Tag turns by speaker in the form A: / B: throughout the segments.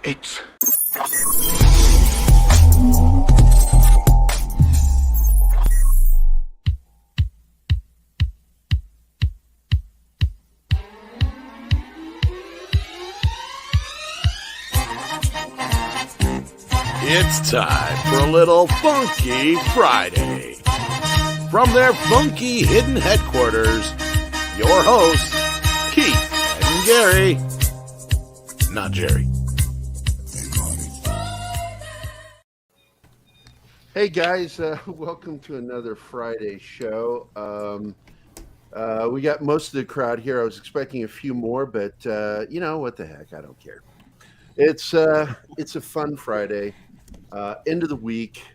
A: It's...
B: It's time for a little Funky Friday. From their funky hidden headquarters, your hosts, Keith and Gerry. Not Gerry.
C: Hey guys, welcome to another Friday show. We got most of the crowd here. I was expecting a few more, but you know what the heck? I don't care. It's a fun Friday. End of the week.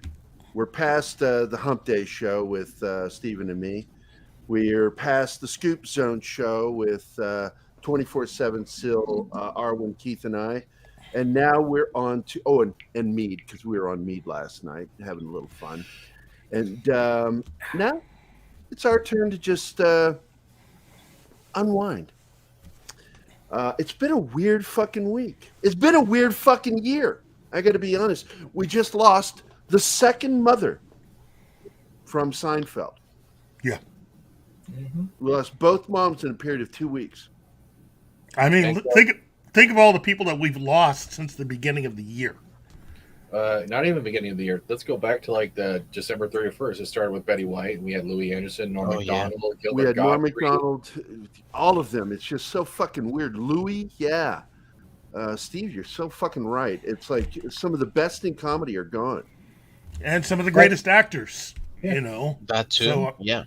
C: We're past the Hump Day show with Stephen and me. We're past the Scoop Zone show with 24/7 Sil, Arwen, Keith, and I. And now we're on to, and Mead, because we were on Mead last night, having a little fun. And now it's our turn to just unwind. It's been a weird fucking week. It's been a weird fucking year. I got to be honest. We just lost the second mother from Seinfeld.
D: Yeah.
C: Mm-hmm. We lost both moms in a period of 2 weeks.
D: I mean, think of all the people that we've lost since the beginning of the year.
E: Not even the beginning of the year. Let's go back to like the December 31st. It started with Betty White. We had Louis Anderson, Norm Macdonald, Gilbert
C: we had Norm
E: Gottfried.
C: Macdonald, all of them. It's just so fucking weird. Louis, yeah. Steve, you're so fucking right. It's like some of the best in comedy are gone.
D: And some of the greatest actors,
E: Yeah.
D: you know.
F: That too,
D: So,
F: yeah.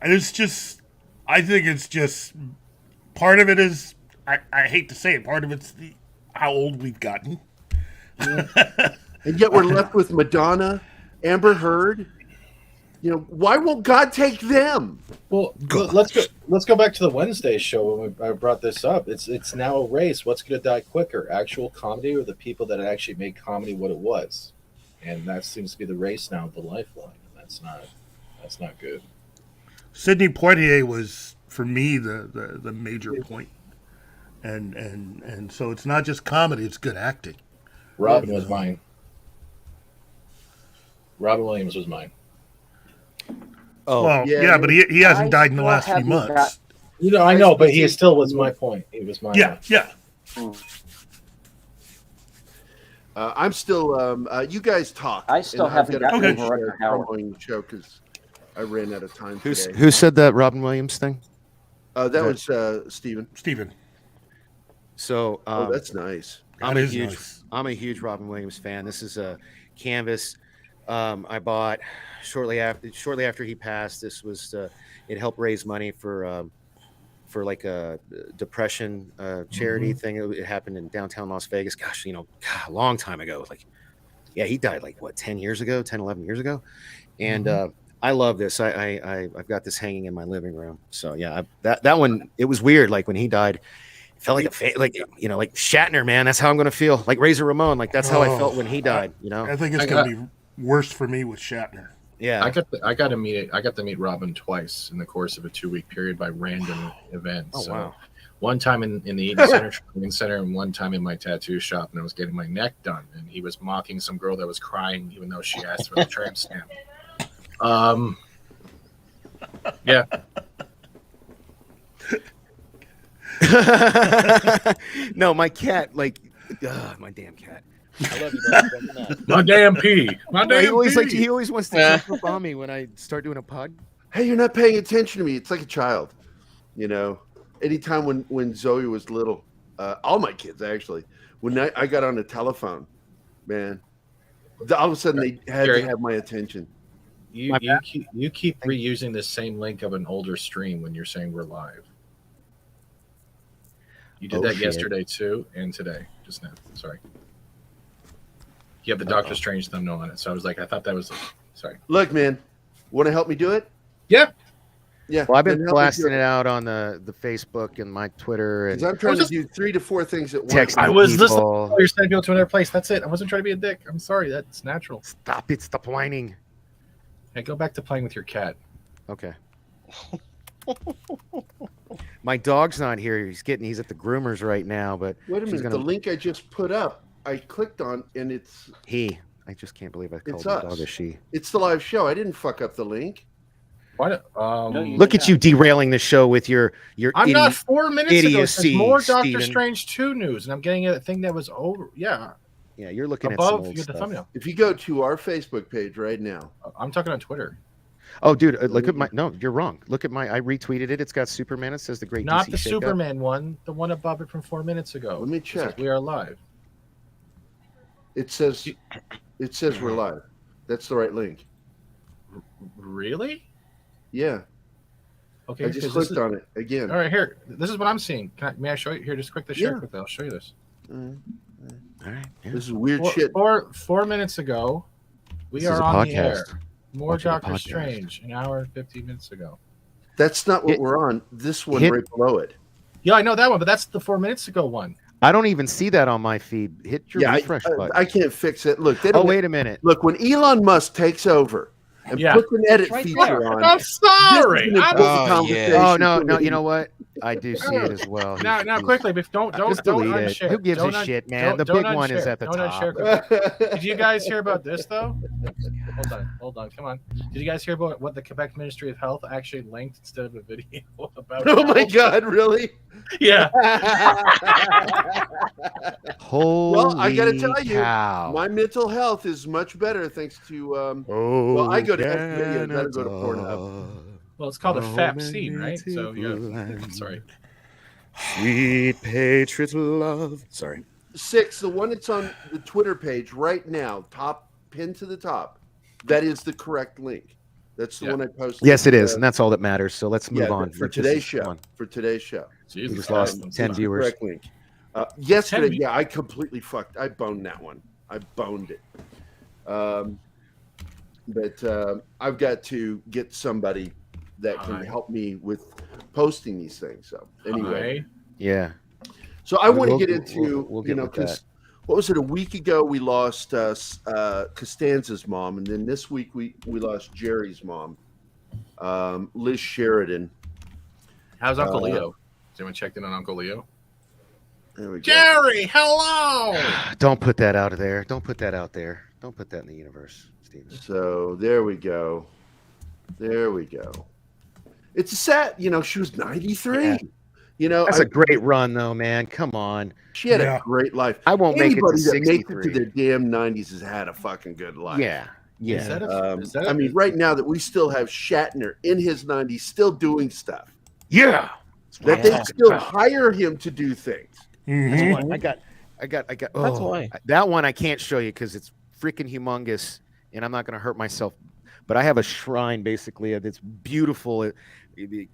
D: And it's just, I think it's just, part of it is, I hate to say it, part of it's how old we've gotten.
C: Yeah. And yet we're left with Madonna, Amber Heard. You know, why won't God take them?
E: Well, let's go back to the Wednesday show when I brought this up. It's now a race. What's going to die quicker, actual comedy or the people that actually made comedy what it was? And that seems to be the race now, the lifeline. And that's not good.
D: Sidney Poitier was, for me, the major point. And so it's not just comedy, it's good acting.
E: Robin was mine. Robin Williams was mine.
F: Oh,
D: well,
C: yeah,
D: but he hasn't died in the last few months.
E: I know, but he still was my point. He was mine.
D: Yeah.
C: I'm still. You guys talk.
G: I still haven't gotten over Howard.
C: Promoting the show because I ran out of time.
F: Who said that Robin Williams thing?
C: That was Stephen.
F: So
C: that's nice.
F: I'm a huge Robin Williams fan. This is a canvas I bought shortly after he passed. This was it helped raise money for like a depression charity thing. It happened in downtown Las Vegas. Gosh, a long time ago. Like, yeah, he died like 11 years ago. And I love this. I've got this hanging in my living room. So yeah, that one, it was weird. Like when he died, it felt like like Shatner, man. That's how I'm gonna feel. Like Razor Ramon. Like that's how I felt when he died.
D: I think it's gonna be worse for me with Shatner.
E: Yeah, I got to meet Robin twice in the course of a 2-week period by random events.
F: Oh wow!
E: One time in the Eden Center Shopping Center, and one time in my tattoo shop, and I was getting my neck done, and he was mocking some girl that was crying even though she asked for the tramp stamp. Yeah.
F: No, my cat, my damn cat. I love you, bro.
E: My damn pee.
F: He always wants to jump up on me when I start doing a pod.
C: Hey, you're not paying attention to me. It's like a child. Anytime when Zoe was little, all my kids actually, when I got on the telephone, man, all of a sudden they had to have my attention.
E: You keep reusing the same link of an older stream when you're saying we're live. You did that yesterday too, and today, just now. Sorry. You have the Doctor Strange thumbnail on it, so I thought that was. Sorry.
C: Look, man, want to help me do it?
E: Yeah.
C: Yeah.
F: Well, I've been blasting it out on the Facebook and my Twitter, and
C: I'm trying to do 3 to 4 things at once.
F: Text
E: I was
F: people.
E: listening. Oh, you're sending people to another place. That's it. I wasn't trying to be a dick. I'm sorry. That's natural.
F: Stop it. Stop whining.
E: Hey, go back to playing with your cat.
F: Okay. My dog's not here. He's at the groomers right now. But
C: wait a minute. The link I just put up I clicked on, and it's
F: I just can't believe I called
C: It's
F: my
C: us.
F: dog a she.
C: the live show. I didn't fuck up the link.
E: What?
F: Look at you derailing the show with your
E: I'm not 4 minutes ago. It
F: idiocy,
E: says more Doctor
F: Steven.
E: Strange 2 news, and I'm getting a thing that was over. Yeah,
F: you're looking
E: above.
F: at some old
E: You get the
F: stuff.
E: thumbnail.
C: If you go to our Facebook page right now,
E: I'm talking on Twitter.
F: Oh, dude, look at my. No, you're wrong. Look at my. I retweeted it. It's got Superman. It says the Great
E: Not
F: DC
E: the
F: Shakeup.
E: Superman one, the one above it from 4 minutes ago.
C: let me
E: It says
C: check.
E: we are live.
C: It says we're live. That's the right link.
E: Really?
C: Yeah,
E: Okay.
C: I just clicked on it again.
E: All right, here. This is what I'm seeing. May I show you? Here, just click the share
C: Yeah.
E: quickly. I'll show you this.
F: All right. Yeah.
C: This is weird
E: Four,
C: shit.
E: 4 minutes ago, we
F: This
E: are
F: is a
E: on the air.
F: podcast.
E: More
F: Watching a
E: Doctor
F: podcast.
E: Strange, an hour and 15 minutes ago.
C: That's not what
F: Hit-
C: we're on. This one
F: hit-
C: right below it.
E: Yeah, I know that one, but that's the 4 minutes ago one.
F: I don't even see that on my feed. Hit your
C: Yeah,
F: refresh button.
C: I can't fix it. Look, they
F: Oh,
C: don't
F: wait a minute.
C: Look, when Elon Musk takes over and
E: Yeah.
C: puts an edit
G: Right
C: feature
G: there.
C: on,
E: I'm sorry.
C: this is an
E: I'm
C: important
A: Oh,
C: conversation.
F: Oh no,
C: for me.
F: you know what? I do see it as well.
E: Now,
F: He's-
E: quickly, but don't
F: just delete it.
E: unshare.
F: Who gives
E: Don't
F: a shit, man? The
E: don't
F: big one is
E: unshare.
F: at the
E: Don't
F: top.
E: unshare. Did you guys hear about this though? Hold on, come on. Did you guys hear about what the Quebec Ministry of Health actually linked instead of a video about?
C: Oh my
E: health?
C: God, really?
E: Yeah.
F: Holy
C: Well, I gotta tell you,
F: cow.
C: my mental health is much better thanks to. Well, I go to Xvideo, gotta go to Pornhub.
E: Well, it's called a FAP scene, right? So yeah. Sorry.
F: Sweet patriot love. Sorry.
C: 6, the one that's on the Twitter page right now, top pinned to the top, that is the correct link. That's the one I posted.
F: Yes, it is, and that's all that matters. So let's move on
C: for
F: Let's
C: today's
F: just
C: show.
F: go on.
C: For today's show.
F: We
E: Jesus
F: just lost
E: Christ.
F: 10 viewers.
C: Correct link. Yesterday,
E: 10
C: yeah, I completely fucked. I boned that one. I boned it. But I've got to get somebody that can
E: Hi.
C: help me with posting these things. So anyway,
E: Hi.
F: Yeah.
C: so I want to
F: We'll-
C: get into
F: we'll get with
C: because
F: that.
C: what was it? A week ago we lost Costanza's mom, and then this week we lost Gerry's mom, Liz Sheridan.
E: How's Uncle Leo? Has anyone checked in on Uncle Leo?
C: There we go.
E: Gerry, hello.
F: Don't put that out there. Don't put that out there. Don't put that in the universe, Steven.
C: So there we go. There we go. It's a sad, she was 93.
F: Yeah. That's a great run, though, man. Come on.
C: She had
D: Yeah.
C: a great life.
F: I won't make it to
C: Anybody that makes it to
F: 63.
C: the damn 90s has had a fucking good life.
F: Yeah.
E: Is
F: Yeah.
E: that
C: I mean, right now that we still have Shatner in his 90s still doing stuff,
F: Yeah.
C: that they still hire him to do things.
D: Mhm.
F: I got.
G: That's
F: Oh,
G: why.
F: that one I can't show you because it's freaking humongous, and I'm not going to hurt myself. But I have a shrine basically that's beautiful. It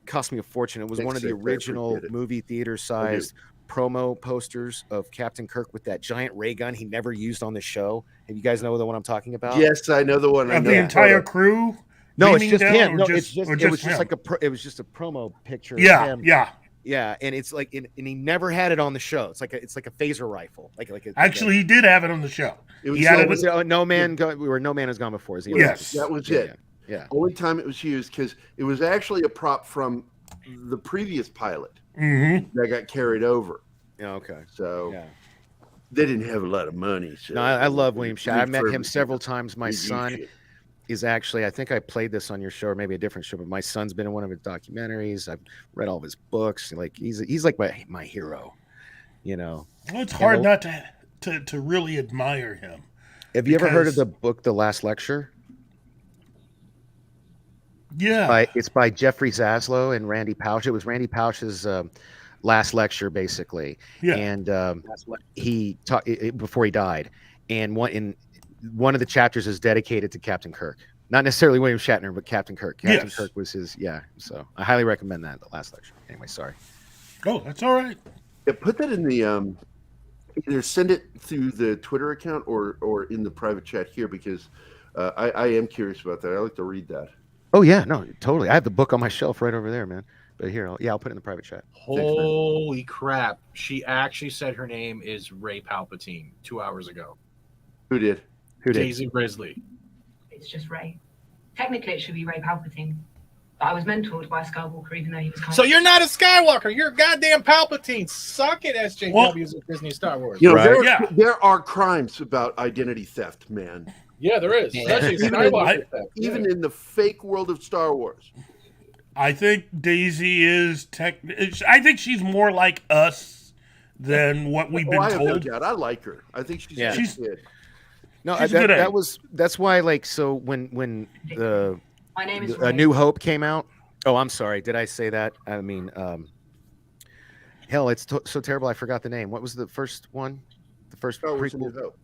F: cost me a fortune. It was one of the
C: Thanks, Nick. I
F: original
C: appreciate it.
F: movie theater sized promo posters of Captain Kirk with that giant ray gun he never used on the show. And you guys know the one I'm talking about?
C: Yes, I know the one. I
D: Of
C: know
D: the
C: the
D: entire
C: photo.
D: crew.
F: No, it's
D: beaming
F: just
D: down,
F: him.
D: or
F: No,
D: just-
F: it
D: or
F: was just
D: him?
F: like it was just a promo picture. of
D: Yeah,
F: him.
D: yeah.
F: Yeah, and it's like, and he never had it on the show. It's like a phaser rifle.
D: Actually, he did have it on the show.
C: It was
D: He had
C: so-
D: it
F: was it, No Man Has Gone Before. Is he?
D: Yes.
C: That was
F: Yeah,
C: it.
F: Yeah.
C: Only time it was used because it was actually a prop from the previous pilot
D: Mm-hmm.
C: that got carried over.
F: Yeah. Okay.
C: So
F: Yeah.
C: they didn't have a lot of money. So
F: No, I love William Shatner. I met him
C: refurbished
F: several
C: it.
F: times. My
C: They do
F: son
C: shit.
F: is actually, I think I played this on your show or maybe a different show, but my son's been in one of his documentaries. I've read all of his books. Like he's like my hero,
D: Well, it's hard not to really admire him.
F: Have you ever heard of
D: Because-
F: the book The Last Lecture?
D: Yeah.
F: It's by Jeffrey Zaslow and Randy Pausch. It was Randy Pausch's last lecture, basically.
D: Yeah.
F: And he talked before he died. And one of the chapters is dedicated to Captain Kirk. Not necessarily William Shatner, but Captain Kirk. Captain
D: Yes.
F: Kirk was his, yeah. So I highly recommend that, the last lecture. Anyway, sorry.
D: Oh, that's all right.
C: Yeah, put that in the either send it through the Twitter account or in the private chat here because I am curious about that. I like to read that.
F: Oh, yeah, no, totally. I have the book on my shelf right over there, man. But here, I'll put it in the private chat.
E: Holy crap. She actually said her name is Ray Palpatine 2 hours ago.
C: Who did?
F: Who did?
E: Daisy Grizzly.
H: It's just Ray. Technically, it should be Ray Palpatine.
A: I was mentored by Skywalker, even though he was kind
E: So
A: of...
E: you're not a Skywalker. You're a goddamn Palpatine. Suck it, SJWs at Disney Star Wars.
C: You know,
D: Right.
C: there are crimes about identity theft, man.
E: Yeah, there is. Especially Skywalker theft.
C: Even in the fake world of Star Wars.
D: I think Daisy is I think she's more like us than what we've been
C: I have no
D: told.
C: doubt. I like her. I think she's
F: Yeah.
C: a good kid.
F: No,
D: She's good at it.
F: that's why, like, so when the
A: My name is
F: A New Hope came out. Oh, I'm sorry. Did I say that? I mean, hell, it's so terrible. I forgot the name. What was the first one? The first
C: Star Wars: A
F: prequel?
C: New Hope.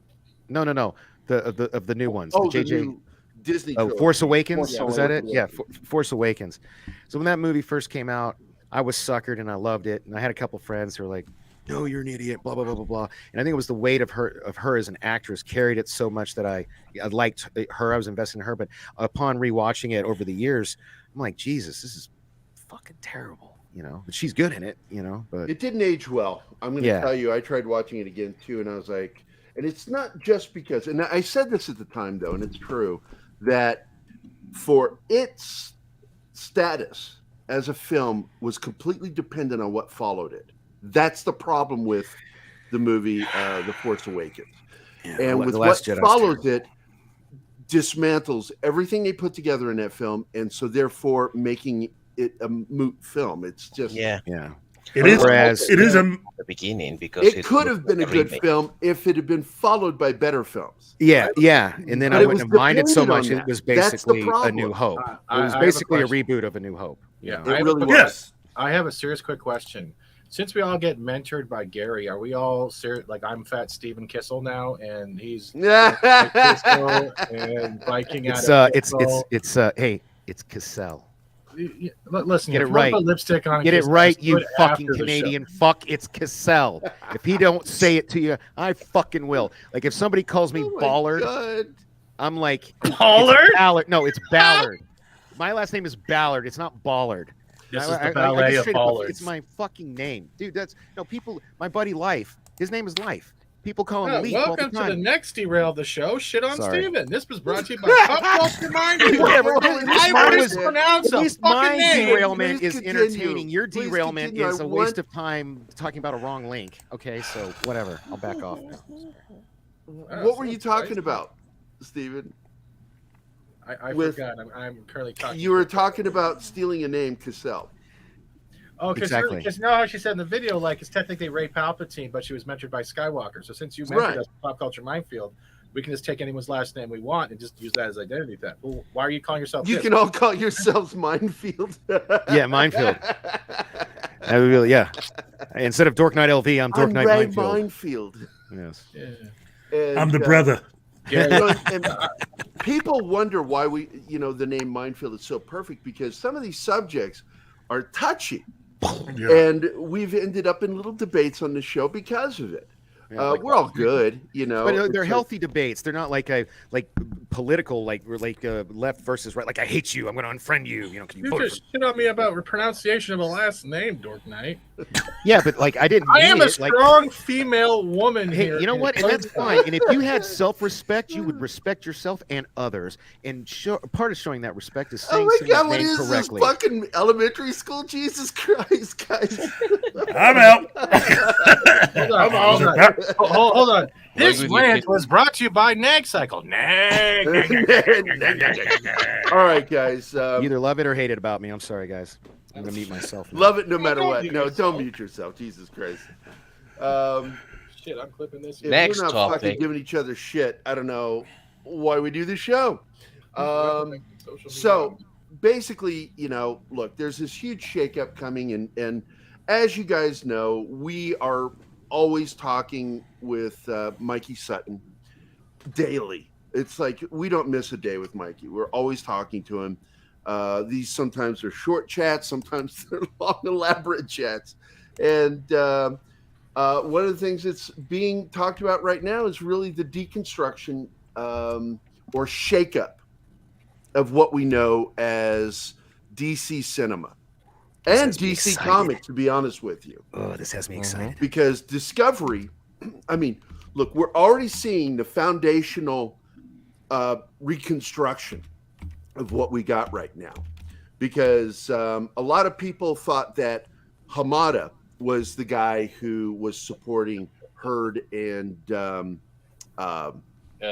F: No. Of the new ones.
C: Oh,
F: the
C: the
F: JJ.
C: new Disney.
F: Oh,
C: trilogy.
F: Force Awakens.
G: Force
F: Was that it?
G: Awakens.
F: Yeah, Force Awakens. So when that movie first came out, I was suckered and I loved it. And I had a couple friends who were like, "No, you're an idiot." Blah blah blah blah blah. And I think it was the weight of her as an actress carried it so much that I liked her. I was invested in her. But upon rewatching it over the years, I'm like, Jesus, this is fucking terrible. You know, but she's good in it. You know, but
C: It didn't age well. I'm going to
F: Yeah.
C: tell you. I tried watching it again too, and I was like, and it's not just because. And I said this at the time though, and it's true that for its status as a film was completely dependent on what followed it. That's the problem with the movie The Force Awakens. And with
F: The
C: what
F: Last Jedi's
C: follows
F: terrible.
C: it, dismantles everything they put together in that film, and so therefore making it a moot film. It's just
F: yeah.
D: It is.
F: Whereas-
D: It is a.
H: the beginning because
C: it could have been a good film if it had been followed by better films.
F: Yeah. And then
C: But
F: I
C: it
F: wouldn't
C: was
F: have minded so
C: dependent
F: much.
C: on
F: It
C: that.
F: was
C: That's the
F: basically A
C: problem.
F: New Hope.
E: I
F: It was
E: have a
F: basically a
E: question.
F: reboot of A New Hope.
E: Yeah,
C: It really was.
D: Yes.
E: I have a serious quick question. Since we all get mentored by Gerry, are we all serious? Like I'm Fat Steven Kissel now, and he's like Kissel and biking
F: It's
E: out.
F: hey, it's Cassell.
E: Listen,
F: Get
E: if
F: it
E: you wanna
F: right.
E: put lipstick on.
F: Get it
E: Kiss
F: right,
E: Ass,
F: you
E: do it
F: fucking
E: after the show.
F: Canadian fuck. It's Cassell. If he don't say it to you, I fucking will. Like if somebody calls me
C: Oh my
F: Ballard,
C: God.
F: I'm like
E: Ballard?
F: it's Ballard. No, it's Ballard. My last name is Ballard. It's not Ballard.
E: This
F: I-
E: is
F: I-
E: the
F: I
E: ballet
F: just
E: of
F: straight up-
E: ballards.
F: It's my fucking name, dude. That's no people. My buddy Life. His name is Life. People call him
E: Yeah,
F: Leaf all
E: welcome
F: the
E: to the
F: time.
E: next derail of the show. Shit on
F: Sorry.
E: Steven. This was brought to you by Pop Culture Mind.
F: Whatever.
E: I
F: Mine
E: always
F: was-
E: pronounce
F: At
E: a
F: least my
E: fucking name.
F: derailment
C: Please
F: is
C: continue.
F: entertaining. Your
C: Please
F: derailment
C: continue.
F: is
C: I
F: a waste
C: want-
F: of time talking about a wrong link. Okay, so whatever. I'll back off now.
C: What were you talking about, Steven?
E: I
C: with-
E: forgot. I'm currently talking.
C: You were talking about stealing a name, Cassell.
E: Oh, because
F: Exactly.
E: you know how she said in the video, like it's technically Ray Palpatine, but she was mentored by Skywalker. So since you mentored
C: Right.
E: us in Pop Culture Minefield, we can just take anyone's last name we want and just use that as identity theft. Well, why are you calling yourself?
C: You
E: this?
C: can all call yourselves Minefield.
F: Yeah, Minefield. I would really, yeah. Instead of Dork Knight LV, I'm Dork
C: I'm
F: Knight
C: Ray
F: Minefield.
C: Minefield.
F: Yes.
E: Yeah.
C: And,
D: I'm the brother.
C: you know, and people wonder why the name Minefield is so perfect because some of these subjects are touchy.
D: Yeah.
C: And we've ended up in little debates on the show because of it.
F: Yeah,
C: We're all good, you know.
F: But
C: It's
F: they're
C: like-
F: healthy debates. They're not like political, like left versus right. Like I hate you. I'm going to unfriend you. You know, can you
E: You
F: vote
E: just shit on me about pronunciation of a last name, Dork Knight.
F: Yeah, but like I didn't.
E: I
F: mean
E: am a
F: it. Like,
E: strong female woman
F: hey,
E: here.
F: you know what? And that's fine. And if you had self-respect, you would respect yourself and others. And part of showing that respect is
C: Oh
F: saying
C: my
F: someone's
C: God, what
F: name
C: is
F: correctly.
C: this fucking elementary school? Jesus Christ, guys.
D: I'm out.
E: Hold on. Hold on. This
H: Why would you
E: rant
H: pick-
E: was brought to you by Nag Cycle. Nag.
C: All right, guys.
F: You either love it or hate it about me. I'm sorry, guys. I'm gonna mute myself. now.
C: Love it no matter
E: don't
C: what.
E: mute
C: No,
E: yourself.
C: don't mute yourself. Jesus Christ.
E: Shit, I'm clipping this.
C: If
H: Next
C: we're not fucking
H: topic.
C: giving each other shit, I don't know why we do this show.
E: Social media.
C: So basically, look, there's this huge shakeup coming, and as you guys know, we are always talking with Mikey Sutton daily. It's like we don't miss a day with Mikey. We're always talking to him. These sometimes are short chats, sometimes they're long, elaborate chats. And one of the things that's being talked about right now is really the deconstruction or shakeup of what we know as DC cinema and
F: has me
C: DC
F: excited.
C: Comics, to be honest with you.
F: Oh, this has me excited.
C: Because Discovery, I mean, look, we're already seeing the foundational reconstruction of what we got right now. because a lot of people thought that Hamada was the guy who was supporting Hurd and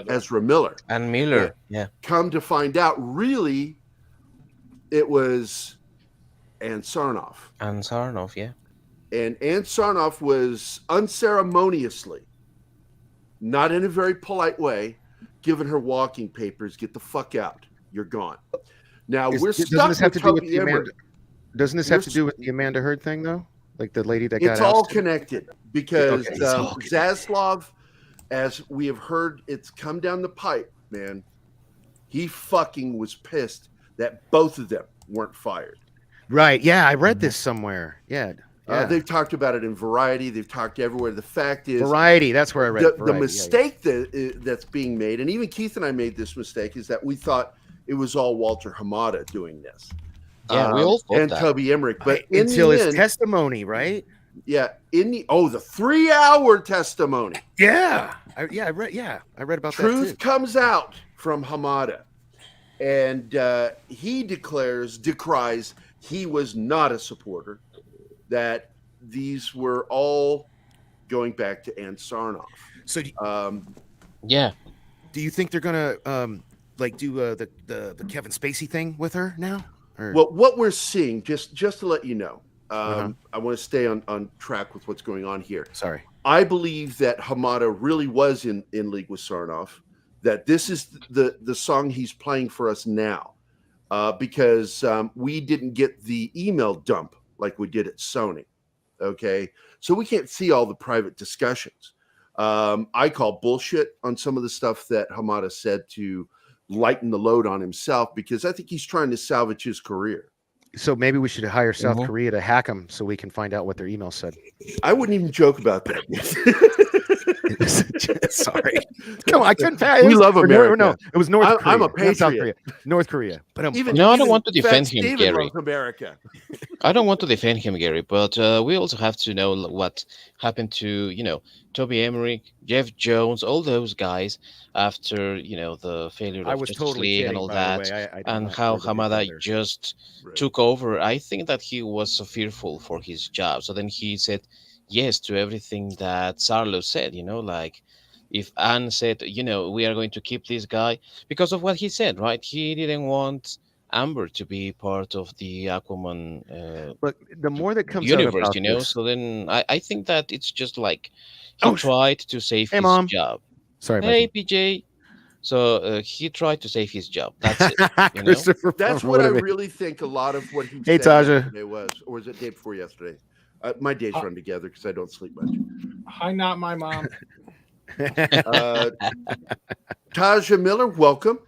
C: Ezra Miller.
H: And Miller,
C: But
H: yeah.
C: come to find out, really, it was Ann Sarnoff.
H: And Sarnoff, yeah.
C: And Ann Sarnoff was unceremoniously, not in a very polite way, giving her walking papers, get the fuck out. You're gone. Now, we're stuck with Toby Emmerich.
F: Doesn't this have to do with the Amanda Heard thing, though? Like the lady that got
C: It's all
F: ousted?
C: connected because
F: Okay, it's all connected.
C: Zaslav, as we have heard, it's come down the pipe, man. He fucking was pissed that both of them weren't fired.
F: Right. Yeah, I read this somewhere. Yeah.
C: They've talked about it in Variety. They've talked everywhere. The fact is,
F: Variety. That's where I read it.
C: the
F: Variety,
C: mistake that's being made, and even Keith and I made this mistake, is that we thought it was all Walter Hamada doing this.
H: Yeah, we all thought
C: and
H: that.
C: Toby Emmerich, but
F: until his
C: end,
F: testimony, right?
C: Yeah, the 3-hour testimony.
F: Yeah, I read about
C: Truth
F: that too.
C: comes out from Hamada, and he decries he was not a supporter. That these were all going back to Ann Sarnoff.
F: So,
H: yeah.
F: Do you think they're gonna do the Kevin Spacey thing with her now? Or?
C: Well, what we're seeing, just to let you know,
F: Uh-huh.
C: I want to stay on track with what's going on here.
F: Sorry.
C: I believe that Hamada really was in league with Sarnoff, that this is the song he's playing for us now, because we didn't get the email dump like we did at Sony. Okay. So we can't see all the private discussions. I call bullshit on some of the stuff that Hamada said to lighten the load on himself, because I think he's trying to salvage his career.
F: So maybe we should hire South Korea to hack them so we can find out what their email said.
C: I wouldn't even joke about that.
F: Sorry. Come on, I couldn't pay.
C: We love America.
F: No, it was North Korea.
C: I'm a
F: not South
C: patriot.
F: Korea. North Korea. But
H: I don't want to defend him,
C: David
H: Gerry.
C: loves America.
H: I don't want to defend him, Gerry, but we also have to know what happened to, Toby Emmerich, Jeff Jones, all those guys after, the failure
F: I
H: of
F: was
H: Justice
F: totally
H: League
F: kidding,
H: and all
F: by
H: that,
F: the way. I did
H: and
F: not
H: how
F: further defend
H: Hamada
F: her.
H: just
C: Right.
H: took over. I think that he was so fearful for his job. So then he said yes to everything that Sarlo said, like if Anne said, we are going to keep this guy because of what he said, right? He didn't want Amber to be part of the Aquaman
F: But the more that comes
H: universe,
F: out about this,
H: So then I think that it's just like he tried to save
F: Hey,
H: his
F: Mom.
H: job.
F: sorry,
H: Hey,
F: Mikey.
H: PJ. So he tried to save his job. That's it.
F: Christopher.
C: That's what I really think a lot of what he
F: Hey,
C: said
F: Taja.
C: yesterday was. Or was it day before yesterday? My days run together because I don't sleep much.
E: Hi, not my mom.
C: Taja Miller, welcome.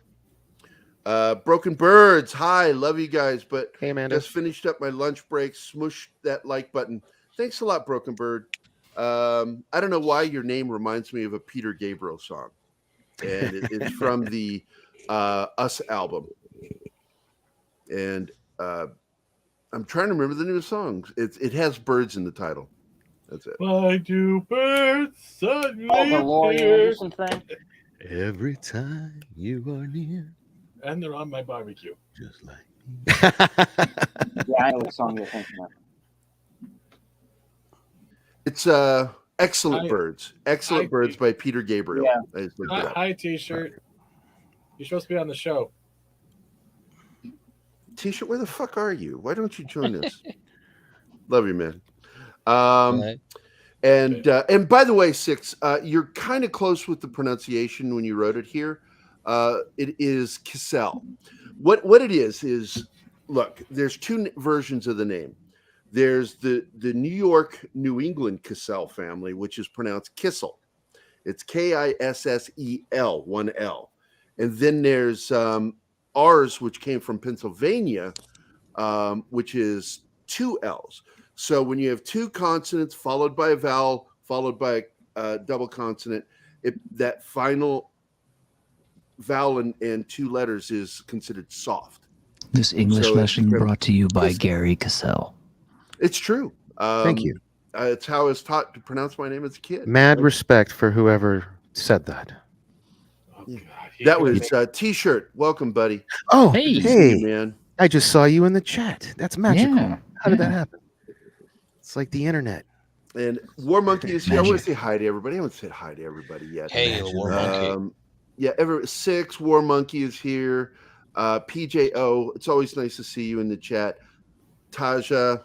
C: Broken Birds, hi, love you guys. But
F: Hey, Amanda.
C: just finished up my lunch break. Smush that like button. Thanks a lot, Broken Bird. I don't know why your name reminds me of a Peter Gabriel song, and it's from the Us album. And I'm trying to remember the new song. It has birds in the title. That's it.
E: Why do birds suddenly
G: Oh, the Laurie
E: appear?
G: Anderson thing.
F: Every time you are near,
E: And they're on my barbecue.
F: just like
G: Yeah, I know what song you're thinking of.
C: It's Excellent Birds. Excellent Birds by Peter Gabriel.
G: Yeah.
C: I just looked it up.
E: Hi, T-shirt. You're supposed to be on the show.
C: T-shirt, where the fuck are you? Why don't you join us? Love you, man.
H: Right.
C: And by the way, Six, you're kind of close with the pronunciation when you wrote it here. It is Cassell. What it is look, there's two versions of the name. There's the New York, New England Cassell family, which is pronounced Kissel. It's Kissel, one L. And then there's ours, which came from Pennsylvania, which is two L's. So when you have two consonants followed by a vowel, followed by a double consonant, that final vowel and two letters is considered soft.
I: This English
C: So
I: lesson
C: it's-
I: brought to you by
C: it's-
I: Gerry Cassell.
C: It's true.
F: Thank you.
C: It's how I was taught to pronounce my name as a kid.
F: Mad respect for whoever said that.
E: Oh, God.
C: That was T-shirt. Welcome, buddy.
F: Oh,
I: Hey.
C: Good to see
F: hey.
C: you, man.
F: I just saw you in the chat. That's magical.
I: Yeah,
F: How did that
I: yeah.
F: happen? It's like the internet.
C: And War Monkey is here. I want to
I: Magic.
C: say hi to everybody. I haven't said hi to everybody yet.
H: Hail, War Monkey.
C: Yeah, Six War Monkey is here. PJO, it's always nice to see you in the chat. Taja,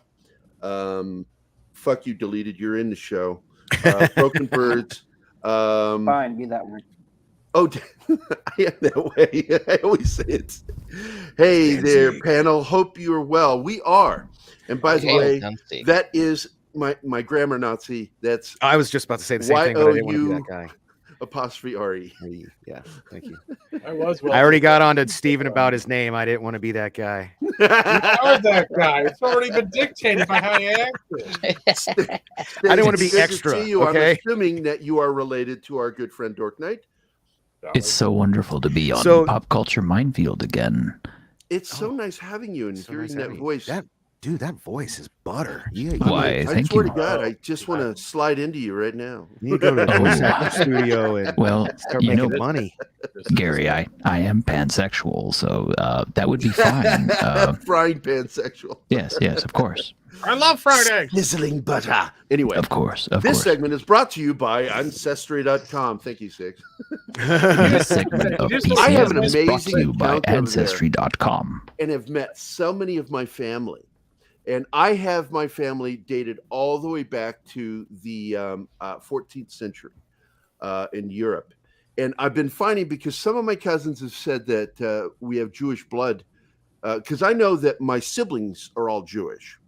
C: fuck you, deleted. You're in the show. Broken Birds.
G: Fine, be that way.
C: Oh, I am that way. I always say it. Hey there, panel. Hope you are well. We are. And by the way, that is my grammar Nazi. That's
F: I was just about to say the same thing, but I didn't want to be that guy.
C: Apostrophe RE.
F: Yeah, thank you.
E: I was.
F: I already got on to Steven about his name. I didn't want to be that guy.
E: You are that guy. It's already been dictated by how you acted.
F: I didn't want to be
C: Good to
F: extra.
C: see you.
F: Okay.
C: I'm assuming that you are related to our good friend Dork Knight.
I: It's so wonderful to be on
F: So-
I: Pop Culture Minefield again.
C: It's so nice having you and
F: So
C: hearing
F: nice
C: that
F: having you.
C: voice.
F: Dude, that voice is butter. Yeah,
I: Why,
C: I
I: thank
C: swear
I: you.
C: to God, I just want to slide into you right now.
F: you need to go to the
I: Oh.
F: voice acting studio and
I: Well,
F: start
I: you
F: making
I: know,
F: money.
I: Gary, I am pansexual, so that would be fine.
C: Frying pan sexual.
I: Yes, of course.
E: I love fried eggs.
C: Sizzling butter. Anyway,
I: Of course.
C: this segment is brought to you by Ancestry.com. Thank you, Six.
I: This segment of
C: I have an
I: PCM is brought to
C: amazing
I: you by
C: account over there.
I: Ancestry.com.
C: And have met so many of my family. And I have my family dated all the way back to the 14th century in Europe. And I've been finding, because some of my cousins have said that we have Jewish blood, because I know that my siblings are all Jewish,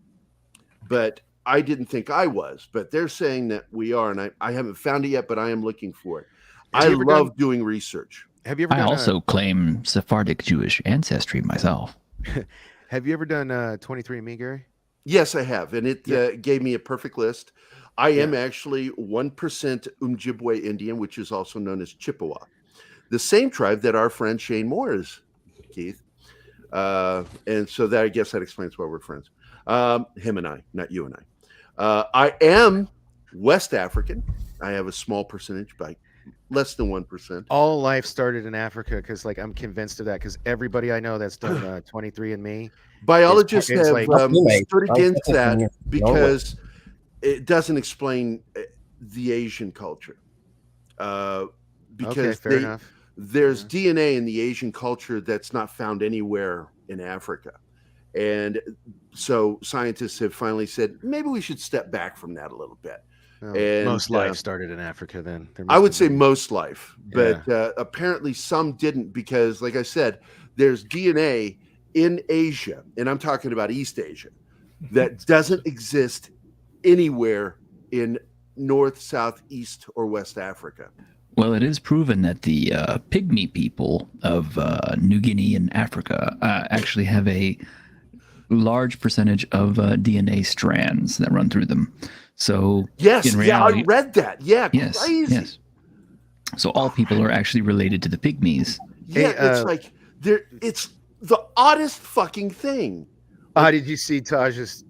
C: but I didn't think I was. But they're saying that we are, and I haven't found it yet, but I am looking for it.
F: Have
C: I
F: you ever
C: love doing research.
F: Have you ever
I: I
F: done
I: also claim Sephardic Jewish ancestry myself.
F: have you ever done 23andMe, Gary?
C: Yes, I have, and it
F: Yeah.
C: gave me a perfect list. I am actually 1% Ojibwe Indian, which is also known as Chippewa, the same tribe that our friend Shane Moore is, Keith. And so that, I guess that explains why we're friends. Him and I, not you and I. I am West African. I have a small percentage, by less than 1%.
F: All life started in Africa because, like, I'm convinced of that because everybody I know that's done 23andMe.
C: Biologists
F: It's
C: have
F: like-
C: stood against that because it doesn't explain the Asian culture.
F: Okay,
C: Because
F: fair enough.
C: there's DNA in the Asian culture that's not found anywhere in Africa. And so scientists have finally said, maybe we should step back from that a little bit.
F: Oh,
C: And,
F: most life started in Africa then. There
C: I
F: must
C: would
F: have
C: say
F: been-
C: most life, but apparently some didn't, because, like I said, there's DNA in Asia, and I'm talking about East Asia, that doesn't exist anywhere in North, South, East, or West Africa.
I: Well, it is proven that the pygmy people of New Guinea and Africa actually have a large percentage of DNA strands that run through them. So
C: Yes,
I: in reality,
C: I read that. Yeah,
I: yes,
C: crazy.
I: yes. So all people are actually related to the pygmies.
C: Yeah,
F: Hey,
C: it's like it's the oddest fucking thing.
F: Did you see Taj's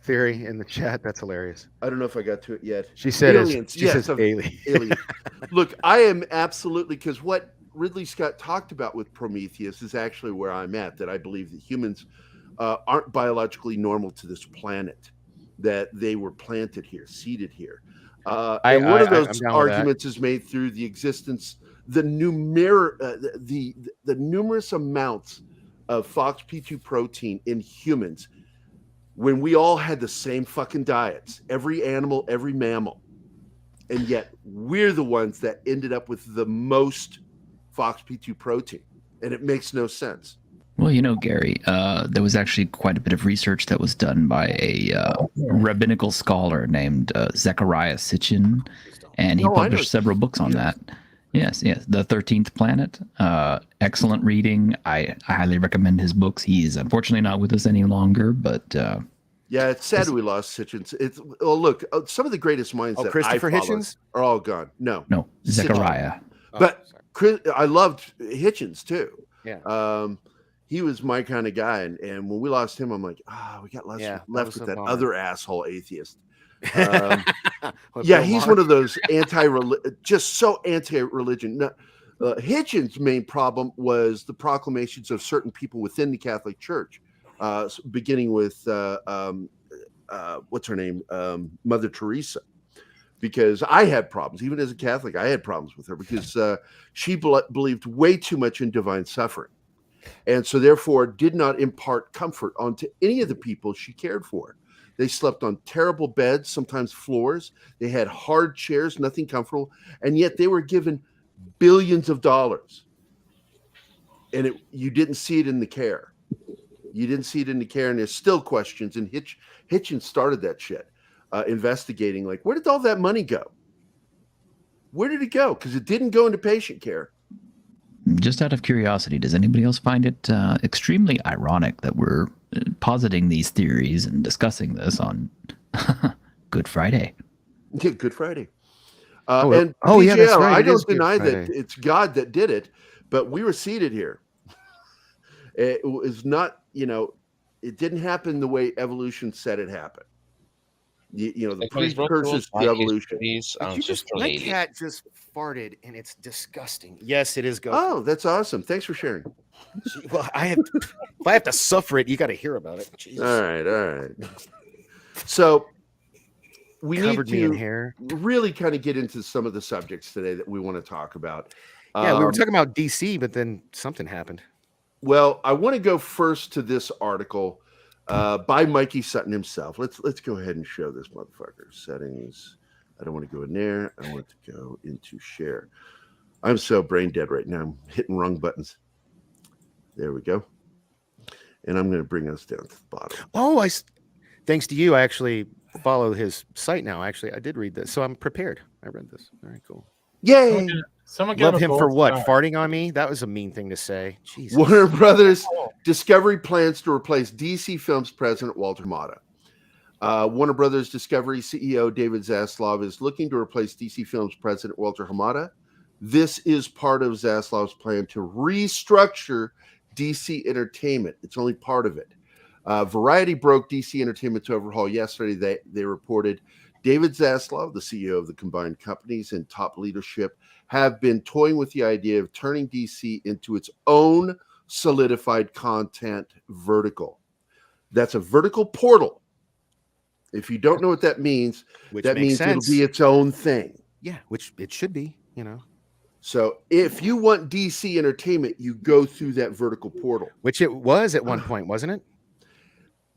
F: theory in the chat? That's hilarious.
C: I don't know if I got to it yet.
F: She said
C: Aliens,
F: she
C: yes,
F: says
C: of-
F: alien.
C: Alien. Look, I am absolutely, because what Ridley Scott talked about with Prometheus is actually where I'm at, that I believe that humans aren't biologically normal to this planet, that they were planted here, seeded here. And one of
F: I'm
C: those
F: down with that.
C: arguments is made through the existence, the numerous amounts of FOXP2 protein in humans when we all had the same fucking diets, every animal, every mammal. And yet we're the ones that ended up with the most FOXP2 protein. And it makes no sense.
I: Well, you know, Gary, there was actually quite a bit of research that was done by a rabbinical scholar named Zechariah Sitchin, and he
C: Oh, I know.
I: published several books on that. Yes, The 13th Planet. Excellent reading. I highly recommend his books. He's unfortunately not with us any longer, but
C: Yeah, it's sad we lost Hitchens. It's look, some of the greatest minds that
F: Christopher
C: I followed
F: Hitchens?
C: are all gone. No,
I: Zechariah.
C: But I loved Hitchens too.
F: Yeah.
C: He was my kind of guy, and when we lost him, I'm like, we got left
F: that
C: with
F: was a
C: that
F: bummer.
C: other asshole atheist.
F: What,
C: Yeah,
F: Bill
C: he's
F: Maher?
C: one of those just so anti-religion. No, Hitchens' main problem was the proclamations of certain people within the Catholic Church, beginning with what's her name, Mother Teresa. Because I had problems, even as a Catholic, I had problems with her because she believed way too much in divine suffering. And so therefore did not impart comfort onto any of the people she cared for. They slept on terrible beds, sometimes floors. They had hard chairs, nothing comfortable. And yet they were given billions of dollars. And you didn't see it in the care. You didn't see it in the care. And there's still questions. And Hitchens started that shit. Investigating, like, where did all that money go? Where did it go? Because it didn't go into patient care.
I: Just out of curiosity, does anybody else find it extremely ironic that we're positing these theories and discussing this on Good Friday?
C: Yeah, Good Friday.
F: Yeah,
C: PGL,
F: that's right.
C: I
F: It is
C: don't
F: Good
C: deny
F: Friday.
C: that it's God that did it, but we were seated here. It was not, it didn't happen the way evolution said it happened. The precursors to evolution.
F: My cat just farted, and it's disgusting. Yes, it is.
C: Oh, that's awesome. Thanks for sharing.
F: Well, if I have to suffer it, you got to hear about it. Jesus.
C: All right. So we
F: Covered
C: need
F: me in
C: to
F: hair.
C: really kind of get into some of the subjects today that we want to talk about.
F: Yeah, we were talking about DC, but then something happened.
C: Well, I want to go first to this article by Mikey Sutton himself. Let's go ahead and show this motherfucker. Settings. I don't want to go in there. I want to go into share. I'm so brain dead right now. I'm hitting wrong buttons. There we go. And I'm going to bring us down to the bottom.
F: Oh, thanks to you, I actually follow his site now. Actually, I did read this, so I'm prepared. I read this. All right, cool.
C: Yay!
E: Someone
F: Love him for what? Farting on me? That was a mean thing to say. Jesus.
C: Warner Brothers Discovery plans to replace DC Films president Walter Hamada. Warner Brothers Discovery CEO David Zaslav is looking to replace DC Films president Walter Hamada. This is part of Zaslav's plan to restructure DC Entertainment. It's only part of it. Variety broke DC Entertainment to overhaul yesterday. They reported David Zaslav, the CEO of the combined companies, and top leadership have been toying with the idea of turning DC into its own solidified content vertical. That's a vertical portal. If you don't know what that means, that means
F: sense.
C: It'll be its own thing.
F: Yeah, which it should be,
C: So if you want DC Entertainment, you go through that vertical portal.
F: Which it was at one point, wasn't it?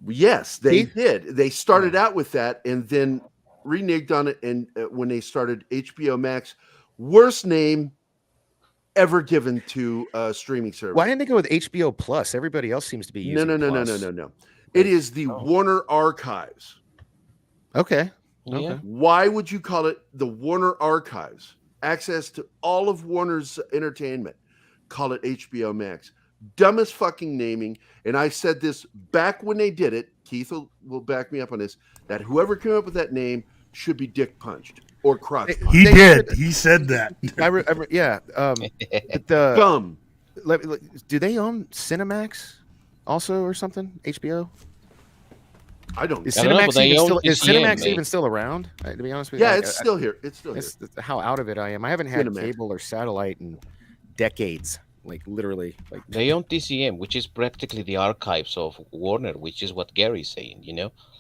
C: Yes, they did. They started out with that and then reneged on it. And when they started HBO Max, worst name ever given to a streaming service.
F: Why didn't they go with HBO Plus? Everybody else seems to be using
C: No. It is the Warner Archives.
F: Okay.
H: Yeah.
C: Why would you call it the Warner Archives? Access to all of Warner's entertainment. Call it HBO Max. Dumbest fucking naming. And I said this back when they did it. Keith will back me up on this. That whoever came up with that name should be dick punched or crotch punched.
D: He did. He said that.
F: Yeah.
C: Dumb.
F: Do they own Cinemax also or something? HBO?
C: I don't.
F: Is
H: I don't know, but they own
F: Is
H: TCM,
F: Cinemax
H: mate.
F: even still around? To be honest with you,
C: Yeah, it's still here. It's still here.
F: It's how out of it I am. I haven't had
C: Cinemax.
F: cable or satellite in decades. Like literally.
H: They own TCM, which is practically the archives of Warner, which is what Gary's saying,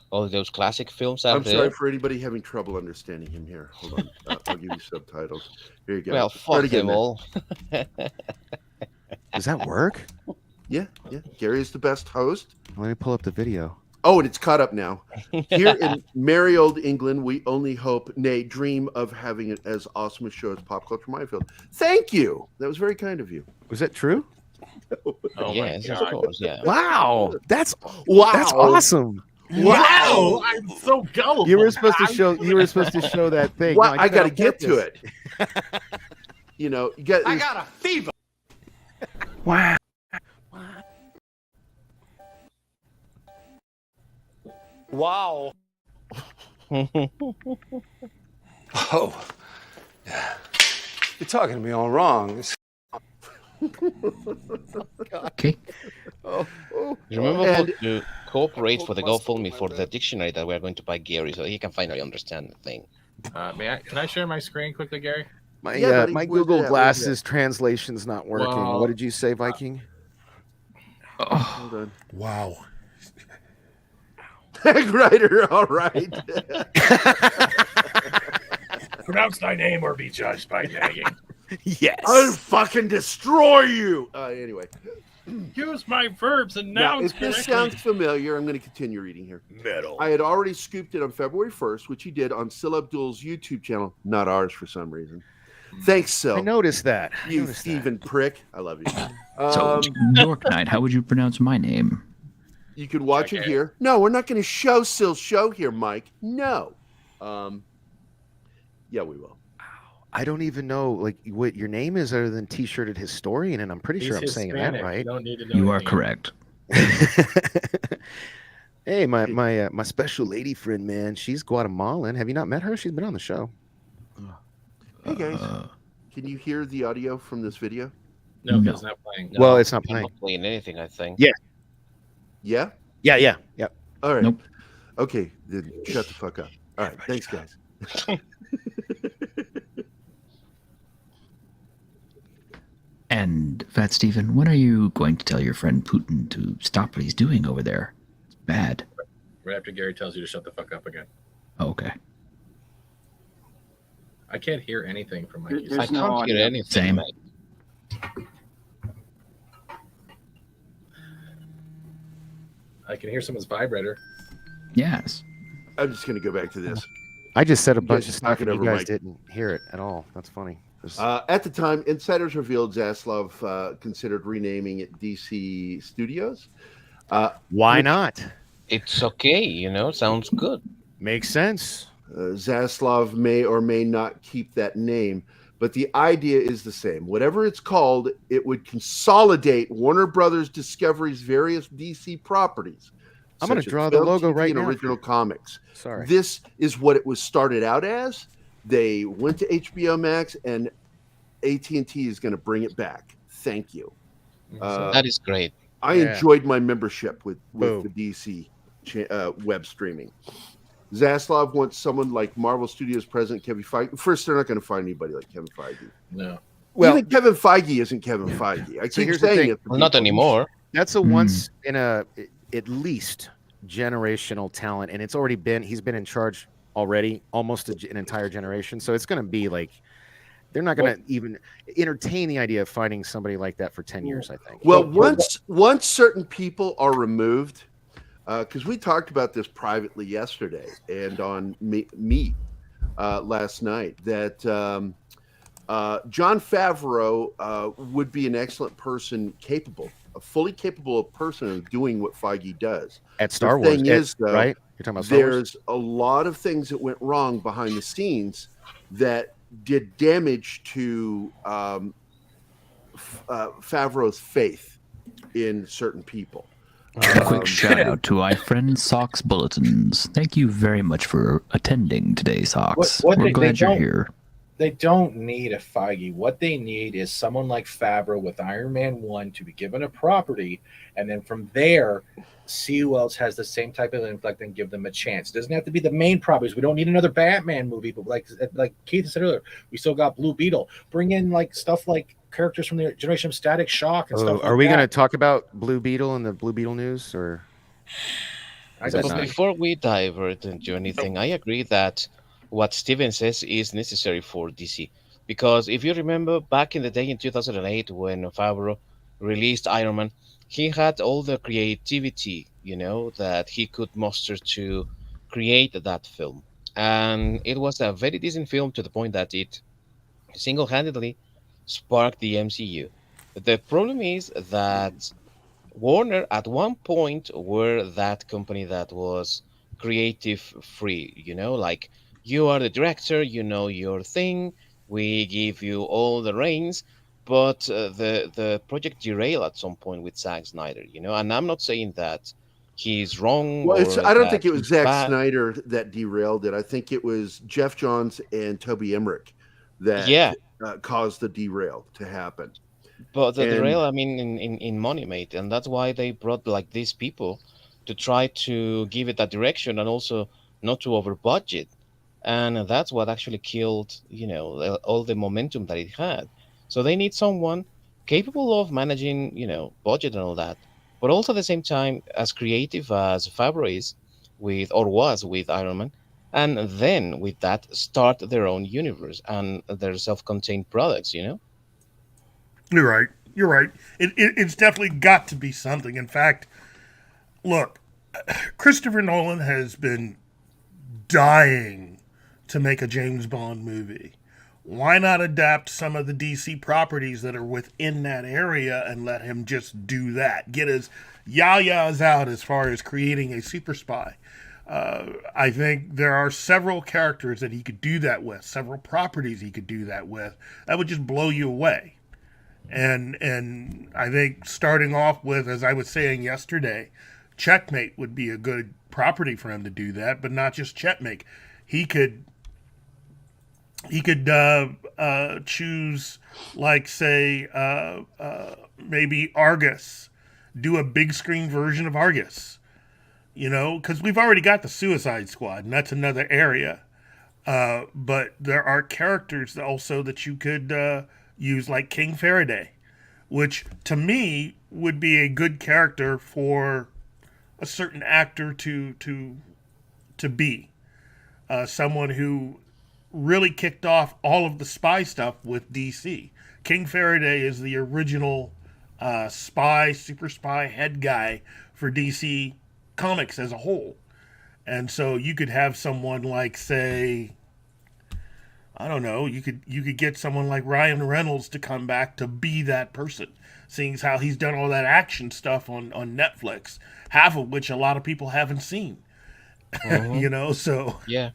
H: all those classic films out
C: I'm
H: there.
C: sorry for anybody having trouble understanding him here. Hold on. I'll give you subtitles. Here you go.
H: Well,
C: Start
H: fuck
C: again,
H: them
C: man.
H: all.
F: Does that work?
C: Yeah. Gary is the best host.
F: Let me pull up the video.
C: Oh, and it's caught up now. Here in merry old England, we only hope, nay, dream of having it as awesome a show as Pop Culture Minefield. Thank you. That was very kind of you.
F: Was that true?
H: Yes, of course, yeah.
F: Wow. That's
C: Wow.
F: That's awesome.
E: Wow, I'm so gullible.
F: You were supposed to show that thing.
C: Well,
F: No,
C: I
F: you
C: got to
F: did
C: get to
F: this.
C: it. You got.
J: I got a fever.
I: Wow.
J: Wow. Oh, yeah. You're talking to me all wrong.
I: Okay.
H: Remember to cooperate for the GoFundMe for the dictionary that we're going to buy Gary so he can finally understand the thing.
E: Can I share my screen quickly, Gary?
F: My
C: Yeah, buddy,
F: my
C: where's it
F: Google
C: at? Where's it
F: Glasses translation's not working.
E: Wow.
F: What did you say, Viking?
I: Oh,
C: Hold on.
D: Wow.
C: Grider, all right.
E: Pronounce thy name or be judged by gagging.
F: Yes.
C: I'll fucking destroy you. Anyway,
E: Use my verbs and
C: now
E: nouns
C: if this
E: correctly.
C: sounds familiar, I'm going to continue reading here.
F: Metal.
C: I had already scooped it on February 1st, which he did on Sil Abdul's YouTube channel, not ours for some reason. Thanks, Sil.
F: I noticed that. I
C: You
F: noticed that.
C: Steven prick. I love you.
I: so York Knight, how would you pronounce my name?
C: You can watch it
E: Okay.
C: here. No, we're not going to show Sil's show here, Mike. No. Yeah, we will.
F: I don't even know like what your name is other than T-shirted historian, and I'm pretty sure I'm saying that
E: You
F: right.
E: don't need to know
I: You are
E: anything.
I: correct.
F: Hey, my special lady friend, man. She's Guatemalan. Have you not met her? She's been on the show.
C: Hey, guys. Can you hear the audio from this video?
E: No,
I: No.
E: it's not playing.
H: No,
F: Well, it's not
H: I'm
F: playing.
H: not playing anything, I think.
F: Yeah.
C: Yeah?
F: Yeah.
C: All right.
I: Nope.
C: Okay, then shut the fuck up. All right. Thanks, guys.
I: And Fat Stephen, when are you going to tell your friend Putin to stop what he's doing over there? It's bad.
E: Right after Gary tells you to shut the fuck up again.
I: Oh, okay.
E: I can't hear anything from my
G: There-
E: keyboard.
H: I
G: There's no
H: can't hear
G: audio.
H: anything.
I: Same.
H: mate.
E: I can hear someone's vibrator.
I: Yes.
C: I'm just going to go back to this.
F: I just said a
C: You
F: bunch
C: guys
F: of
C: are
F: stuff
C: talking
F: and you
C: over
F: guys
C: Mike.
F: didn't hear it at all. That's funny. There's-
C: At the time, insiders revealed Zaslav considered renaming it DC Studios.
F: Why not?
H: It's okay, sounds good.
F: Makes sense.
C: Zaslav may or may not keep that name, but the idea is the same. Whatever it's called, it would consolidate Warner Brothers Discovery's various DC properties.
F: I'm gonna
C: such as
F: draw the
C: film,
F: logo
C: TV,
F: right
C: and
F: now
C: original comics.
F: Sorry.
C: This is what it was started out as. They went to HBO Max, and AT&T is going to bring it back. Thank you.
H: That is great.
C: I
F: Yeah.
C: enjoyed my membership with
F: Boom.
C: the DC web streaming. Zaslav wants someone like Marvel Studios president Kevin Feige. First, they're not going to find anybody like Kevin Feige.
E: No.
F: Well,
C: Even Kevin Feige isn't Kevin Feige. I
F: So
C: keep
F: here's the
C: saying
F: thing.
C: it. to
H: Well, not
C: people.
H: anymore.
F: that's a once in a at least generational talent, and it's already been. He's been in charge already, almost an entire generation. So it's going to be like they're not going to even entertain the idea of finding somebody like that for 10 years. I think.
C: Well, once certain people are removed, because we talked about this privately yesterday and on Meet last night, that John Favreau would be an excellent person, a fully capable person of doing what Feige does.
F: At Star
C: The
F: Wars,
C: thing is, though,
F: right? You're talking about Star Wars?
C: There's a lot of things that went wrong behind the scenes that did damage to Favreau's faith in certain people.
I: A quick shout out to my friend Socks Bulletins. Thank you very much for attending today, Socks.
E: What
I: We're
E: they
I: glad you're
E: don't-
I: here.
E: They don't need a Feige. What they need is someone like Favreau with Iron Man 1 to be given a property, and then from there, see who else has the same type of intellect and give them a chance. It doesn't have to be the main properties. We don't need another Batman movie, but like Keith said earlier, we still got Blue Beetle. Bring in like stuff like characters from the generation of Static Shock and stuff like
F: Are we
E: that.
F: going to talk about Blue Beetle and the Blue Beetle news, or?
E: I
F: Is that
E: just
H: But
F: not-
H: before we divert into anything, I agree that what Steven says is necessary for DC. Because if you remember back in the day in 2008 when Favreau released Iron Man, he had all the creativity, that he could muster to create that film. And it was a very decent film to the point that it single-handedly sparked the MCU. The problem is that Warner at one point were that company that was creative free, like you are the director, your thing, we give you all the reins, but the project derailed at some point with Zack Snyder, and I'm not saying that he's wrong.
C: Well, I don't
H: that
C: think it was
H: he's
C: Zack
H: bad.
C: Snyder that derailed it. I think it was Jeff Johns and Toby Emmerich that
H: Yeah.
C: caused the derail to happen.
H: But the
C: And-
H: derail, I mean, in money, mate, and that's why they brought like these people to try to give it that direction and also not to over budget. and that's what actually killed, all the momentum that it had. So they need someone capable of managing, budget and all that, but also at the same time as creative as Favreau is with or was with Iron Man, and then with that start their own universe and their self-contained products.
D: You're right. You're right. It's definitely got to be something. In fact, look, Christopher Nolan has been dying to make a James Bond movie. Why not adapt some of the DC properties that are within that area and let him just do that? Get his yayas out as far as creating a super spy. I think there are several characters that he could do that with, several properties he could do that with. That would just blow you away. And I think starting off with, as I was saying yesterday, Checkmate would be a good property for him to do that, but not just Checkmate. He could choose, like, say, maybe Argus, do a big screen version of Argus, because we've already got the Suicide Squad, and that's another area. But there are characters also that you could use, like King Faraday, which to me would be a good character for a certain actor to be. Someone who really kicked off all of the spy stuff with DC. King Faraday is the original super spy head guy for DC Comics as a whole. And so you could have someone like, say, I don't know, you could get someone like Ryan Reynolds to come back to be that person, seeing as how he's done all that action stuff on Netflix, half of which a lot of people haven't seen. So...
H: Yeah.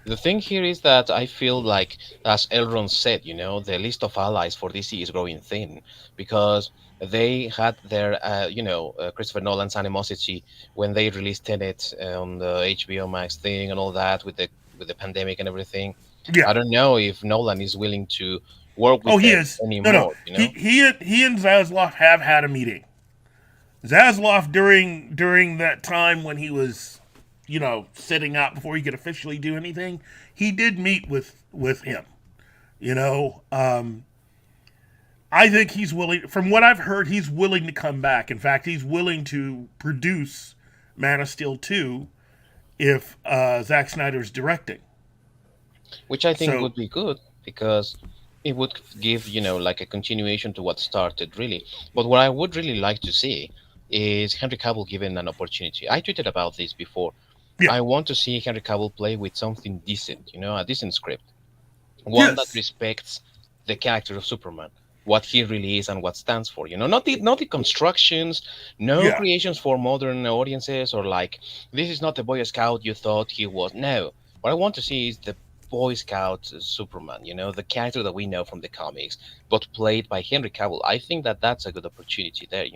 H: The thing here is that I feel like, as Elrond said, the list of allies for DC is growing thin, because they had their, Christopher Nolan's animosity when they released Tenet on the HBO Max thing and all that with the pandemic and everything.
D: Yeah.
H: I don't know if Nolan is willing to work with
D: he
H: them
D: is.
H: anymore.
D: No. He and Zaslav have had a meeting. Zaslav, during that time when he was, sitting out before he could officially do anything, he did meet with him. I think he's willing, from what I've heard, he's willing to come back. In fact, he's willing to produce Man of Steel 2 if Zack Snyder's directing.
H: Which I think would be good, because it would give, like a continuation to what started, really. But what I would really like to see is Henry Cavill given an opportunity. I tweeted about this before. Yeah. I want to see Henry Cavill play with something decent, a decent script. One that respects the character of Superman, what he really is and what stands for, not the constructions, creations for modern audiences, or like, this is not the Boy Scout you thought he was. No, what I want to see is the Boy Scout Superman, the character that we know from the comics, but played by Henry Cavill. I think that's a good opportunity there,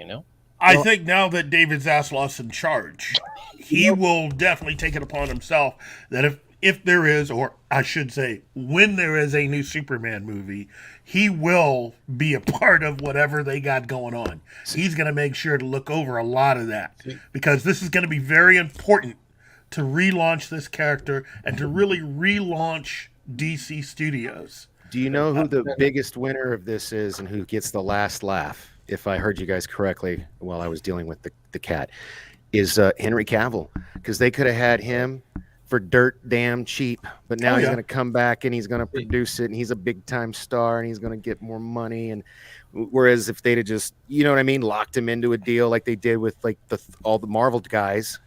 D: I think now that David Zaslav's in charge, he will definitely take it upon himself that if there is, or I should say, when there is a new Superman movie, he will be a part of whatever they got going on. He's going to make sure to look over a lot of that, because this is going to be very important to relaunch this character and to really relaunch DC Studios.
F: Do you know who the biggest winner of this is and who gets the last laugh? If I heard you guys correctly while I was dealing with the cat, is Henry Cavill, because they could have had him for dirt damn cheap, but now he's going to come back and he's going to produce it, and he's a big time star and he's going to get more money. And whereas if they'd have just, locked him into a deal like they did with like all the Marvel guys,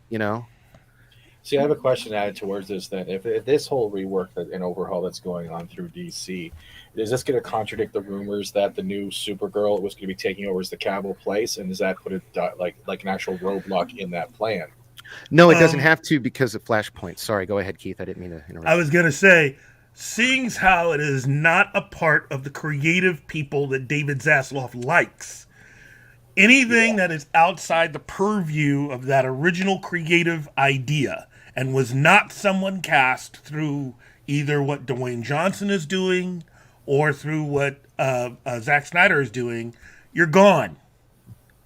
E: See, I have a question added towards this then. If this whole rework and overhaul that's going on through DC, is this going to contradict the rumors that the new Supergirl was going to be taking over as the Cavill place? And does that put it like an actual roadblock in that plan?
F: No, it doesn't have to, because of Flashpoint. Sorry, go ahead, Keith. I didn't mean to interrupt.
D: I was going to say, seeing how it is not a part of the creative people that David Zaslav likes, anything that is outside the purview of that original creative idea and was not someone cast through either what Dwayne Johnson is doing or through what Zack Snyder is doing, you're gone.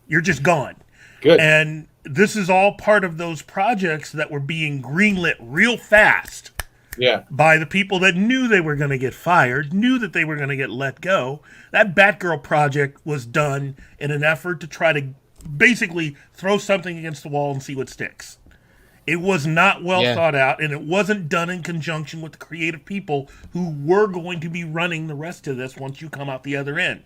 D: You're just gone.
E: Good.
D: And this is all part of those projects that were being greenlit real fast
E: Yeah.
D: by the people that knew they were going to get fired, knew that they were going to get let go. That Batgirl project was done in an effort to try to basically throw something against the wall and see what sticks. It was not well thought out, and it wasn't done in conjunction with the creative people who were going to be running the rest of this once you come out the other end.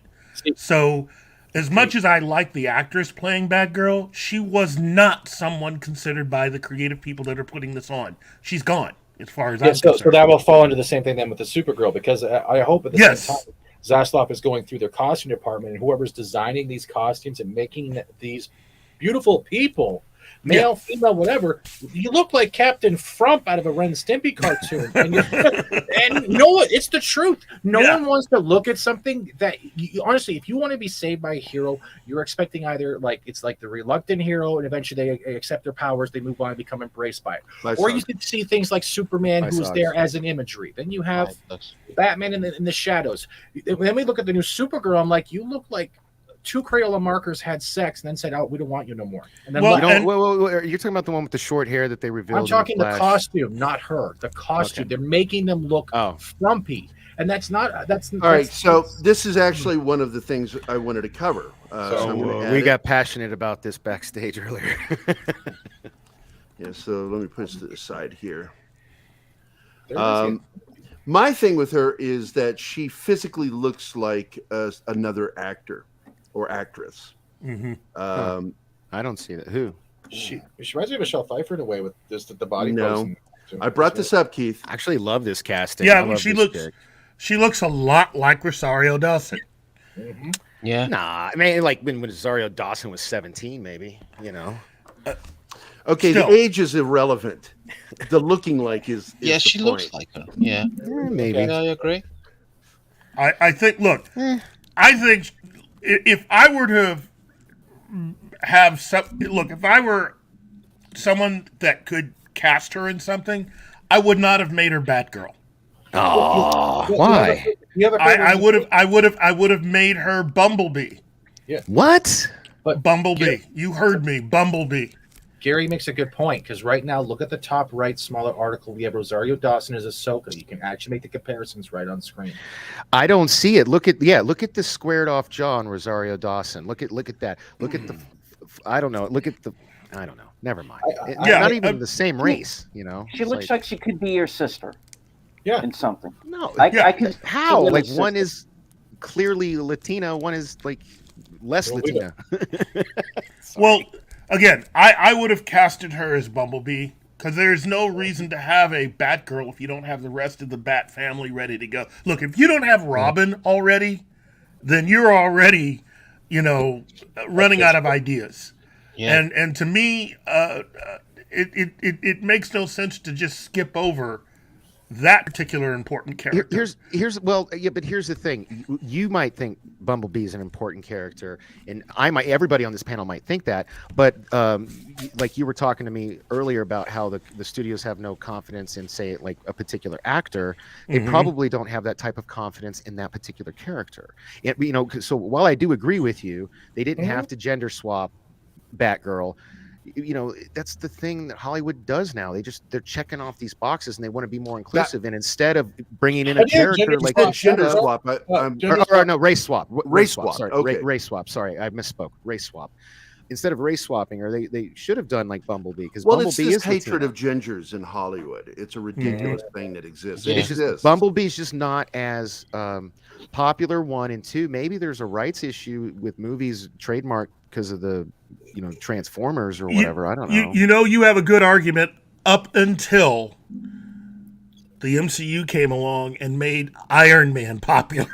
D: So, as much as I like the actress playing Batgirl, she was not someone considered by the creative people that are putting this on. She's gone, as far as I'm concerned.
E: So that will fall into the same thing then with the Supergirl, because I hope at the same time Zaslav is going through their costume department, and whoever's designing these costumes and making these beautiful people, male, female, whatever, you look like Captain Frump out of a Ren and Stimpy cartoon. And you know what? It's the truth. No one wants to look at something that, honestly, if you want to be saved by a hero, you're expecting either, like, it's like the reluctant hero, and eventually they accept their powers, they move on and become embraced by it. Or you can see things like Superman, who's there as an imagery. Then you have Batman in the shadows. Then we look at the new Supergirl, I'm like, you look like two Crayola markers had sex and then said, "Oh, we don't want you no more." And then
F: you're talking about the one with the short hair that they revealed.
E: I'm talking the costume, not her. The costume. Okay. They're making them look frumpy, and that's not. All
C: right. So this is actually one of the things I wanted to cover.
F: We got passionate about this backstage earlier.
C: So let me put this to the side here. My thing with her is that she physically looks like another actor or actress.
F: I don't see that. Who?
E: She reminds me of Michelle Pfeiffer in a way with just the body.
C: No, I brought this up, Keith.
F: I actually love this casting.
D: Yeah, she looks a lot like Rosario Dawson.
F: Yeah. Nah, I mean, like when Rosario Dawson was 17, maybe, you know.
C: Okay, the age is irrelevant. The looking like is
H: yeah, she looks like her. Yeah,
F: maybe.
H: I agree.
D: I think. Look, I think if I were to have if I were someone that could cast her in something, I would not have made her Batgirl.
F: Oh, why?
D: I would have made her Bumblebee.
E: Yeah.
F: What?
E: But
D: Bumblebee. You heard me, Bumblebee.
E: Gary makes a good point, because right now, look at the top right smaller article. We have Rosario Dawson as Ahsoka. You can actually make the comparisons right on screen.
F: I don't see it. Look at the squared off jaw on Rosario Dawson. Look at that. Look at the I don't know. I don't know. Never mind. Not even the same race, you know.
G: She looks like she could be your sister.
E: Yeah.
G: In something.
F: No.
G: I could.
F: How? Like one is clearly Latina, one is like less Latina.
D: Well, again, I would have casted her as Bumblebee, because there's no reason to have a Batgirl if you don't have the rest of the Bat family ready to go. Look, if you don't have Robin already, then you're already, running out of ideas. Yeah. And to me, it makes no sense to just skip over that particular important character.
F: But here's the thing. You might think Bumblebee is an important character, and everybody on this panel might think that, but like you were talking to me earlier about how the studios have no confidence in, say, like a particular actor. They probably don't have that type of confidence in that particular character. So while I do agree with you, they didn't have to gender swap Batgirl. That's the thing that Hollywood does now. They're checking off these boxes, and they want to be more inclusive. And instead of bringing in a character like
C: gender swap,
F: race swap.
C: Race swap.
F: Sorry,
C: okay.
F: Race swap. Sorry, I misspoke. Race swap. Instead of race swapping, or they should have done like Bumblebee, because Bumblebee
C: it's this
F: is
C: hatred
F: Latino.
C: of gingers in Hollywood. It's a ridiculous thing that exists.
F: It exists. Bumblebee's just not as popular. 1 and 2. Maybe there's a rights issue with movies trademark because of the Transformers or whatever. I don't know.
D: You have a good argument up until the MCU came along and made Iron Man popular.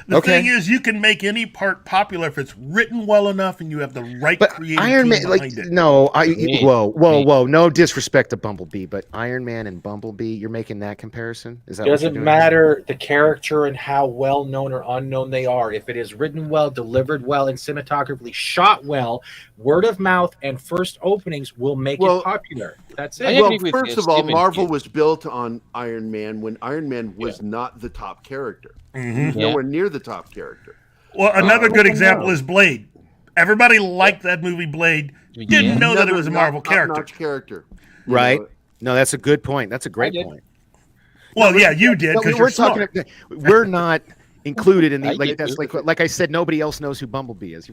D: The thing is, you can make any part popular if it's written well enough and you have the right creative
F: Iron
D: team
F: Man,
D: behind it.
F: Whoa! No disrespect to Bumblebee, but Iron Man and Bumblebee, you're making that comparison? Is that
E: doesn't matter the character and how well known or unknown they are? If it is written well, delivered well, and cinematographically shot well, word of mouth and first openings will make it popular. That's it.
C: Well, first of all, Marvel was built on Iron Man when Iron Man was not the top character. Nowhere near the top character.
D: Well, another good example is Blade. Everybody liked that movie Blade. Didn't know that it was a Marvel character.
C: Character.
F: Right? No, that's a good point. That's a great point.
D: Well, yeah, you did
F: No,
D: because you're smart.
F: We're not included in the
H: I
F: like.
H: did
F: That's
H: too.
F: like I said. Nobody else knows who Bumblebee is.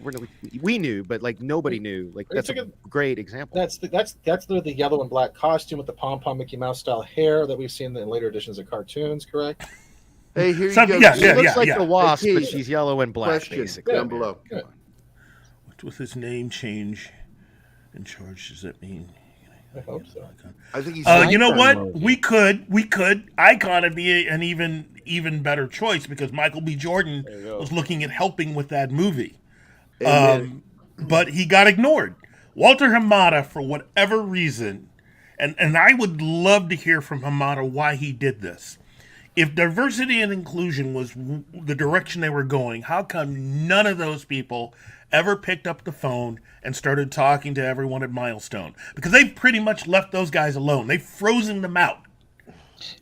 F: We knew, but like nobody knew. Like that's a great example.
E: That's the yellow and black costume with the pom pom Mickey Mouse style hair that we've seen in later editions of cartoons. Correct.
C: Hey, here
D: Some-
C: you go.
D: yeah,
F: She
D: yeah,
F: looks like
D: yeah.
F: the Wasp,
C: Hey,
F: but
C: Keith,
F: she's yellow and black,
C: question
F: basically.
C: down below.
E: Good.
D: With his name change in charge, does that mean?
E: I hope so.
C: I think he's.
D: You know what?
H: Icon
D: We could Icon would be an even better choice because Michael B. Jordan was looking at helping with that movie, but he got ignored. Walter Hamada, for whatever reason, and I would love to hear from Hamada why he did this. If diversity and inclusion was the direction they were going, how come none of those people ever picked up the phone and started talking to everyone at Milestone? Because they've pretty much left those guys alone. They've frozen them out.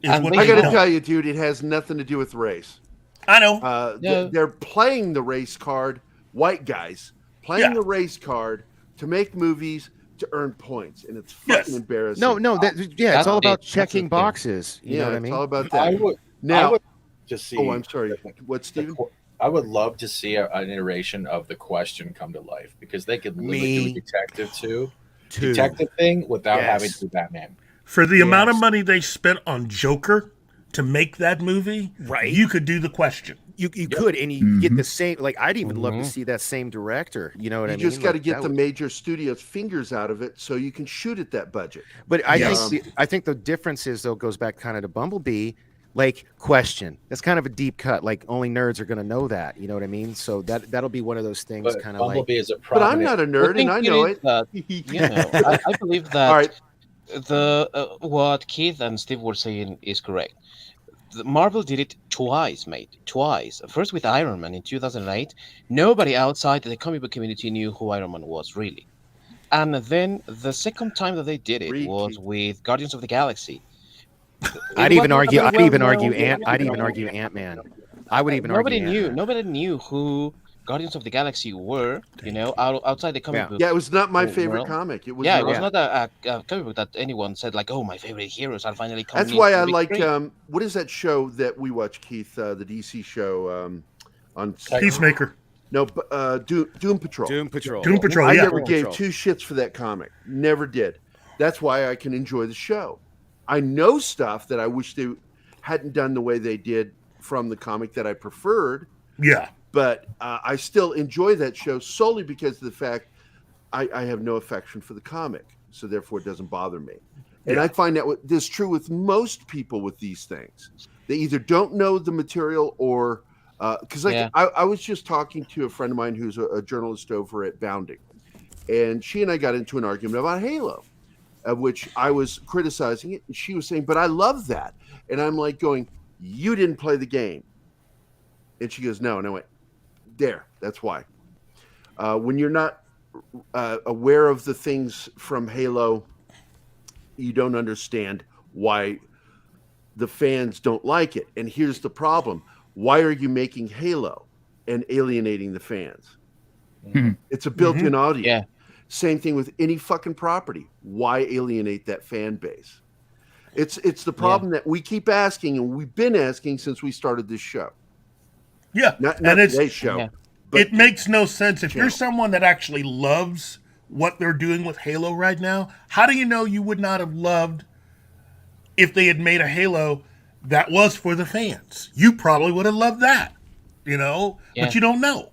H: And
D: what
H: they
C: I
D: they've
C: got to
D: done.
C: tell you, dude, it has nothing to do with race.
D: I know.
C: They're playing the race card, white guys playing the race card to make movies to earn points, and it's fucking embarrassing.
F: No, it's all about checking boxes. You know what I
C: it's
F: mean?
C: all about that.
E: I would just see.
C: Oh, I'm sorry. What, Steven?
E: I would love to see an iteration of the question come to life because they could literally do a detective thing without having to do Batman.
D: For the amount of money they spent on Joker to make that movie,
F: right?
D: You could do the question.
F: You could, and you get the same. Like I'd even love to see that same director. You know what I mean?
C: You just got to
F: Like,
C: get the major studios' fingers out of it so you can shoot it that budget.
F: But I think the difference is though goes back kind of to Bumblebee. Like question, that's kind of a deep cut. Like only nerds are going to know that. You know what I mean? So that'll be one of those things.
E: But
F: Kind of
E: Bumblebee
F: like.
E: is a
C: But I'm not a nerd, and I know it.
H: That, I believe that
C: All right.
H: the what Keith and Steve were saying is correct. Marvel did it twice, mate. Twice. First with Iron Man in 2008. Nobody outside the comic book community knew who Iron Man was, really. And then the second time that they did it was with Guardians of the Galaxy.
F: I'd even argue Ant-Man. I would even argue Ant-Man.
H: Nobody knew who Guardians of the Galaxy were, outside the comic book.
C: Yeah, it was not my favorite comic. It was
H: not a comic book that anyone said like, "Oh, my favorite heroes are finally coming."
C: That's why I like. What is that show that we watch, Keith? The DC show on
D: Peacemaker.
C: No, Doom Patrol.
F: Doom Patrol.
C: I never gave two shits for that comic. Never did. That's why I can enjoy the show. I know stuff that I wish they hadn't done the way they did from the comic that I preferred.
D: Yeah.
C: But I still enjoy that show solely because of the fact I have no affection for the comic. So therefore it doesn't bother me. And I find that this is true with most people with these things. They either don't know the material or because I was just talking to a friend of mine who's a journalist over at Bounding. And she and I got into an argument about Halo, of which I was criticizing it. And she was saying, but I love that. And I'm like going, you didn't play the game. And she goes, no. And I went, there. That's why. When you're not aware of the things from Halo, you don't understand why the fans don't like it. And here's the problem. Why are you making Halo and alienating the fans?
I: Mm-hmm.
C: It's a built-in audience.
H: Yeah.
C: Same thing with any fucking property. Why alienate that fan base? It's the problem that we keep asking, and we've been asking since we started this show.
D: Yeah.
C: Not
D: and
C: today's show.
H: Yeah.
C: But
D: it makes no sense. If you're someone that actually loves what they're doing with Halo right now, how do you know you would not have loved if they had made a Halo that was for the fans? You probably would have loved that, but you don't know.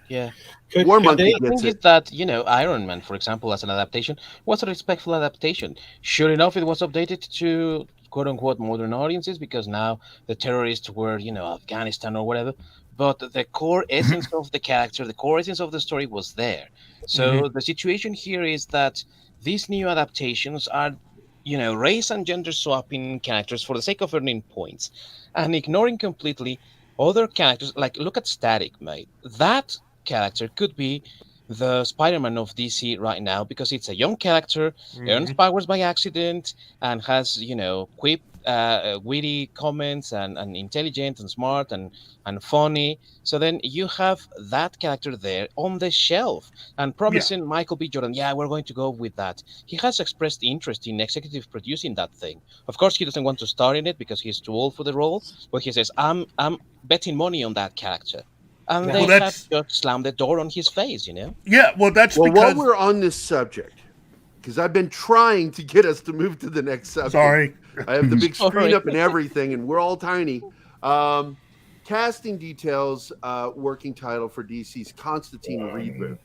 H: Yeah.
C: War Monkey
H: The
C: gets
H: thing is
C: it.
H: that, Iron Man, for example, as an adaptation, was a respectful adaptation. Sure enough, it was updated to quote-unquote modern audiences because now the terrorists were, Afghanistan or whatever. But the core essence of the character, the core essence of the story was there. So the situation here is that these new adaptations are, race and gender swapping characters for the sake of earning points and ignoring completely other characters. Like, look at Static, mate. That character could be the Spider-Man of DC right now because it's a young character, earns powers by accident, and has, quip witty comments and intelligent and smart and funny. So then you have that character there on the shelf and promising Michael B. Jordan, yeah, we're going to go with that. He has expressed interest in executive producing that thing. Of course, he doesn't want to star in it because he's too old for the role, but he says, I'm betting money on that character. And they have just slammed the door on his face, you know?
D: Yeah, well, that's
C: well,
D: because...
C: while we're on this subject, because I've been trying to get us to move to the next subject.
D: Sorry.
C: I have the big screen up and everything, and we're all tiny. Casting details, working title for DC's Constantine reboot.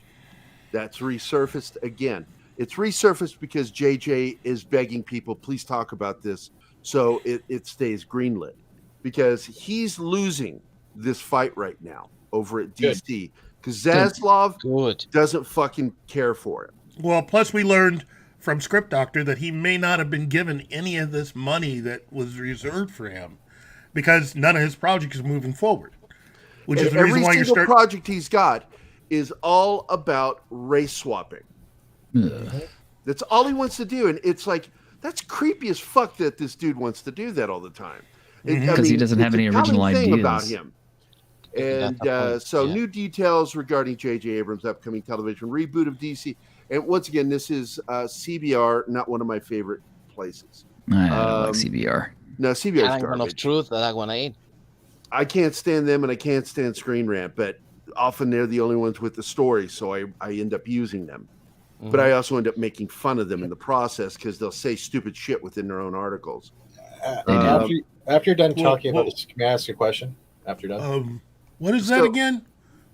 C: That's resurfaced again. It's resurfaced because JJ is begging people, please talk about this, so it stays greenlit. Because he's losing this fight right now over at DC. Because Zaslav doesn't fucking care for it.
D: Well, plus we learned from Script Doctor that he may not have been given any of this money that was reserved for him because none of his projects are moving forward. Which is the reason why
C: every single project he's got is all about race swapping. That's all he wants to do. And it's like, that's creepy as fuck that this dude wants to do that all the time.
I: Because he doesn't have any original ideas
C: about him. And new details regarding J.J. Abrams' upcoming television reboot of DC. And once again, this is CBR, not one of my favorite places.
I: I don't like CBR.
C: No, CBR is
H: garbage. Of truth that I want to eat.
C: I can't stand them, and I can't stand Screen Rant, but often they're the only ones with the story, so I end up using them. But I also end up making fun of them in the process because they'll say stupid shit within their own articles.
E: After you're done talking about this, can I ask you a question? After you're done,
D: what is that again?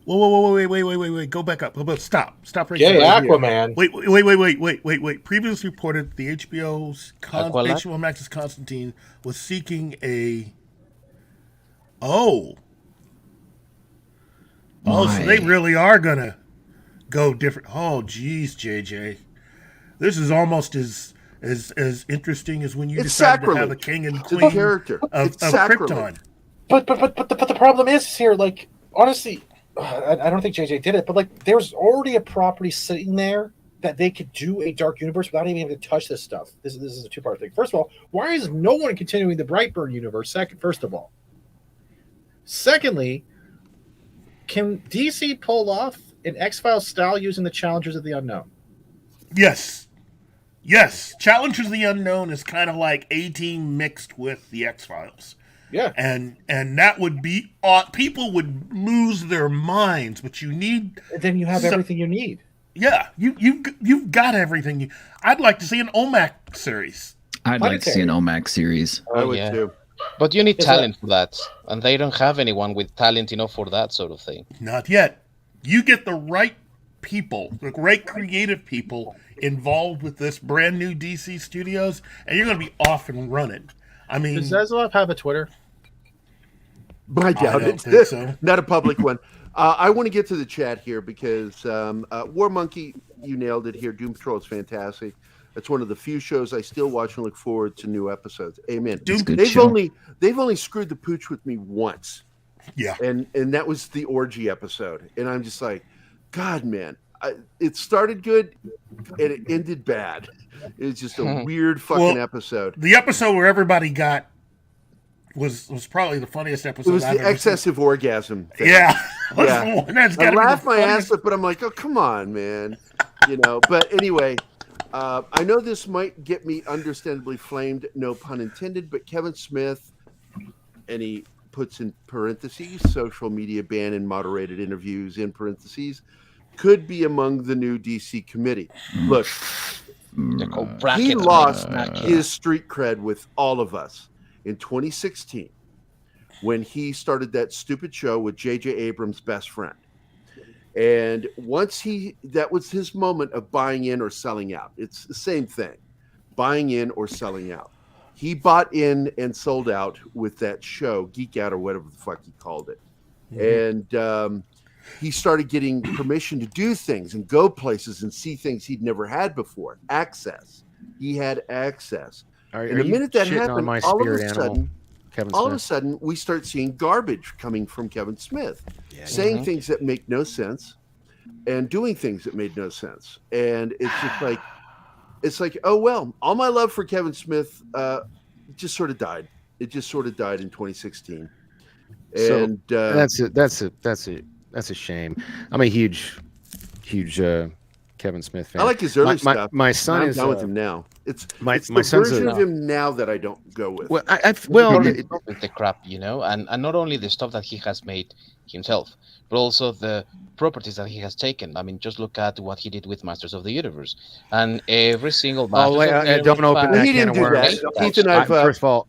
D: Whoa, wait, go back up. Stop right
E: there.
D: Yeah,
E: Aquaman.
D: Wait. Previously reported the HBO Max's Constantine was seeking a... So they really are going to go different. Oh, geez, JJ. This is almost as interesting as when you decided to have a king and queen of Krypton.
E: But the problem is here, like, honestly, I don't think JJ did it, but like, there's already a property sitting there that they could do a dark universe without even having to touch this stuff. This is a two-part thing. First of all, why is no one continuing the Brightburn universe? First of all. Secondly, can DC pull off an X-Files style using the Challengers of the Unknown?
D: Yes. Challengers of the Unknown is kind of like A-Team mixed with the X-Files.
E: Yeah.
D: And that would be... people would lose their minds, but you need...
E: And then you have everything you need.
D: Yeah, you've got everything. I'd like to see an OMAC series.
I: I'd like to see an OMAC series.
C: I would too.
H: But you need talent for that. And they don't have anyone with talent enough for that sort of thing.
D: Not yet. You get the right people, the right creative people involved with this brand new DC Studios, and you're going to be off and running. I mean...
E: Does Zaslav have a Twitter?
C: I doubt it.
D: Think so.
C: Not a public one. I want to get to the chat here because War Monkey, you nailed it here. Doom Patrol is fantastic. It's one of the few shows I still watch and look forward to new episodes. Amen. They've only screwed the pooch with me once.
D: Yeah.
C: And that was the orgy episode. And I'm just like, God, man, it started good and it ended bad. It was just a weird fucking episode.
D: The episode where everybody got was probably the funniest episode.
C: It was the excessive orgasm thing.
D: Yeah.
C: Yeah. I laughed my ass off, but I'm like, oh, come on, man. But anyway, I know this might get me understandably flamed, no pun intended, but Kevin Smith, and he puts in parentheses, social media ban and moderated interviews in parentheses, could be among the new DC committee. Look, he lost his street cred with all of us in 2016 when he started that stupid show with J.J. Abrams' best friend. And once that was his moment of buying in or selling out. It's the same thing, buying in or selling out. He bought in and sold out with that show, Geek Out or whatever the fuck he called it. And he started getting permission to do things and go places and see things he'd never had before. Access. He had access. And the minute that happened, all of a sudden, we start seeing garbage coming from Kevin Smith, saying things that make no sense and doing things that made no sense. And it's just like, oh, well, all my love for Kevin Smith just sort of died. It just sort of died in 2016.
F: So
C: And
F: that's a shame. I'm a huge Kevin Smith fan.
C: I like his early stuff.
F: My son
C: I'm
F: is
C: done with him now. It's
F: my
C: the
F: son's
C: version of him now that I don't go with.
F: Well,
H: With the crap, and not only the stuff that he has made himself, but also the properties that he has taken. I mean, just look at what he did with Masters of the Universe, and every single Masters of the Universe
F: don't open that
C: he
F: can
C: didn't
F: of
C: do
F: worms.
C: that. Keith and I've
F: First of all,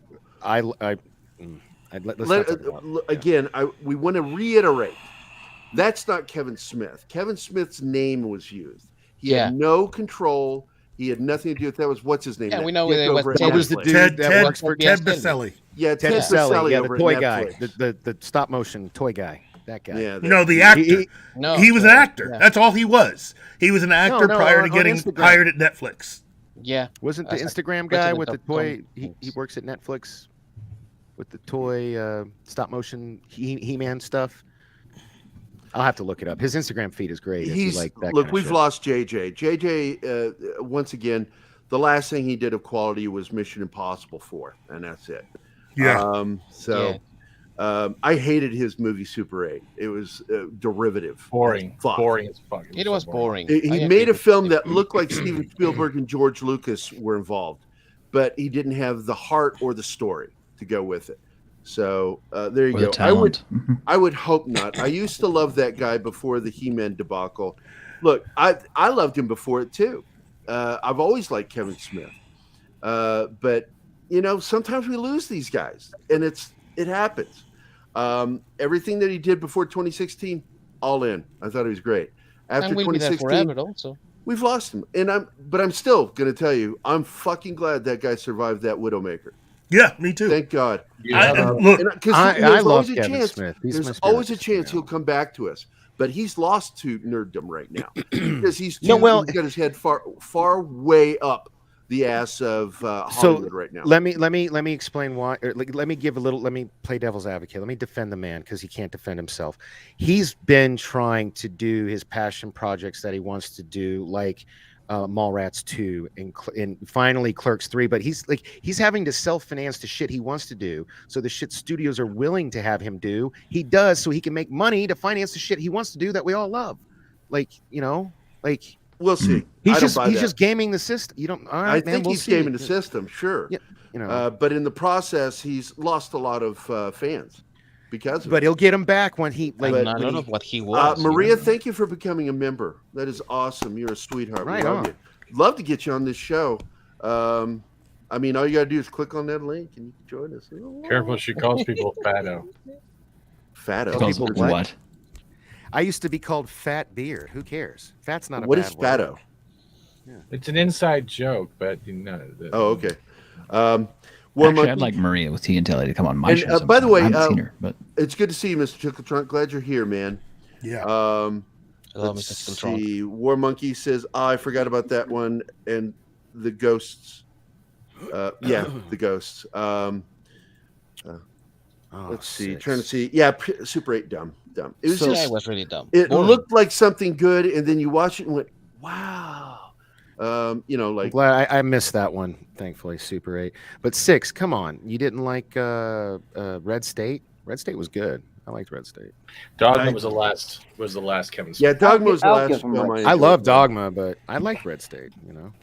C: we want to reiterate that's not Kevin Smith. Kevin Smith's name was used. He had no control. He had nothing to do with that. What's his name?
H: Yeah, we know
C: what
F: was the dude that works for
D: Ted Baselli.
C: Yeah,
F: Ted
C: Baselli,
F: yeah,
C: over
F: the toy
C: at
F: guy,
C: Netflix.
F: the stop motion toy guy, that guy.
C: Yeah,
D: The actor. He was an actor.
H: Yeah.
D: That's all he was. He was an actor prior to getting hired at Netflix.
H: Yeah,
F: wasn't the Instagram guy with the toy? He works at Netflix with the toy stop motion He-Man stuff. I'll have to look it up. His Instagram feed is great.
C: He's
F: like that
C: look.
F: kind of
C: We've
F: shit.
C: lost JJ. JJ once again. The last thing he did of quality was Mission Impossible 4, and that's it.
D: Yeah.
C: I hated his movie Super 8. It was derivative.
E: Boring.
C: Fuck.
E: Boring as fuck.
H: it was boring.
C: He made a film that looked like Steven Spielberg and George Lucas were involved, but he didn't have the heart or the story to go with it. So there you go. I would hope not. I used to love that guy before the He-Man debacle. Look, I loved him before it too. I've always liked Kevin Smith, but sometimes we lose these guys, and it happens. Everything that he did before 2016, all in. I thought he was great. After
H: And we'll be there
C: 2016,
H: forever also.
C: we've lost him, but I'm still going to tell you, I'm fucking glad that guy survived that Widowmaker.
D: Yeah, me too.
C: Thank God.
D: I
F: love Kevin Smith.
C: There's always a chance he'll come back to us, but he's lost to nerddom right now because he's he's got his head far way up the ass of Hollywood right now.
F: Let me explain why. Let me play devil's advocate. Let me defend the man because he can't defend himself. He's been trying to do his passion projects that he wants to do, like Mallrats 2 and finally Clerks 3, but he's having to self-finance the shit he wants to do. So the shit studios are willing to have him do, he does so he can make money to finance the shit he wants to do that we all love.
C: We'll see.
F: He's just gaming the system. You don't. All right,
C: I think he's gaming the system, sure.
F: Yeah,
C: but in the process, he's lost a lot of fans because of
F: but he'll get him back when he
H: A lot of what he was.
C: Maria, thank you for becoming a member. That is awesome. You're a sweetheart.
F: Right
C: we love
F: on.
C: you. Love to get you on this show. I mean, all you gotta do is click on that link and you can join us.
E: Careful, she calls people fatto.
C: Fatto.
I: Calls people what?
F: I used to be called Fat Beard. Who cares? Fat's not a
C: What
F: bad
C: is
F: word.
C: fatto?
E: It's an inside joke, but
C: Oh, okay.
I: Actually, I'd like Maria with T and Telly to come on my show.
C: By the way,
I: I haven't seen her, but
C: it's good to see you, Mr. Chickletrunk. Glad you're here, man.
D: Yeah.
H: Hello,
C: Let's
H: Mr. Chickletrunk.
C: see. War Monkey says, I forgot about that one. And the ghosts. The ghosts. Let's see.
F: 6.
C: Trying to see. Yeah, Super 8, dumb. It was
H: It was really dumb.
C: it
H: Boring.
C: looked like something good, and then you watch it and went, wow.
F: I'm glad I missed that one. Thankfully, Super 8. But 6, come on. You didn't like Red State? Red State was good. I liked Red State.
E: Dogma was the last Kevin Smith.
C: Yeah, Dogma was the
G: I'll
C: last
G: give him
C: film
G: Red
F: I
C: enjoyed.
F: love Dogma, but I liked Red State.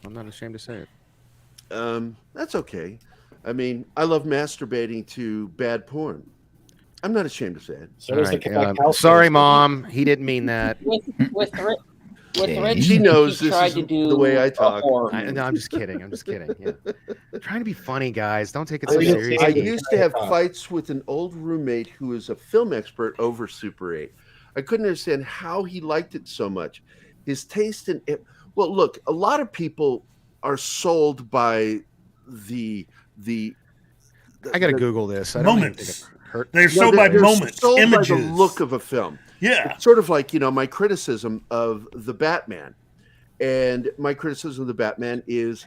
F: I'm not ashamed to say it.
C: That's okay. I mean, I love masturbating to bad porn. I'm not ashamed to say it.
E: So there's
F: All
E: the
F: right,
E: house
F: sorry,
E: thing.
F: Mom. He didn't mean that.
G: With Red
I: Okay.
C: She
G: State,
C: knows
G: he
C: this
G: tried
C: is
G: to do
C: the way I
G: a
C: talk.
G: horror
F: No, I'm just kidding. I'm Yeah. I'm trying to be funny, guys. Don't take it so
E: I didn't
F: seriously.
C: I
E: see
C: used to have fights with an old roommate who was a film expert over Super 8. I couldn't understand how he liked it so much. His taste in it. Well, look, a lot of people are sold by the
F: I got to Google this. I don't even think
D: Moments.
F: it hurt.
D: They're sold by
C: they're
D: moments,
C: sold
D: images.
C: by the look of a film.
D: Yeah.
C: It's sort of like, my criticism of the Batman. And my criticism of the Batman is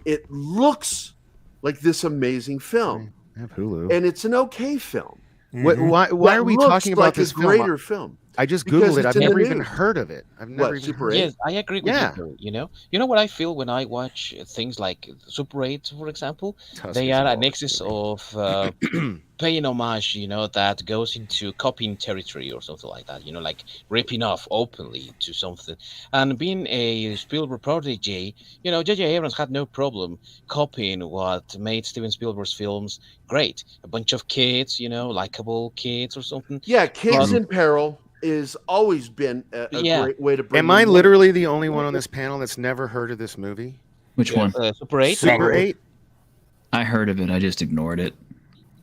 C: it looks like this amazing film.
F: I have Hulu.
C: And it's an okay film.
F: Why
C: That
F: are we
C: looks
F: talking about
C: like
F: this
C: a
F: film?
C: greater film?
F: I just
C: Because
F: googled it.
C: it's
F: I've
C: in the
F: never even
C: news.
F: heard of it. I've never
C: What,
F: even
C: Super
F: heard.
C: 8?
H: Yes, I agree with
F: Yeah.
H: you, Gerry, you know what I feel when I watch things like Super 8, for example?
F: Tusk
H: They
F: is a
H: are an
F: baller
H: excess
F: movie.
H: of paying homage, that goes into copying territory or something like that, like ripping off openly to something. And being a Spielberg protege, J.J. Abrams had no problem copying what made Steven Spielberg's films great. A bunch of kids, likable kids or something.
C: Yeah, Kids
H: But
C: in Peril is always been a
H: yeah,
C: great way to bring.
F: Am I
C: in
F: literally the only one on this panel that's never heard of this movie?
I: Which one?
H: Super 8.
F: Super
D: Probably.
F: 8?
I: I heard of it. I just ignored it.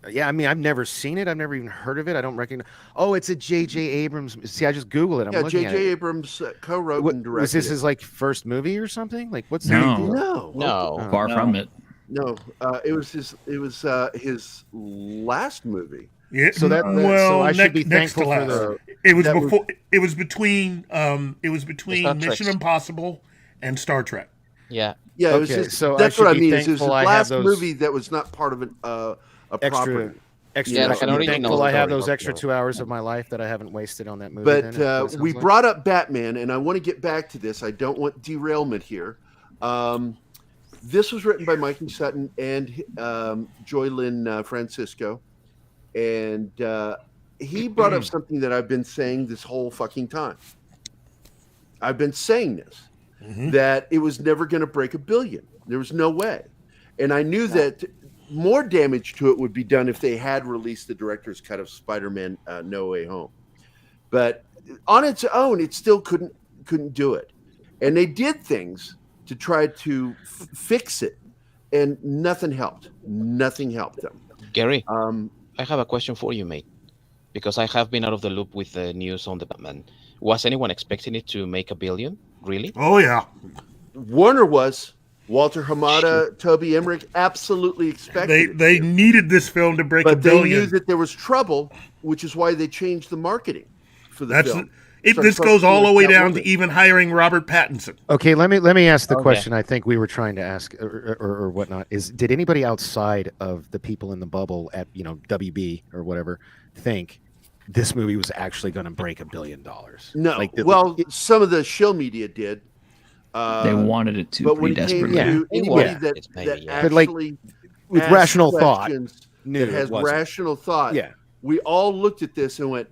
F: Yeah, I mean, I've never seen it. I've never even heard of it. I don't recognize. Oh, it's a J.J. Abrams. See, I just Googled it. I'm
C: Yeah,
F: looking at
C: J.J.
F: it.
C: Abrams co-wrote
F: What,
C: and
F: was
C: directed
F: this his like first movie or something? Like, what's the
I: No.
F: big deal?
C: No,
H: No.
I: Far from it.
C: no. It was his last movie.
D: Yeah,
F: So that-
D: well,
F: so I should be
D: next to
F: thankful for
D: last.
F: the-
D: It was
C: that was-
D: before. It was between. It was between
H: Star Trek.
D: Mission Impossible and Star Trek.
H: Yeah.
C: Yeah, it was
F: Okay,
C: his,
F: so I
C: that's
F: should
C: what I
F: be
C: mean. Is his
F: thankful I have
C: last
F: those
C: movie that was not part of a
F: Extra,
C: property.
F: extra.
C: Yeah,
F: I
C: like
F: should
C: an
F: be
C: original
F: thankful I have
C: story.
F: those extra 2 hours of my life that I haven't wasted on that movie.
C: But
F: then, is what it sounds
C: we
F: like.
C: brought up Batman, and I want to get back to this. I don't want derailment here. This was written by Mikey Sutton and Joylyn Francisco, and he brought up something that I've been saying this whole fucking time. I've been saying this, that it was never going to break $1 billion. There was no way. And I knew that more damage to it would be done if they had released the director's cut of Spider-Man No Way Home. But on its own, it still couldn't do it. And they did things to try to fix it, and nothing helped. Nothing helped them.
H: Gerry, I have a question for you, mate, because I have been out of the loop with the news on the Batman. Was anyone expecting it to make $1 billion? Really?
D: Oh yeah.
C: Warner was. Walter Hamada, Toby Emmerich absolutely expected
D: They
C: it to.
D: needed this film to break
C: But
D: $1
C: they
D: billion.
C: knew that there was trouble, which is why they changed the marketing for the
D: That's
C: film.
D: this goes all the way down to even hiring Robert Pattinson.
F: Okay, let me ask the
H: Okay.
F: question I think we were trying to ask or whatnot is, did anybody outside of the people in the bubble at WB or whatever think this movie was actually going to break $1 billion?
C: No.
F: Like,
C: Some of the shill media did.
I: They wanted it to
C: But
I: pretty
C: when it came
I: desperately.
C: to anybody
F: Yeah.
C: that,
H: It's maybe,
C: that
H: yeah.
F: But, like,
C: actually
F: with
C: asked
F: rational thought,
C: questions,
F: knew
C: that
F: it
C: has
F: wasn't.
C: rational thought,
F: Yeah.
C: we all looked at this and went,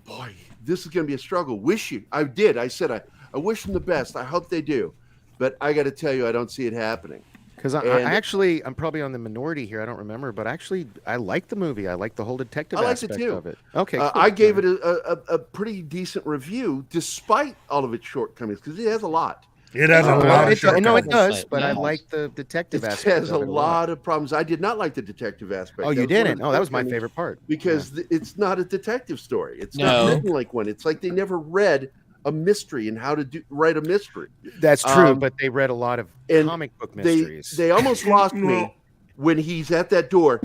C: boy, this is going to be a struggle. I said, I wish them the best. I hope they do. But I got to tell you, I don't see it happening.
F: Because I'm probably on the minority here. I don't remember, but actually, I like the movie. I like the whole detective
C: I liked it
F: aspect
C: too.
F: of it. Okay, cool.
C: I gave it a pretty decent review, despite all of its shortcomings, because it has a lot.
D: It has a
F: Well,
D: lot of
F: it
D: shortcuts.
F: does, but I
H: Yeah.
F: like the detective
C: It
F: aspect.
C: has a
F: of it
C: lot of problems. I did not like the detective aspect.
F: Oh,
C: That
F: you
C: was one of
F: didn't?
C: the
F: Oh, that was my
C: shortcomings,
F: favorite part.
C: because it's not a detective story. It's
H: No.
C: not written like one. It's like they never read a mystery and how to write a mystery.
F: That's true,
C: Um,
F: but they read a lot of
C: and
F: comic book mysteries.
C: They almost lost me
D: Well-
C: when he's at that door.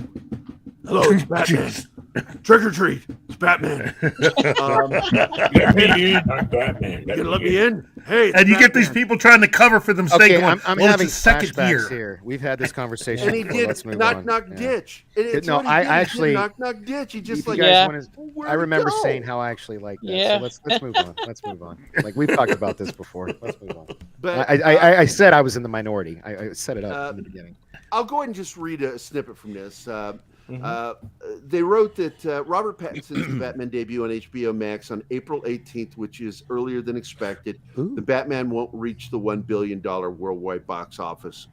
C: Hello, it's Batman. Trick or treat, it's Batman.
K: Let me in. I'm Batman.
C: You gonna let me in? Hey, it's
D: And you get
C: Batman.
D: these people trying to cover for themselves.
F: Okay,
D: going,
F: I'm
D: well,
F: having
D: it's the second
F: flashbacks
D: year.
F: here. We've had this conversation.
C: And he
F: before.
C: did
F: Let's move
C: knock
F: on.
C: knock
F: Yeah.
C: ditch. It's
F: No,
C: what he
F: I
C: did. He did
F: actually-
C: knock knock ditch. He just
F: If you
C: like
F: guys
H: Yeah.
F: wanna-
C: where'd
F: I
C: it
F: remember
C: go?
F: saying how I actually like that.
H: Yeah.
F: So let's move on. Let's move on. Like we've talked about this before. Let's move on.
C: But
F: I said I was in the minority. I set it up in the beginning.
C: I'll go ahead and just read a snippet from this. They wrote that Robert Pattinson's Batman debut on HBO Max on April 18th, which is earlier than expected.
F: Ooh.
C: The Batman won't reach the $1 billion worldwide box office.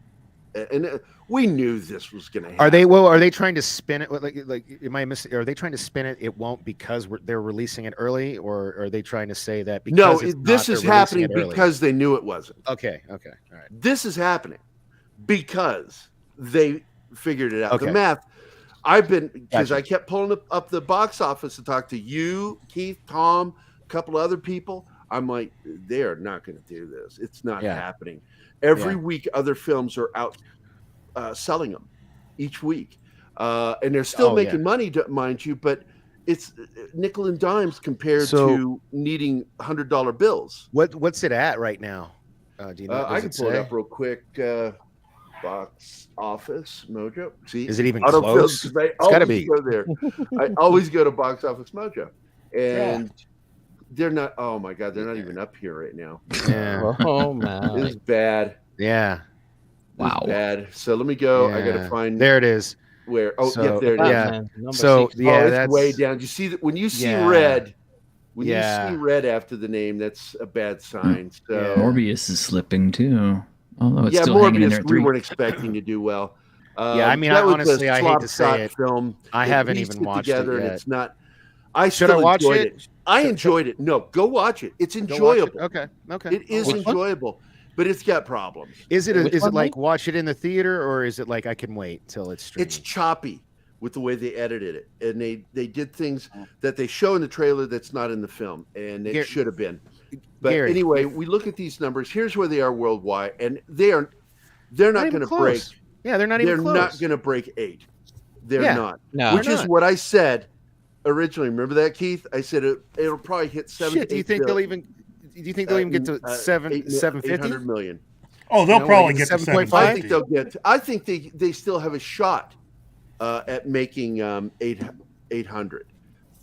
C: And we knew this was going to happen.
F: Are they trying to spin it? Like, am I missing? Are they trying to spin it? It won't because they're releasing it early, or are they trying to say that because
C: No,
F: it's
C: this
F: not,
C: is
F: they're releasing
C: happening
F: it early?
C: because they knew it wasn't.
F: Okay, all right.
C: This is happening because they figured it out.
F: Okay.
C: The math. I've been, because
F: Gotcha.
C: I kept pulling up the box office to talk to you, Keith, Tom, a couple other people. I'm like, they're not going to do this. It's not
F: Yeah.
C: happening. Every
F: Yeah.
C: week, other films are out selling them each week. And they're still making money, mind you, but it's nickel and dimes compared
F: So-
C: to needing $100 bills.
F: What's it at right now? Do you know?
C: I
F: does
C: can pull it
F: say?
C: up real quick. Box office mojo. See,
F: Is it even
C: Autofills,
F: close?
C: they
F: It's gotta
C: always
F: be.
C: go there. I always go to box office mojo, and they're not. Oh my god, they're not even up here right now.
F: Yeah.
H: Oh
C: This
H: man.
C: is bad.
F: Yeah.
C: This is
I: Wow.
C: bad. So let me go. I
F: Yeah.
C: gotta find
F: There it is.
C: where. Oh,
F: So-
C: yeah, there it is.
F: Yeah.
H: Batman, number
F: So
H: 6.
F: yeah,
C: oh, it's
F: that's
C: way down. You see that when you see
F: Yeah.
C: red, when
F: Yeah.
C: you see red after the name, that's a bad sign. So
F: Yeah.
I: Morbius is slipping too. Although it's
C: yeah,
I: still hanging in there
C: Morbius,
I: at
C: we
I: 3.
C: weren't expecting to do well.
F: Yeah, I mean,
C: that was a
F: honestly, I hate
C: slop
F: to say
C: shot
F: it.
C: film.
F: I
C: that
F: haven't
C: pieced
F: even
C: it
F: watched it
C: together, and
F: yet.
C: it's not. I
F: Should I
C: still
F: watch
C: enjoyed
F: it?
C: it. I
F: Should-
C: enjoyed it. No, go watch it. It's
F: Go watch it?
C: enjoyable.
F: Okay. Okay.
C: It is
H: Which one?
C: enjoyable, but it's got problems.
F: Is it
H: Which
F: is
H: one,
F: it like watch it in the theater, or is it like I can wait till it's streaming?
C: It's choppy with the way they edited it, and they did things that they show in the trailer that's not in the film, and it
F: Gar-
C: should have been. But
F: Gary.
C: anyway, we look at these numbers. Here's where they are worldwide, and they're not
F: even
C: going to break.
F: close. Yeah, they're not
C: They're
F: even close.
C: not going to break 8. They're
F: Yeah.
C: not.
H: No.
C: Which
F: They're
C: is
F: not.
C: what I said originally. Remember that, Keith? I said it'll probably hit 7.
F: Shit, do you think they'll even? Do you think they'll even get to 750?
C: 800 million?
D: Oh, they'll
F: No,
D: probably
F: like
D: get to
F: 7.5?
D: 750.
C: I think they'll get. I think they still have a shot at making 800,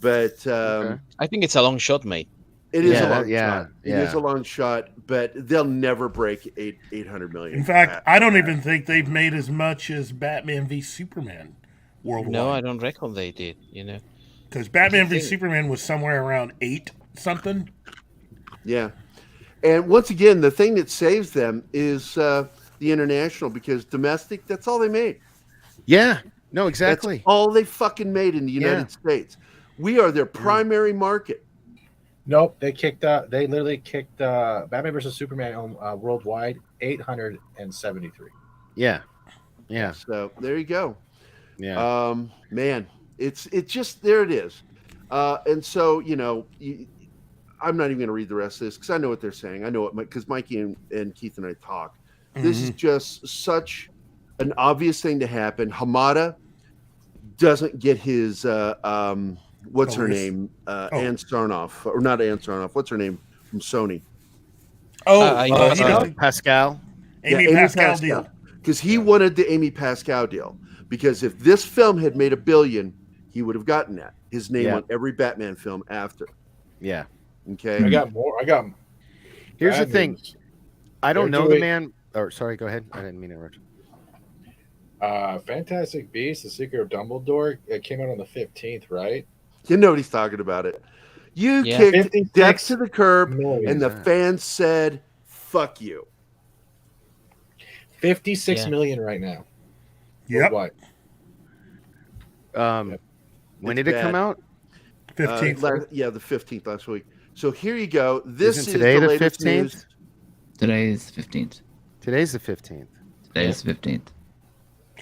C: but
F: Okay.
H: I think it's a long shot, mate.
C: it is
F: Yeah,
C: a long
F: yeah,
C: shot. It is
F: yeah.
C: a long shot, but they'll never break 800 million.
D: In fact, I don't even think they've made as much as Batman v Superman worldwide.
H: No, I don't reckon they did. You know.
D: Because Batman v
H: think-
D: Superman was somewhere around 8 something.
C: Yeah, and once again, the thing that saves them is the international, because domestic, that's all they made.
F: Yeah. No, exactly.
C: That's all they fucking made in the United States. We are their primary market.
E: Nope, they literally kicked Batman versus Superman worldwide 873.
F: Yeah. Yeah.
C: So there you go.
F: Yeah.
C: Man, it's just there it is. And so I'm not even going to read the rest of this because I know what they're saying. I know what because Mikey and Keith and I talk. This is just such an obvious thing to happen. Hamada doesn't get his what's her name? Ann Sarnoff, or not Ann Sarnoff. What's her name from Sony?
H: I know.
D: he doesn't-
F: Pascal.
D: Amy Pascal deal.
C: Because he wanted the Amy Pascal deal. Because if this film had made $1 billion, he would have gotten that. His name
F: Yeah.
C: on every Batman film after.
F: Yeah.
C: Okay.
E: I got more.
F: Here's the
E: bad
F: thing.
E: news.
F: I don't
E: They're
F: know the
E: doing-
F: man. Or sorry, go ahead. I didn't mean to interrupt.
E: Fantastic Beasts: The Secret of Dumbledore. It came out on the 15th, right?
C: You know what he's talking about it. You
H: Yeah.
C: kicked
E: 56
C: Dex to the curb,
E: million.
C: and the fans said, fuck you.
E: 56
H: Yeah.
E: million right now.
D: Yep.
E: Worldwide.
F: When
C: It's
F: did it come
C: bad.
F: out?
D: 15th.
C: The 15th last week. So here you go. This
F: Isn't
C: is
F: today the
C: latest
F: 15th?
C: news.
I: Today is 15th.
F: Today's the 15th.
I: Today is 15th.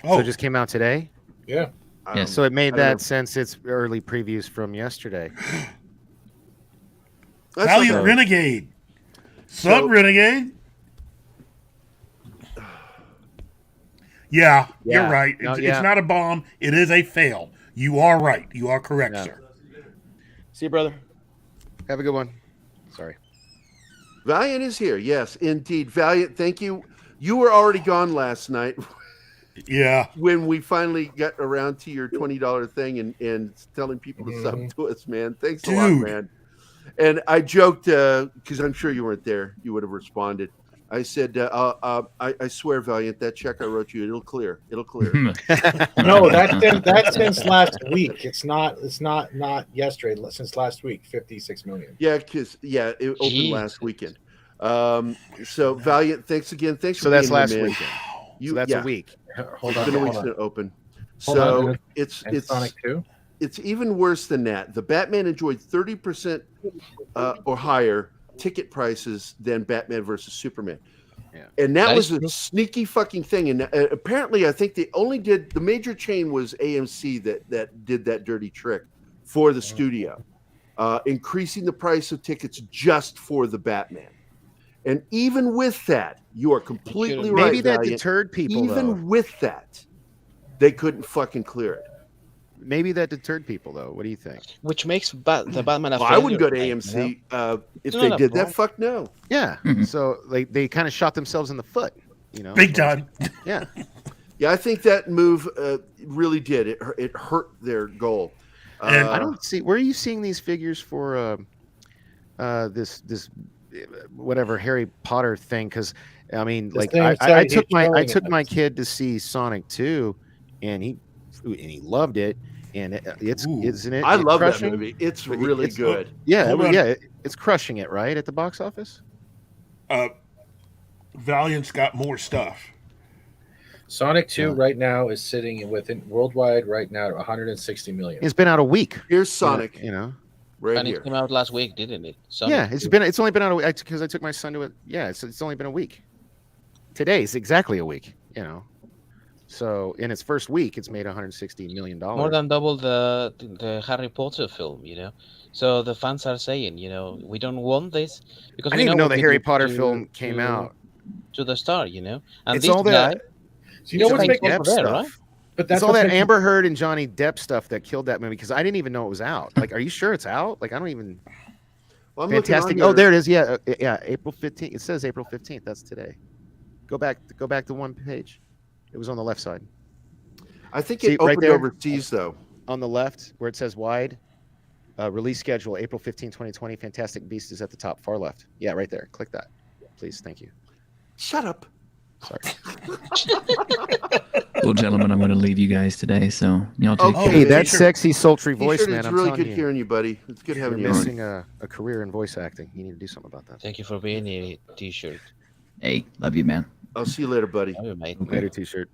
D: Oh,
F: So it just came out today.
E: Yeah.
I: Yes.
F: So it made
C: I don't
F: that
C: know.
F: since it's early previews from yesterday.
C: That's
D: Valiant
C: okay.
D: Renegade. Sup,
C: So-
D: Renegade? Yeah,
F: Yeah.
D: you're right.
F: No,
D: It's,
F: yeah.
D: it's not a bomb. It is a fail. You are right. You are correct,
F: Yeah.
D: sir.
F: See you, brother. Have a good one. Sorry.
C: Valiant is here. Yes, indeed. Valiant, thank you. You were already gone last night
D: Yeah.
C: when we finally got around to your $20 thing and telling people to sub to us, man. Thanks a lot,
D: Dude.
C: man. And I joked, because I'm sure you weren't there. You would have responded. I said, I swear, Valiant, that check I wrote you, it'll clear. It'll clear.
E: No, that's since last week. It's not yesterday. Since last week, 56 million.
C: Yeah, because it opened
H: Jeez.
C: last weekend. So Valiant, thanks again. Thanks for
F: So that's
C: being here,
F: last
C: man.
F: weekend. So that's
C: yeah,
F: a week.
E: Hold
C: It's been a week
E: on.
C: since it opened.
E: Hold
C: So
E: on.
C: it's
E: And Sonic 2.
C: it's even worse than that. The Batman enjoyed 30% or higher ticket prices than Batman versus Superman.
F: Yeah.
C: And that
H: That
C: was
H: is
C: a
H: true.
C: sneaky fucking thing. And apparently, I think they only did the major chain was AMC that did that dirty trick for the studio, increasing the price of tickets just for the Batman. And even with that, you are completely right.
F: Maybe that
C: Valiant.
F: deterred people.
C: Even
F: Though.
C: with that, they couldn't fucking clear it.
F: Maybe that deterred people, though. What do you think?
H: Which makes the Batman a
C: Well, I wouldn't go to
H: failure, right,
C: AMC
H: you know?
C: if
H: It's
C: they
H: not a
C: did that.
H: problem.
C: Fuck no.
F: Yeah.
I: Mhm.
F: So they kind of shot themselves in the foot. You know.
D: Big time.
F: Yeah.
C: Yeah, I think that move really did. It hurt their goal.
D: And
F: I don't see. Where are you seeing these figures for this whatever Harry Potter thing, because I mean,
E: This
F: like
E: thing
F: I
E: started
F: took
E: showing
F: took
E: it.
F: my kid to see Sonic 2, and he loved it, and it's
D: Ooh.
F: isn't it?
C: I love that
F: crushing?
C: movie. It's
F: But
C: really
F: it's-
C: good.
F: Yeah,
D: Hold on.
F: it's crushing it right at the box office.
D: Valiant's got more stuff.
E: Sonic 2
F: Yeah.
E: right now is sitting within worldwide right now at 160 million.
F: It's been out a week.
C: Here's Sonic
F: You know.
C: right
H: And
C: here.
H: it came out last week, didn't it?
F: Yeah, it's only been out a week because I took my son to it. Yeah, it's only been a week. Today's exactly a week. You know. So in its first week, it's made $160 million.
H: More than double the Harry Potter film, you know. So the fans are saying, you know, we don't want this because
F: I
H: we
F: didn't even know
H: what
F: the
H: we
F: Harry
H: did
F: Potter
H: to-
F: film came out.
H: to the star, you know. And
F: It's
H: this
F: all
H: guy,
F: that.
E: So you know
F: It's
E: what's
F: all
E: making
F: Depp
H: there,
F: stuff.
H: right?
E: But that's
F: It's all
E: what's
F: that
E: making-
F: Amber Heard and Johnny Depp stuff that killed that movie because I didn't even know it was out. Like, are you sure it's out? Like, I don't even.
C: Well, I'm looking
F: Fantastic.
C: on
F: Oh,
C: here.
F: there it is. Yeah, yeah. April 15th. It says April 15th. That's today. Go back to one page. It was on the left side.
C: I think
F: See,
C: it
F: right
C: opened
F: there?
C: overseas though.
F: On the left, where it says wide, release schedule April 15, 2020. Fantastic Beast is at the top, far left. Yeah, right there. Click that, please. Thank you.
C: Shut up.
F: Sorry.
I: Well, gentlemen, I'm going to leave you guys today. So y'all take
C: Okay.
I: care.
F: Hey, that
C: T-shirt.
F: sexy, sultry voice,
C: T-shirt,
F: man.
C: it's
F: I'm
C: really
F: telling
C: good
F: you,
C: hearing you, buddy. It's good
F: you're
C: having you on.
F: missing a career in voice acting. You need to do something about that.
H: Thank you for being here, T-shirt.
I: Hey, love you, man.
C: I'll see you later, buddy.
H: Love you, mate.
F: Later, T-shirt.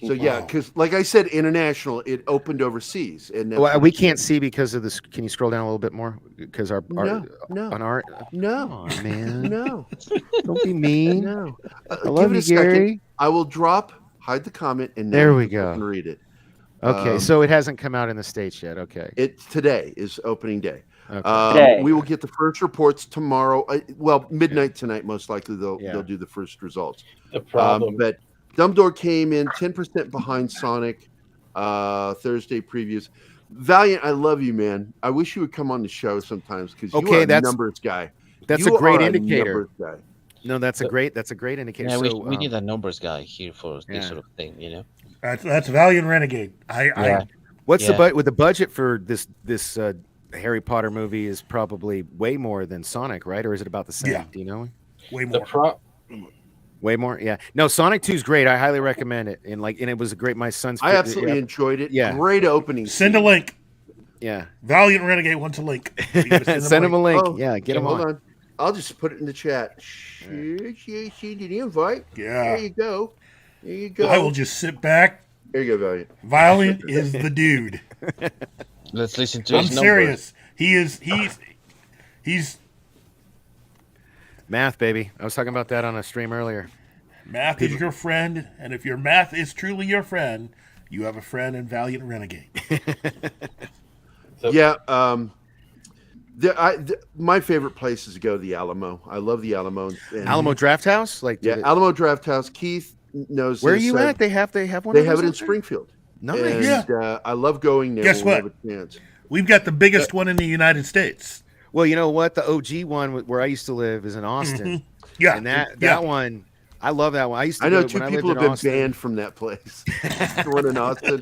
C: So yeah, because like I said, international, it opened overseas, and that's
F: Well, we can't see because of this. Can you scroll down a little bit more? Because our
C: No.
F: on our
C: no,
F: Come on, man.
C: no,
F: Don't be mean.
C: no.
F: I love
C: give
F: you,
C: it a second.
F: Gary.
C: I will hide the comment, and now
F: There
C: you
F: we
C: can
F: go.
C: read it.
F: Okay, so it hasn't come out in the States yet. Okay.
C: Today is opening day.
F: Okay.
G: Today.
C: We will get the first reports tomorrow. Well, midnight tonight, most likely
F: Yeah.
C: they'll do the first results.
E: the problem.
C: But Dumbledore came in 10% behind Sonic. Thursday previews. Valiant, I love you, man. I wish you would come on the show sometimes because you
F: Okay,
C: are a
F: that's-
C: numbers guy.
F: That's
C: You
F: a great
C: are
F: indicator.
C: numbers guy.
F: No, that's a great indicator.
H: Yeah,
F: So,
H: we need a numbers guy here for
F: yeah.
H: this sort of thing, you know.
D: That's Valiant Renegade.
F: what's
H: Yeah.
F: the budget for this Harry Potter movie is probably way more than Sonic, right? Or is it about the same?
D: Yeah.
F: Do you know?
D: way
E: The
D: more.
F: Way more? Yeah. No, Sonic 2 is great. I highly recommend it. And it was a great. My son's.
C: I absolutely enjoyed it.
F: Yeah.
C: Great opening.
D: Send a
C: scene.
D: link.
F: Yeah.
D: Valiant Renegade wants a link. You can
F: Send him a link.
C: Oh,
F: Yeah, get him
C: hold
F: on.
C: I'll just put it in the chat. She did the invite. There
D: Yeah.
C: you go. There you go.
D: I will just sit back.
C: There you go, Valiant.
D: Valiant is the dude.
H: Let's listen to
D: I'm
H: his numbers.
D: serious. He's
F: Math, baby. I was talking about that on a stream earlier.
D: math is your friend, and if your math is truly your friend, you have a friend in Valiant Renegade.
C: Yeah. My favorite place is to go to the Alamo. I love the Alamo. And
F: Alamo Draft House?
C: Yeah, Alamo Draft House. Keith knows.
F: Where are
C: this.
F: you at? They have one.
C: They
F: of
C: have
F: those
C: it in
F: out there?
C: Springfield.
F: Nice.
C: And,
D: Yeah.
C: I love going there.
D: Guess
C: when we
D: what?
C: have a chance.
D: We've got the biggest one in the United States.
F: Well, you know what? The OG one where I used to live is in Austin.
D: Yeah.
F: And that one, I love that one. I used to
C: I know
F: go-
C: two
F: when I lived
C: people have
F: in
C: been
F: Austin-
C: banned from that place. The one in Austin.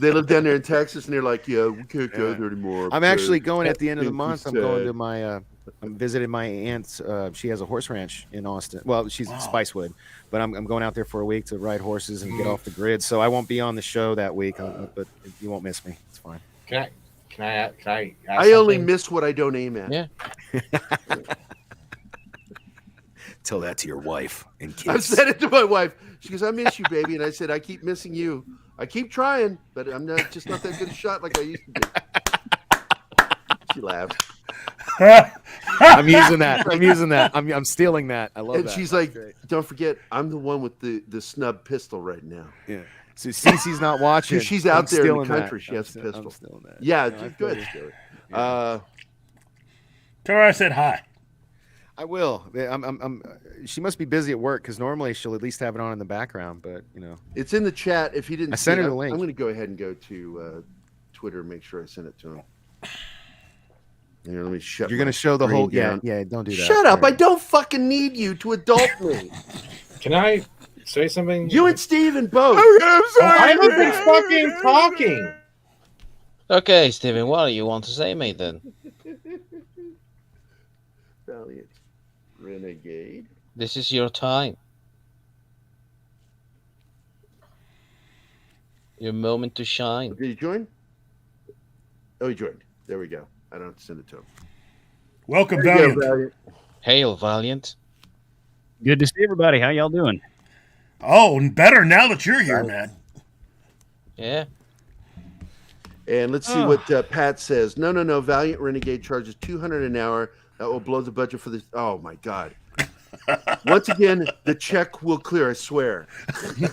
C: They live down there in Texas, and they're like, "Yeah, we can't go there anymore."
F: I'm actually
C: because
F: going at the end of the
C: it's
F: month. I'm
C: sad."
F: going to I'm visiting my aunt's. She has a horse ranch in Austin. Well, she's Spicewood, but I'm going out there for a week to ride horses and get off the grid. So I won't be on the show that week, but you won't miss me. It's fine.
E: Can I ask
C: I only
E: something?
C: miss what I don't aim at.
H: Yeah.
F: Tell that to your wife and
C: I've
F: kids.
C: said it to my wife. She goes, "I miss you, baby," and I said, "I keep missing you. I keep trying, but I'm not that good a shot like I used to be." She laughed.
F: I'm using that. I'm stealing that. I love
C: And
F: that.
C: she's
F: That's
C: like,
F: great.
C: "Don't forget, I'm the one with the snub pistol right now."
F: Yeah. So Cece's not watching.
C: She's out
F: I'm
C: there in the
F: stealing that.
C: country. She has a
F: I'm
C: pistol.
F: stealing that.
C: Yeah,
F: No, I
C: go
F: feel
C: ahead.
F: you.
C: Stuart.
D: Tell her I said hi.
F: I will. She must be busy at work because normally she'll at least have it on in the background. But
C: It's in the chat. If you didn't,
F: I
C: see
F: sent
C: it,
F: her the link.
C: I'm going to go ahead and go to Twitter and make sure I send it to him. Here, let me shut.
F: you're
C: my
F: gonna show the
C: screen
F: whole.
C: down.
F: Yeah. Don't do that.
C: Shut up!
F: All
C: I
F: right.
C: don't fucking need you to adult me.
E: Can I say something?
C: You and Steven both.
E: I haven't been fucking talking.
H: Okay, Steven, what do you want to say, mate? Then
C: Valiant Renegade.
H: this is your time, your moment to shine.
C: Did he join? Oh, he joined. There we go. I don't have to send it to him.
D: Welcome,
C: There you
D: Valiant.
C: go, Valiant.
H: Hail, Valiant.
L: Good to see everybody. How y'all doing?
D: Oh, and better now that you're here, man.
H: Yeah.
C: And let's see what Pat says. No. Valiant Renegade charges $200 an hour. That will blow the budget for this. Oh my God! Once again, the check will clear. I swear.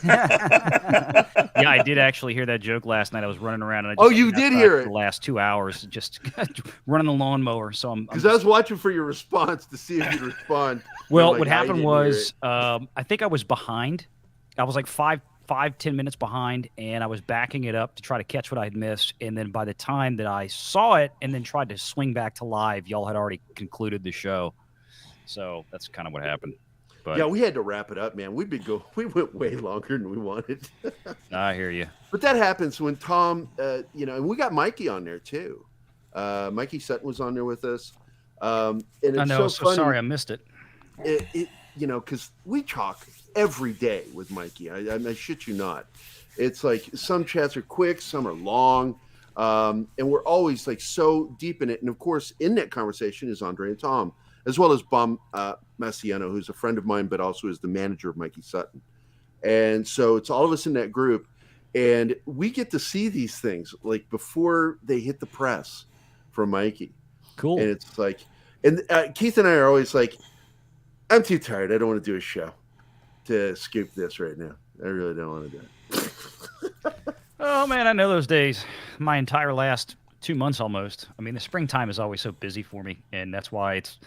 L: Yeah, I did actually hear that joke last night. I was running around. And I just
C: You did hear it
L: for the last 2 hours, just running the lawnmower. So I'm
C: Because I was watching for your response to see if you'd respond.
L: well.
C: Like,
L: what
C: I
L: happened
C: didn't
L: was, I think I was behind. I was like 10 minutes behind, and I was backing it up to try to catch what I had missed. And then by the time that I saw it, and then tried to swing back to live, y'all had already concluded the show. So that's kind of what happened. But
C: Yeah, we had to wrap it up, man. We went way longer than we wanted.
L: I hear you.
C: But that happens when Tom, and we got Mikey on there too. Mikey Sutton was on there with us. And it's
L: I know.
C: so funny.
L: Sorry I missed it.
C: Because we talk every day with Mikey. I shit you not. It's like some chats are quick, some are long, and we're always like so deep in it. And of course, in that conversation is Andre and Tom, as well as Bom Massiano, who's a friend of mine, but also is the manager of Mikey Sutton. And so it's all of us in that group, and we get to see these things like before they hit the press for Mikey.
L: Cool.
C: And it's like, and Keith and I are always like, I'm too tired. I don't want to do a show to scoop this right now. I really don't want to do it.
L: Oh man, I know those days. My entire last 2 months almost. I mean, the springtime is always so busy for me, and that's why it's,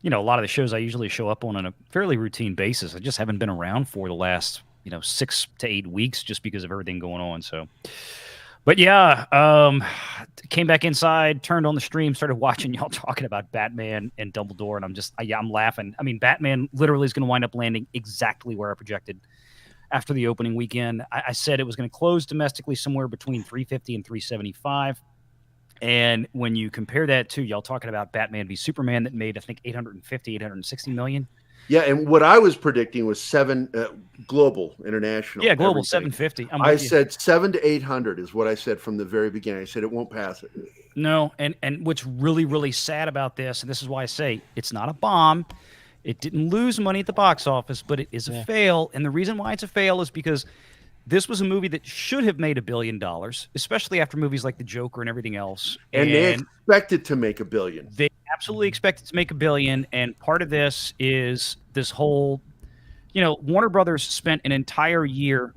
L: a lot of the shows I usually show up on a fairly routine basis. I just haven't been around for the last, 6 to 8 weeks just because of everything going on. So, but yeah, came back inside, turned on the stream, started watching y'all talking about Batman and Dumbledore, and I'm laughing. I mean, Batman literally is going to wind up landing exactly where I projected after the opening weekend. I said it was going to close domestically somewhere between 350 and 375. And when you compare that to y'all talking about Batman v Superman that made, I think, 860 million.
C: Yeah, and what I was predicting was 7 global, international.
L: Yeah, global
C: everything.
L: 750.
C: I said 700 to 800 is what I said from the very beginning. I said it won't pass it.
L: No, and what's really, really sad about this, and this is why I say it's not a bomb. It didn't lose money at the box office, but it is a fail. And the reason why it's a fail is because this was a movie that should have made $1 billion, especially after movies like The Joker and everything else.
C: And they expected to make $1 billion.
L: They absolutely expected to make $1 billion. And part of this is this whole, Warner Brothers spent an entire year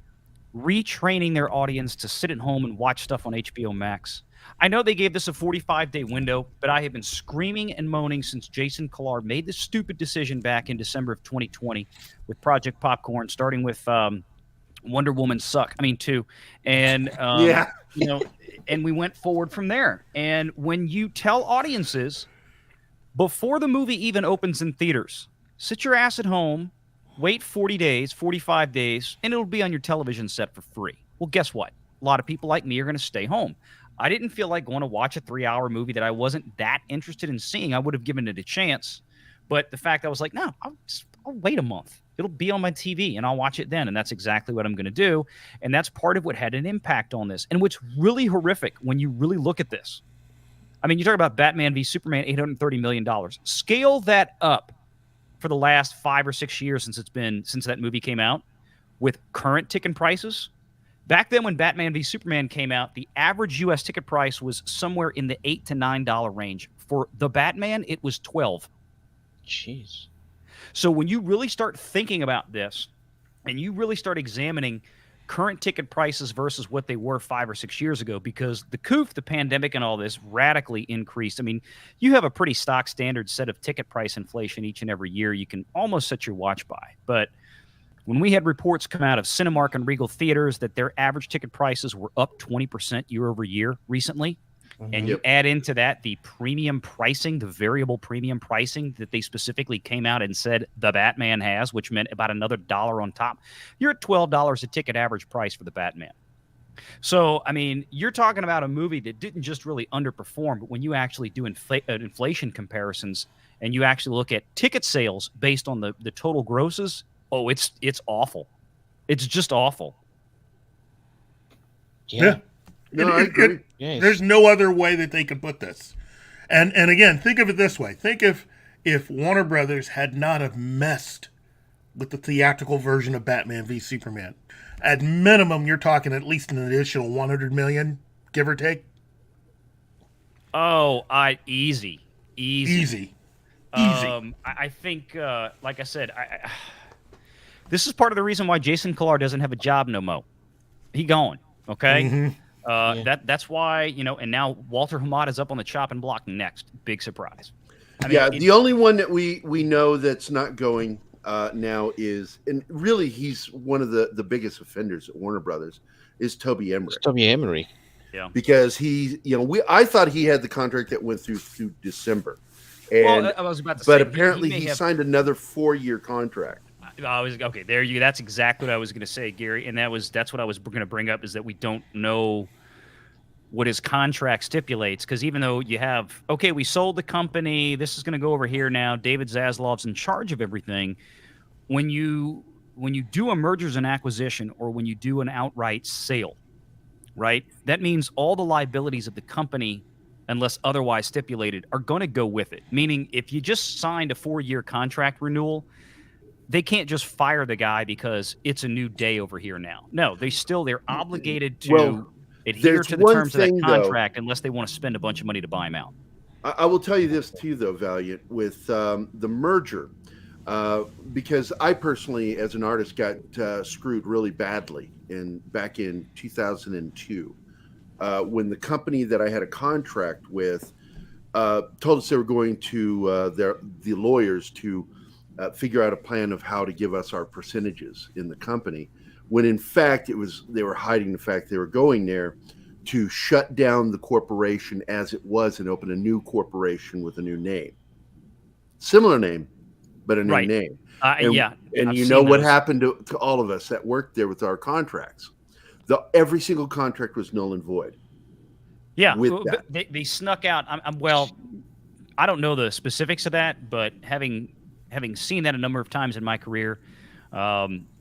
L: retraining their audience to sit at home and watch stuff on HBO Max. I know they gave this a 45-day window, but I have been screaming and moaning since Jason Kilar made this stupid decision back in December of 2020 with Project Popcorn, starting with Wonder Woman 2. And, and we went forward from there. And when you tell audiences before the movie even opens in theaters, sit your ass at home, wait 40 days, 45 days, and it'll be on your television set for free. Well, guess what? A lot of people like me are going to stay home. I didn't feel like going to watch a 3-hour movie that I wasn't that interested in seeing. I would have given it a chance. But the fact I was like, no, I'll wait a month. It'll be on my TV, and I'll watch it then. And that's exactly what I'm going to do. And that's part of what had an impact on this. And what's really horrific when you really look at this, I mean, you talk about Batman v Superman, $830 million. Scale that up for the last 5 or 6 years since that movie came out with current ticket prices. Back then when Batman v Superman came out, the average U.S. ticket price was somewhere in the $8 to $9 range. For the Batman, it was $12.
H: Jeez.
L: So when you really start thinking about this and you really start examining current ticket prices versus what they were 5 or 6 years ago, because the pandemic and all this radically increased. I mean, you have a pretty stock standard set of ticket price inflation each and every year. You can almost set your watch by. But when we had reports come out of Cinemark and Regal theaters that their average ticket prices were up 20% year over year recently, and you add into that the premium pricing, the variable premium pricing that they specifically came out and said the Batman has, which meant about another $1 on top, you're at $12 a ticket average price for the Batman. So, I mean, you're talking about a movie that didn't just really underperform, but when you actually do inflation comparisons and you actually look at ticket sales based on the total grosses, oh, it's awful. It's just awful.
H: Yeah.
C: No, I agree.
D: There's no other way that they could put this. And again, think of it this way. Think if Warner Brothers had not have messed with the theatrical version of Batman v Superman. At minimum, you're talking at least an additional 100 million, give or take.
L: Oh, easy. I think, like I said, this is part of the reason why Jason Kilar doesn't have a job no mo. He gone. Okay. That's why, and now Walter Hamada is up on the chopping block next. Big surprise. I mean,
C: the only one that we know that's not going now is, and really he's one of the biggest offenders at Warner Brothers, is Toby Emmerich.
H: Toby Emmerich.
L: Yeah.
C: Because I thought he had the contract that went through December. And,
L: I was about to
C: but
L: say,
C: apparently he signed another 4-year contract.
L: That's exactly what I was going to say, Gary, and that's what I was going to bring up, is that we don't know what his contract stipulates, because even though you have, we sold the company, this is going to go over here now, David Zaslav's in charge of everything. When you do a mergers and acquisition, or when you do an outright sale, right, that means all the liabilities of the company, unless otherwise stipulated, are going to go with it. Meaning, if you just signed a 4-year contract renewal, they can't just fire the guy because it's a new day over here now. No, they're obligated to adhere to the terms of that contract, unless they want to spend a bunch of money to buy him out.
C: I will tell you this too, though, Valiant, with the merger, because I personally, as an artist, got screwed really badly back in 2002, when the company that I had a contract with told us they were going to the lawyers to figure out a plan of how to give us our percentages in the company, when in fact they were hiding the fact they were going there to shut down the corporation as it was and open a new corporation with a new name, similar name, but a new name. And you know what happened to all of us that worked there with our contracts? Every single contract was null and void.
L: Yeah, they snuck out. I don't know the specifics of that, but having seen that a number of times in my career,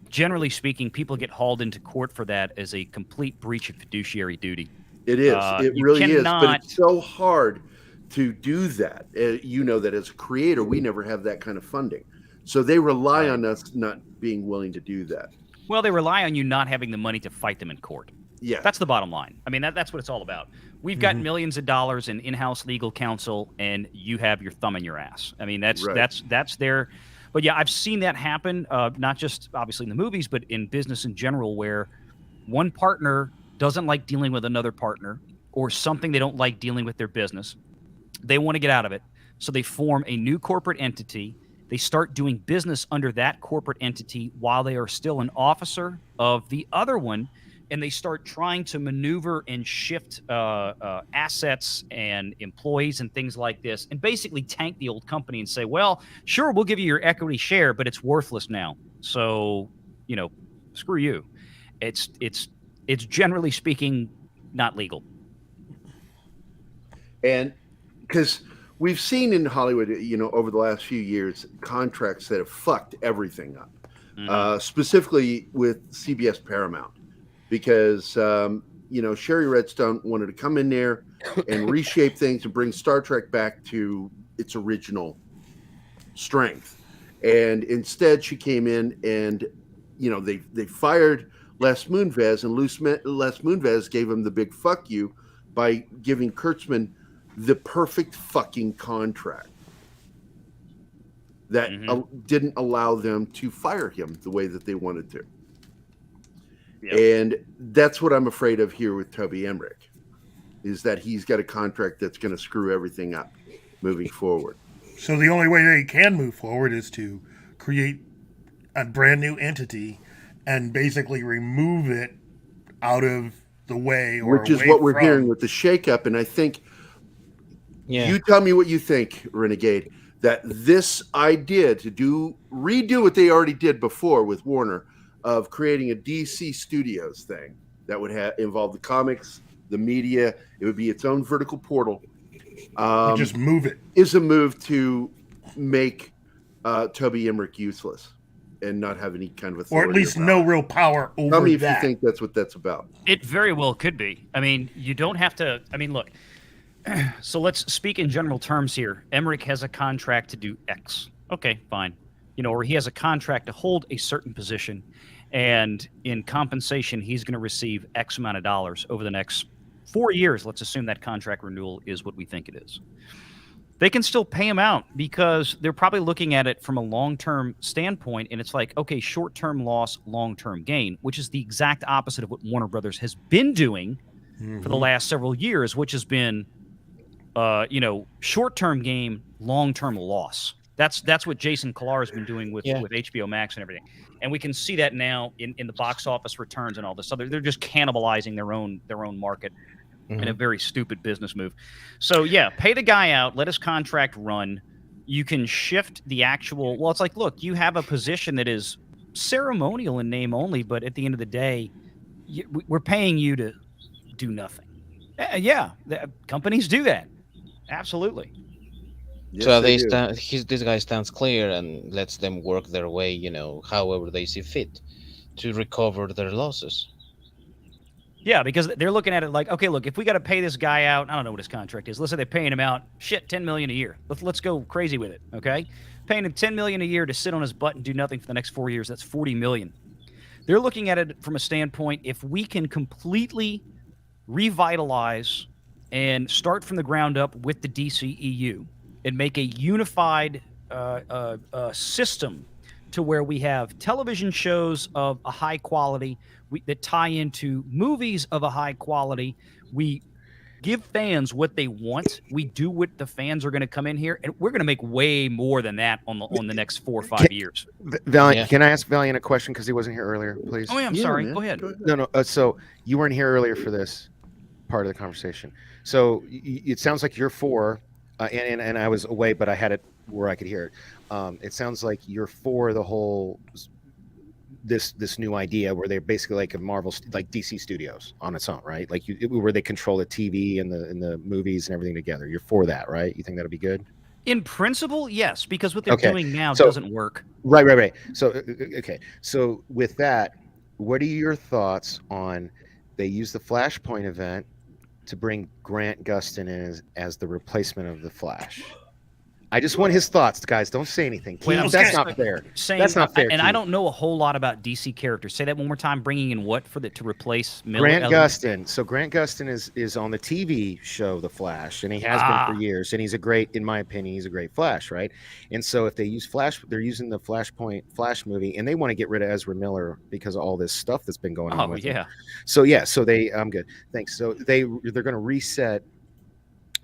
L: generally speaking, people get hauled into court for that as a complete breach of fiduciary duty.
C: It is. It really is. But it's so hard to do that. You know that as a creator, we never have that kind of funding. So they rely on us not being willing to do that.
L: Well, they rely on you not having the money to fight them in court.
C: Yeah.
L: That's the bottom line. I mean, that's what it's all about. We've got millions of dollars in in-house legal counsel, and you have your thumb in your ass. I mean, that's their. But yeah, I've seen that happen, not just obviously in the movies, but in business in general, where one partner doesn't like dealing with another partner, or something they don't like dealing with their business. They want to get out of it, so they form a new corporate entity. They start doing business under that corporate entity while they are still an officer of the other one. And they start trying to maneuver and shift assets and employees and things like this, and basically tank the old company and say, well, sure, we'll give you your equity share, but it's worthless now. So, screw you. It's generally speaking not legal. And
C: because we've seen in Hollywood, over the last few years, contracts that have fucked everything up, specifically with CBS Paramount. Because, Sherry Redstone wanted to come in there and reshape things and bring Star Trek back to its original strength. And instead, she came in and, they fired Les Moonves, and Les Moonves gave him the big fuck you by giving Kurtzman the perfect fucking contract that didn't allow them to fire him the way that they wanted to. Yep. And that's what I'm afraid of here with Toby Emmerich, is that he's got a contract that's going to screw everything up moving forward.
D: So the only way they can move forward is to create a brand new entity and basically remove it out of the way.
C: Which is what we're hearing with the shakeup. And I think, you tell me what you think, Renegade, that this idea to redo what they already did before with Warner, of creating a DC Studios thing, that would involve the comics, the media. It would be its own vertical portal.
D: You just move it.
C: Is a move to make Toby Emmerich useless and not have any kind of authority.
D: Or at least no real power over
C: Tell me if
D: that.
C: you think that's what that's about.
L: It very well could be. I mean, you don't have to. I mean, look. So let's speak in general terms here. Emmerich has a contract to do X. Okay, fine. Or he has a contract to hold a certain position, and in compensation, he's going to receive X amount of dollars over the next 4 years. Let's assume that contract renewal is what we think it is. They can still pay him out because they're probably looking at it from a long-term standpoint, and it's like, okay, short-term loss, long-term gain, which is the exact opposite of what Warner Brothers has been doing for the last several years, which has been, short-term gain, long-term loss. That's what Jason Kilar has been doing with HBO Max and everything, and we can see that now in the box office returns and all this. So they're just cannibalizing their own market. In a very stupid business move. So, yeah, pay the guy out, let his contract run. You can shift the actual – well, it's like, look, you have a position that is ceremonial in name only, but at the end of the day, we're paying you to do nothing. Companies do that. Absolutely.
H: Yes, so this guy stands clear and lets them work their way, however they see fit to recover their losses.
L: Yeah, because they're looking at it like, okay, look, if we got to pay this guy out, I don't know what his contract is. Let's say they're paying him out, $10 million a year. Let's go crazy with it, okay? Paying him $10 million a year to sit on his butt and do nothing for the next 4 years. That's $40 million. They're looking at it from a standpoint, if we can completely revitalize and start from the ground up with the DCEU and make a unified system to where we have television shows of a high quality that tie into movies of a high quality. We give fans what they want. We do what the fans are going to come in here, and we're going to make way more than that on the next 4 or 5 years.
F: Valiant, can I ask Valiant a question because he wasn't here earlier, please?
L: Oh, yeah, I'm sorry. Go ahead.
F: No. So you weren't here earlier for this part of the conversation. So it sounds like you're for, and I was away, but I had it where I could hear it. It sounds like you're for the whole this new idea where they're basically like a Marvel, like DC Studios on its own, right? Like where they control the TV and the movies and everything together. You're for that, right? You think that'll be good?
L: In principle, yes, because what they're doing now doesn't work.
F: Right. So okay. So with that, what are your thoughts on they use the Flashpoint event to bring Grant Gustin in as the replacement of the Flash? I just want his thoughts, guys. Don't say anything. Keith, that's not fair. That's not fair.
L: And I don't know a whole lot about DC characters. Say that one more time. Bringing in what to replace Miller?
F: Grant Gustin. So Grant Gustin is on the TV show The Flash, and he has been for years. And he's in my opinion, he's a great Flash, right? And so if they use Flash, they're using the Flashpoint Flash movie, and they want to get rid of Ezra Miller because of all this stuff that's been going on with him. So I'm good. Thanks. So they're going to reset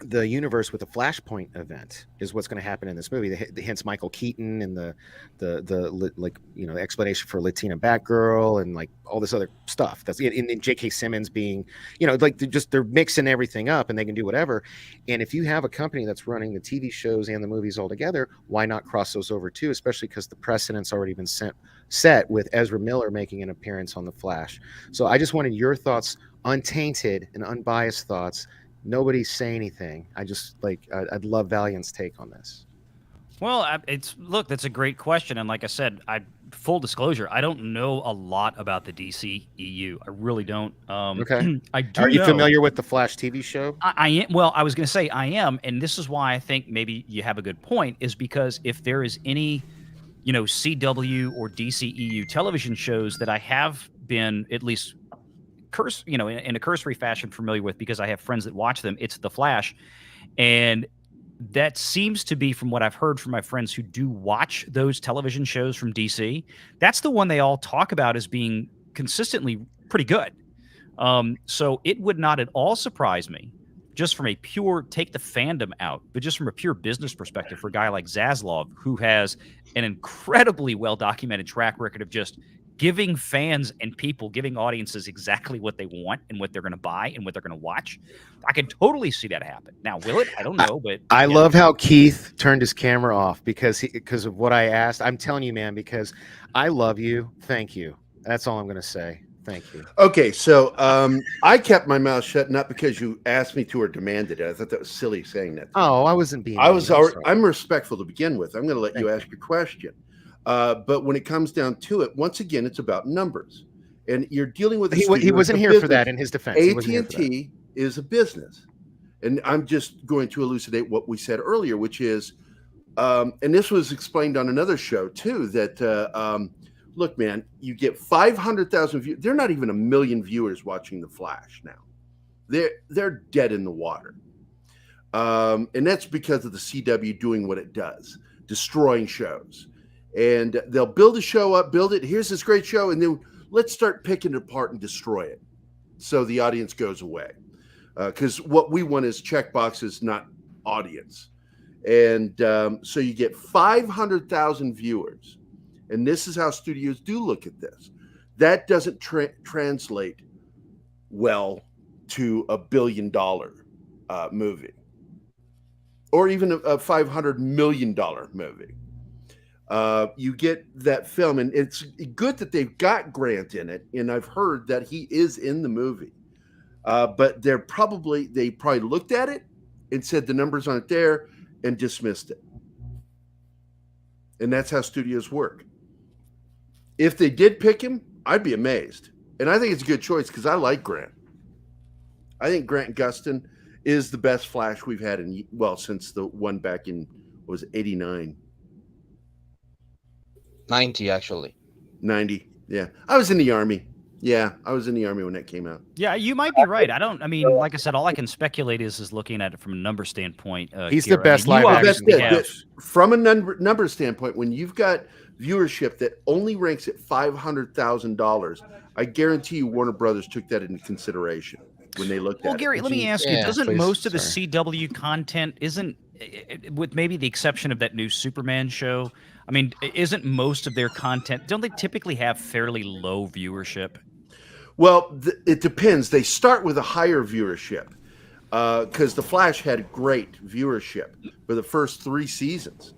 F: the universe with a Flashpoint event is what's going to happen in this movie. Hence Michael Keaton and the explanation for Latina Batgirl and like all this other stuff. That's in J.K. Simmons being, they're mixing everything up and they can do whatever. And if you have a company that's running the TV shows and the movies all together, why not cross those over too? Especially because the precedent's already been set with Ezra Miller making an appearance on The Flash. So I just wanted your thoughts, untainted and unbiased thoughts. Nobody say anything. I'd love Valiant's take on this.
L: Well, that's a great question, and like I said, full disclosure, I don't know a lot about the DCEU. I really don't.
F: Okay.
L: I do.
F: Are you familiar with the Flash TV show?
L: I am. Well, I was going to say I am, and this is why I think maybe you have a good point. Is because if there is any, CW or DCEU television shows that I have been at least in a cursory fashion familiar with because I have friends that watch them, it's The Flash. And that seems to be, from what I've heard from my friends who do watch those television shows from DC, that's the one they all talk about as being consistently pretty good. So it would not at all surprise me, just from a pure take the fandom out, but just from a pure business perspective for a guy like Zaslav, who has an incredibly well-documented track record of just giving fans and giving audiences exactly what they want and what they're going to buy and what they're going to watch. I can totally see that happen. Now, will it? I don't know, but
F: I love how Keith turned his camera off because of what I asked. I'm telling you, man, because I love you. Thank you. That's all I'm going to say. Thank you.
C: Okay, so I kept my mouth shut not because you asked me to or demanded it. I thought that was silly saying that.
F: Oh, I wasn't being.
C: I was.
F: mean, I'm sorry.
C: I'm respectful to begin with. I'm going to let
F: Thank
C: you ask your question. But when it comes down to it, once again, it's about numbers, and you're dealing with.
F: He wasn't here for that. In his defense,
C: AT&T is a business, and I'm just going to elucidate what we said earlier, which is, and this was explained on another show too. That look, man, you get 500,000 views. They're not even 1 million viewers watching The Flash now. They're dead in the water. And that's because of the CW doing what it does, destroying shows. And they'll build a show up, build it. Here's this great show. And then let's start picking it apart and destroy it. So the audience goes away. Because what we want is check boxes, not audience. And so you get 500,000 viewers. And this is how studios do look at this. That doesn't translate well to $1 billion movie. Or even a $500 million movie. You get that film, and it's good that they've got Grant in it, and I've heard that he is in the movie. But they probably looked at it and said the numbers aren't there and dismissed it. And that's how studios work. If they did pick him, I'd be amazed. And I think it's a good choice because I like Grant. I think Grant Gustin is the best Flash we've had since the one back in, was 89?
H: 90, actually.
C: 90, yeah. I was in the Army. Yeah, I was in the Army when that came out.
L: Yeah, you might be right. Like I said, all I can speculate is looking at it from a number standpoint.
F: He's
L: here.
F: the best
L: live
F: action.
C: From a number standpoint, when you've got viewership that only ranks at $500,000, I guarantee you Warner Brothers took that into consideration when they looked at it.
L: Well, Gary, let me ask you, doesn't most of the CW content, with maybe the exception of that new Superman show, I mean, isn't most of their content, don't they typically have fairly low viewership?
C: Well, it depends. They start with a higher viewership because The Flash had great viewership for the first 3 seasons.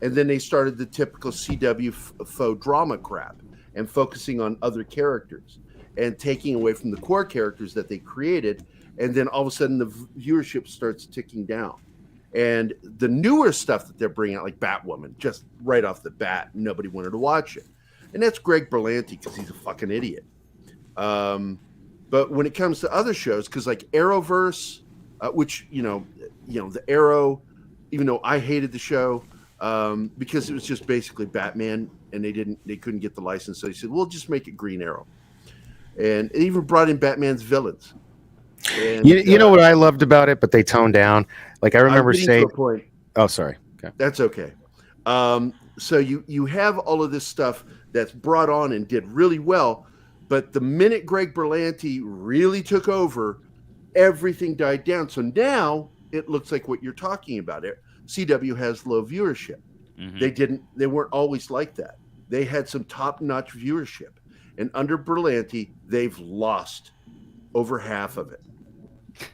C: And then they started the typical CW faux drama crap and focusing on other characters and taking away from the core characters that they created. And then all of a sudden the viewership starts ticking down. And the newer stuff that they're bringing out, like Batwoman, just right off the bat, nobody wanted to watch it. And that's Greg Berlanti because he's a fucking idiot. But when it comes to other shows, because like Arrowverse, which, the Arrow, even though I hated the show, because it was just basically Batman and they couldn't get the license. So they said, we'll just make it Green Arrow. And it even brought in Batman's villains. And,
F: you know what I loved about it, but they toned down. Like I remember saying, "Oh, sorry." Okay.
C: That's okay. So you have all of this stuff that's brought on and did really well, but the minute Greg Berlanti really took over, everything died down. So now it looks like what you're talking about. CW has low viewership. Mm-hmm. They weren't always like that. They had some top-notch viewership, and under Berlanti, they've lost over half of it.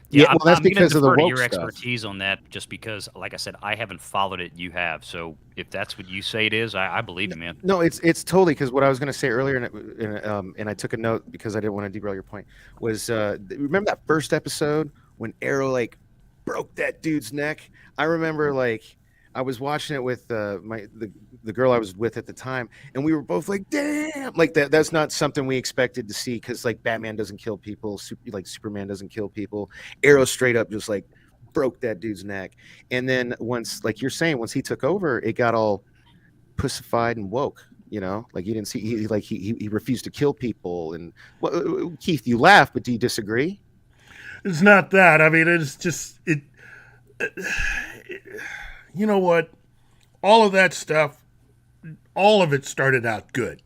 L: Yeah,
F: well, that's
L: I'm
F: because of the woke
L: your
F: stuff.
L: expertise on that, just because, like I said, I haven't followed it. You have, so if that's what you say it is, I believe you, man.
F: No, it's totally because what I was going to say earlier, and I took a note because I didn't want to derail your point. Was remember that first episode when Arrow broke that dude's neck? I remember I was watching it with the girl I was with at the time, and we were both like, "Damn!" Like that's not something we expected to see because Batman doesn't kill people, Superman doesn't kill people. Arrow straight up just broke that dude's neck, and then once, like you're saying, once he took over, it got all pussified and woke. You didn't see he refused to kill people. And Keith, you laugh, but do you disagree?
D: It's not that. I mean, it's just it. You know what? All of that stuff, all of it started out good.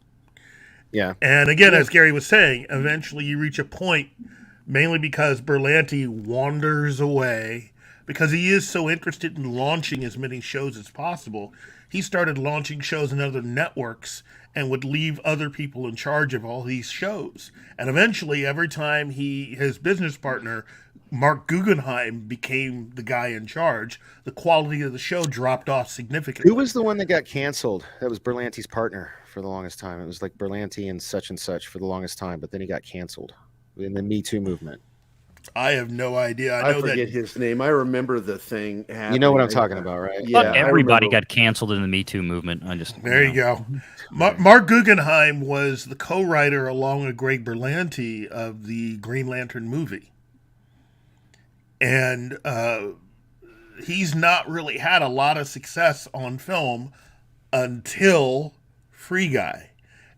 F: Yeah.
D: And again, as Gary was saying, eventually you reach a point, mainly because Berlanti wanders away, because he is so interested in launching as many shows as possible. He started launching shows in other networks and would leave other people in charge of all these shows. And eventually, every time his business partner Mark Guggenheim became the guy in charge, the quality of the show dropped off significantly.
F: Who was the one that got canceled? That was Berlanti's partner for the longest time. It was like Berlanti and such for the longest time, but then he got canceled in the Me Too movement.
D: I have no idea. I know
C: forget
D: that
C: his name. I remember the thing happening.
F: You know what I'm talking about, right?
C: Yeah,
L: Fuck, everybody got canceled in the Me Too movement.
D: There you go. Mark Guggenheim was the co-writer along with Greg Berlanti of the Green Lantern movie. And he's not really had a lot of success on film until Free Guy.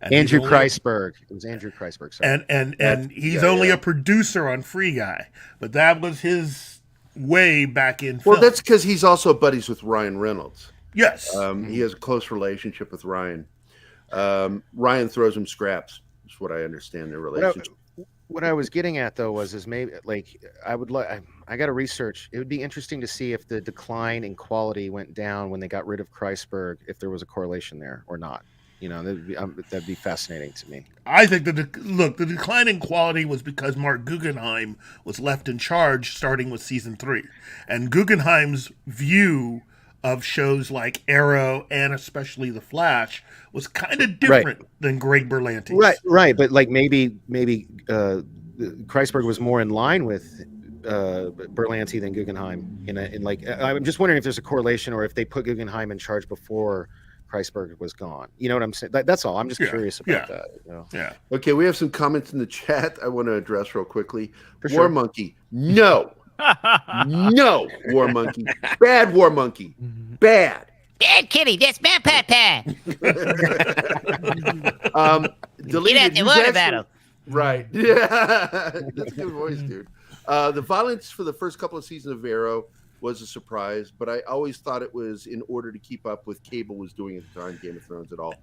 D: And
F: Andrew Kreisberg. It was Andrew Kreisberg. Sorry.
D: And he's only a producer on Free Guy. But that was his way back in film.
C: Well, that's because he's also buddies with Ryan Reynolds.
D: Yes.
C: He has a close relationship with Ryan. Ryan throws him scraps. That's what I understand their relationship.
F: What I was getting at though was maybe like I got to research. It would be interesting to see if the decline in quality went down when they got rid of Kreisberg, if there was a correlation there or not. You know, that'd be fascinating to me.
D: I think the decline in quality was because Mark Guggenheim was left in charge starting with season 3. And Guggenheim's view of shows like Arrow and especially The Flash was kind of different than Greg Berlanti's.
F: Right. But like maybe Kreisberg was more in line with Berlanti than Guggenheim. I'm just wondering if there's a correlation or if they put Guggenheim in charge before Kreisberg was gone. You know what I'm saying? That's all. I'm just curious about that. You know?
D: Yeah.
C: Okay, we have some comments in the chat I want to address real quickly.
F: For
C: War
F: sure.
C: Monkey. No. No, War Monkey. Bad War Monkey. Bad.
M: Bad kitty, that's bad papa.
C: Deleted.
M: Get out the water battle.
C: Right. Yeah. That's a good voice, dude. The violence for the first couple of seasons of Arrow was a surprise, but I always thought it was in order to keep up with cable was doing at the time, Game of Thrones at all.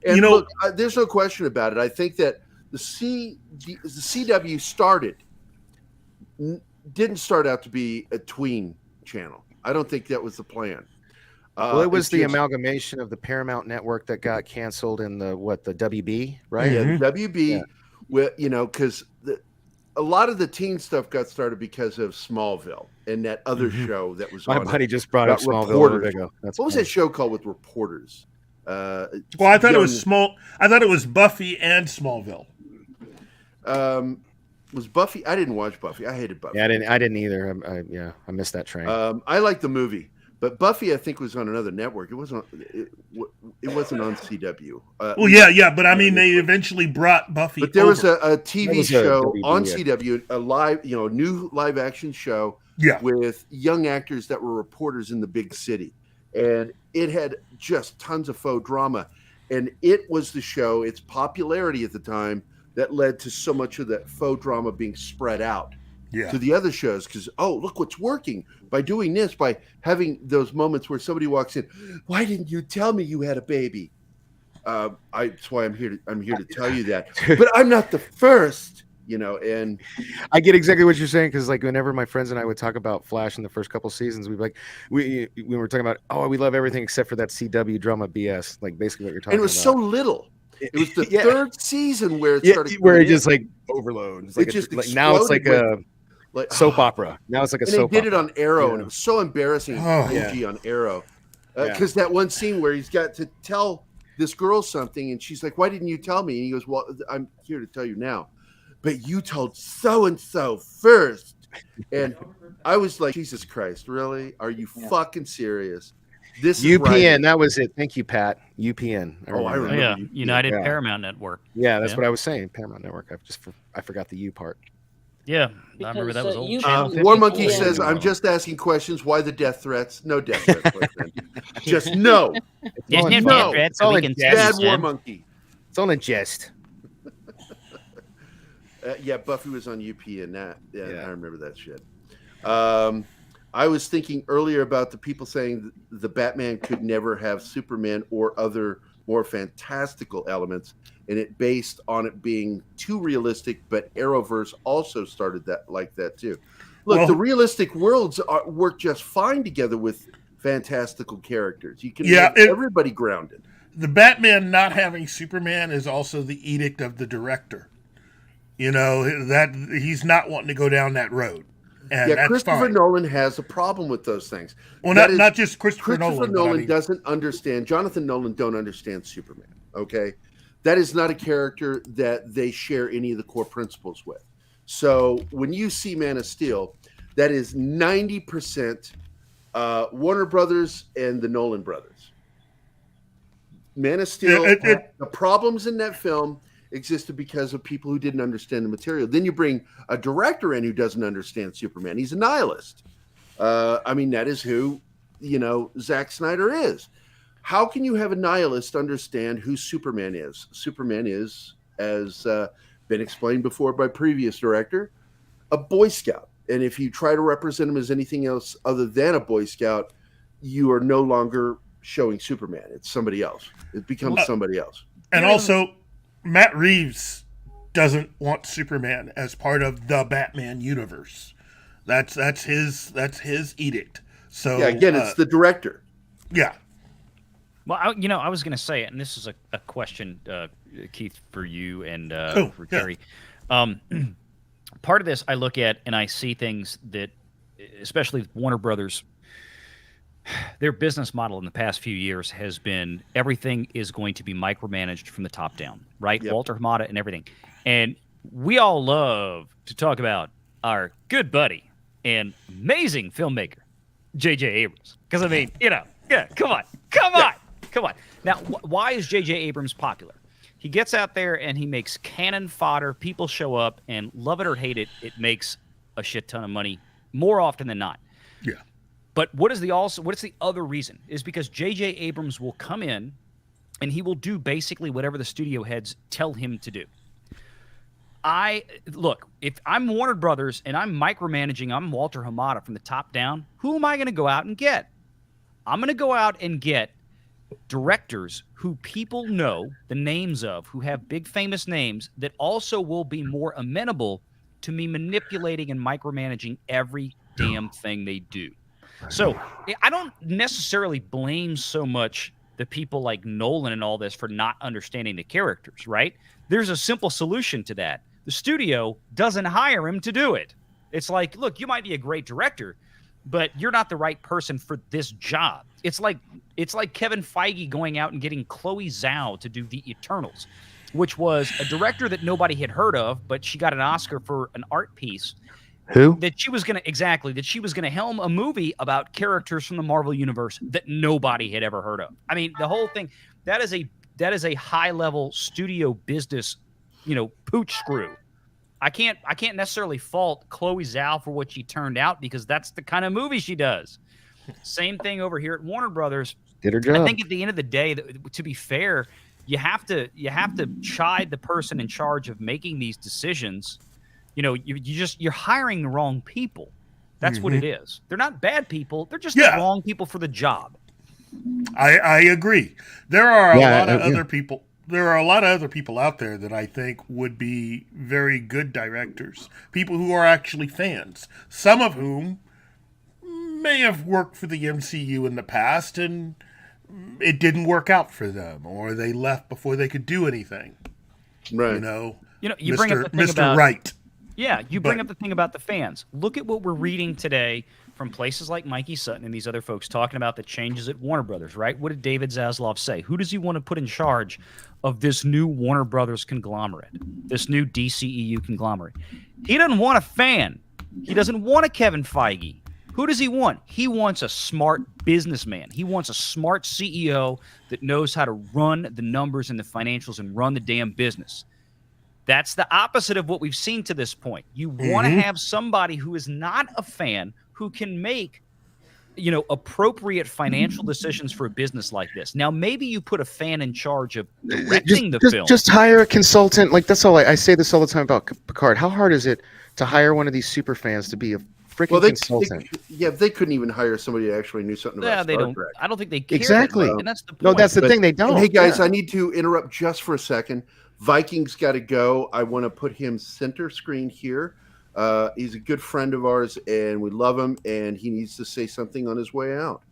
C: And look, there's no question about it. I think that the CW didn't start out to be a tween channel. I don't think that was the plan.
F: Well, it was the amalgamation of the Paramount Network that got canceled in the WB, right?
C: Yeah, the WB, because a lot of the teen stuff got started because of Smallville and that other show that was
F: My
C: on.
F: buddy just brought up Smallville.
C: Reporters.
F: What
C: was that show called with reporters?
D: Well, I thought it was I thought it was Buffy and Smallville.
C: Was Buffy? I didn't watch Buffy. I hated Buffy.
F: Yeah, I didn't either. I missed that train.
C: I liked the movie, but Buffy I think was on another network. It wasn't on CW.
D: But I mean they eventually brought Buffy.
C: But there was a TV
F: was
C: show
F: WB,
C: on
F: yeah.
C: CW, a live, new live action show with young actors that were reporters in the big city. And it had just tons of faux drama. And it was the show, its popularity at the time, that led to so much of that faux drama being spread out to the other shows. Because, look what's working by doing this, by having those moments where somebody walks in. Why didn't you tell me you had a baby? That's why I'm here to tell you that. But I'm not the first. And
F: I get exactly what you're saying, because like whenever my friends and I would talk about Flash in the first couple seasons, we'd be like, we were talking about, we love everything except for that CW drama BS, like basically what you're talking about.
C: And it was so little. It was the third season where it started.
F: Where it just like overload. It's like now it's like a soap opera. Now it's like a soap opera.
C: And they did it on Arrow, and it was so embarrassing on Arrow. Because that one scene where he's got to tell this girl something, and she's like, "Why didn't you tell me?" And he goes, "Well, I'm here to tell you now. But you told so-and-so first." And I was like, Jesus Christ, really? Are you fucking serious? This is
F: UPN, that was it. Thank you, Pat. UPN.
C: I remember.
L: Yeah, United Paramount Network.
F: Yeah, that's what I was saying. Paramount Network. I forgot the U part.
L: Yeah, I remember that was old.
C: War Monkey says, "I'm just asking questions. Why the death threats? No death threats. Just no.
M: There's no death threats. So we can
C: bad War Monkey.
F: It's all in jest."
C: Buffy was on UPN. I remember that shit. I was thinking earlier about the people saying the Batman could never have Superman or other more fantastical elements, and it based on it being too realistic. But Arrowverse also started that like that too. Look, the realistic worlds work just fine together with fantastical characters. You can make everybody grounded.
D: The Batman not having Superman is also the edict of the director. That he's not wanting to go down that road. And that's
C: Christopher
D: fine.
C: Nolan has a problem with those things.
D: Well,
C: That
D: not just Christopher Nolan. But I mean,
C: doesn't understand. Jonathan Nolan don't understand Superman. Okay, that is not a character that they share any of the core principles with. So when you see Man of Steel, that is 90% Warner Brothers and the Nolan brothers. Man of Steel, the problems in that film existed because of people who didn't understand the material. Then you bring a director in who doesn't understand Superman. He's a nihilist. I mean, that is who, Zack Snyder is. How can you have a nihilist understand who Superman is? Superman is, as been explained before by previous director, a Boy Scout. And if you try to represent him as anything else other than a Boy Scout, you are no longer showing Superman. It's somebody else. It becomes somebody else.
D: And also, Matt Reeves doesn't want Superman as part of the Batman universe. That's his edict. So
C: again, it's the director.
D: Yeah.
L: Well, I was going to say it, and this is a question, Keith, for you and for Gerry. Part of this I look at and I see things that, especially Warner Brothers, their business model in the past few years has been everything is going to be micromanaged from the top down, right? Yep. Walter Hamada and everything. And we all love to talk about our good buddy and amazing filmmaker, Jj Abrams. Because, I mean, come on. Now, why is Jj Abrams popular? He gets out there and he makes cannon fodder. People show up, and love it or hate it, it makes a shit ton of money more often than not.
D: Yeah.
L: But what is the other reason? Is because J.J. Abrams will come in and he will do basically whatever the studio heads tell him to do. Look, if I'm Warner Brothers and I'm micromanaging, I'm Walter Hamada from the top down, who am I going to go out and get? I'm going to go out and get directors who people know the names of, who have big famous names, that also will be more amenable to me manipulating and micromanaging every damn thing they do. So I don't necessarily blame so much the people like Nolan and all this for not understanding the characters, right? There's a simple solution to that. The studio doesn't hire him to do it. It's like, look, you might be a great director, but you're not the right person for this job. It's like Kevin Feige going out and getting Chloe Zhao to do The Eternals, which was a director that nobody had heard of, but she got an Oscar for an art piece.
F: Who?
L: That she was going to helm a movie about characters from the Marvel universe that nobody had ever heard of. I mean, the whole thing, that is a high level studio business, pooch screw. I can't necessarily fault Chloe Zhao for what she turned out, because that's the kind of movie she does. Same thing over here at Warner Brothers.
F: Did her job.
L: I think at the end of the day, to be fair, you have to chide the person in charge of making these decisions. You're hiring the wrong people. That's what it is. They're not bad people. They're just the wrong people for the job.
D: I agree. There are a lot of other people. There are a lot of other people out there that I think would be very good directors. People who are actually fans. Some of whom may have worked for the MCU in the past and it didn't work out for them, or they left before they could do anything.
C: Right.
L: You bring up the thing
D: Mr.
L: about
D: Right.
L: Yeah, you bring up the thing about the fans. Look at what we're reading today from places like Mikey Sutton and these other folks talking about the changes at Warner Brothers, right? What did David Zaslav say? Who does he want to put in charge of this new Warner Brothers conglomerate, this new DCEU conglomerate? He doesn't want a fan. He doesn't want a Kevin Feige. Who does he want? He wants a smart businessman. He wants a smart CEO that knows how to run the numbers and the financials and run the damn business. That's the opposite of what we've seen to this point. You want to have somebody who is not a fan, who can make, appropriate financial decisions for a business like this. Now, maybe you put a fan in charge of directing the film.
F: Just hire a consultant. Like, that's all I say this all the time about Picard. How hard is it to hire one of these super fans to be a freaking consultant?
C: They couldn't even hire somebody who actually knew something about Star Trek.
L: I don't think they care.
F: Exactly.
L: And that's the point.
F: No, that's the thing. They don't.
C: Hey, guys, I need to interrupt just for a second. Vikings got to go. I want to put him center screen here. He's a good friend of ours, and we love him, and he needs to say something on his way out.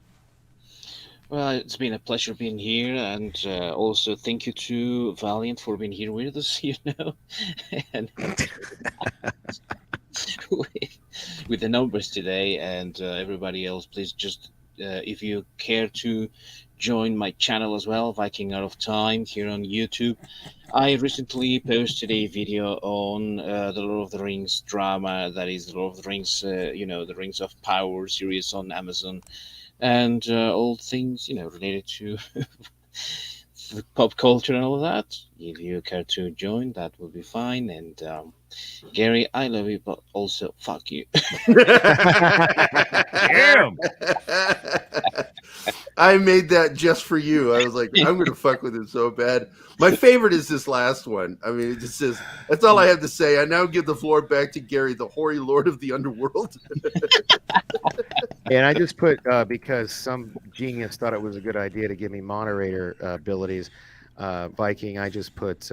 H: Well, it's been a pleasure being here, and also thank you to Valiant for being here with us, and with the numbers today. And everybody else, please just if you care to join my channel as well, Viking Out of Time here on YouTube. I recently posted a video on the Lord of the Rings drama, that is the Lord of the Rings, the Rings of Power series on Amazon, and all things related to pop culture and all of that. If you care to join, that will be fine. And Gerry, I love you, but also fuck you.
L: Damn.
C: I made that just for you. I was like, I'm going to fuck with him so bad. My favorite is this last one. I mean, it just says, that's all I have to say. I now give the floor back to Gerry, the hoary lord of the underworld.
F: And I just put, because some genius thought it was a good idea to give me moderator abilities, Viking, I just put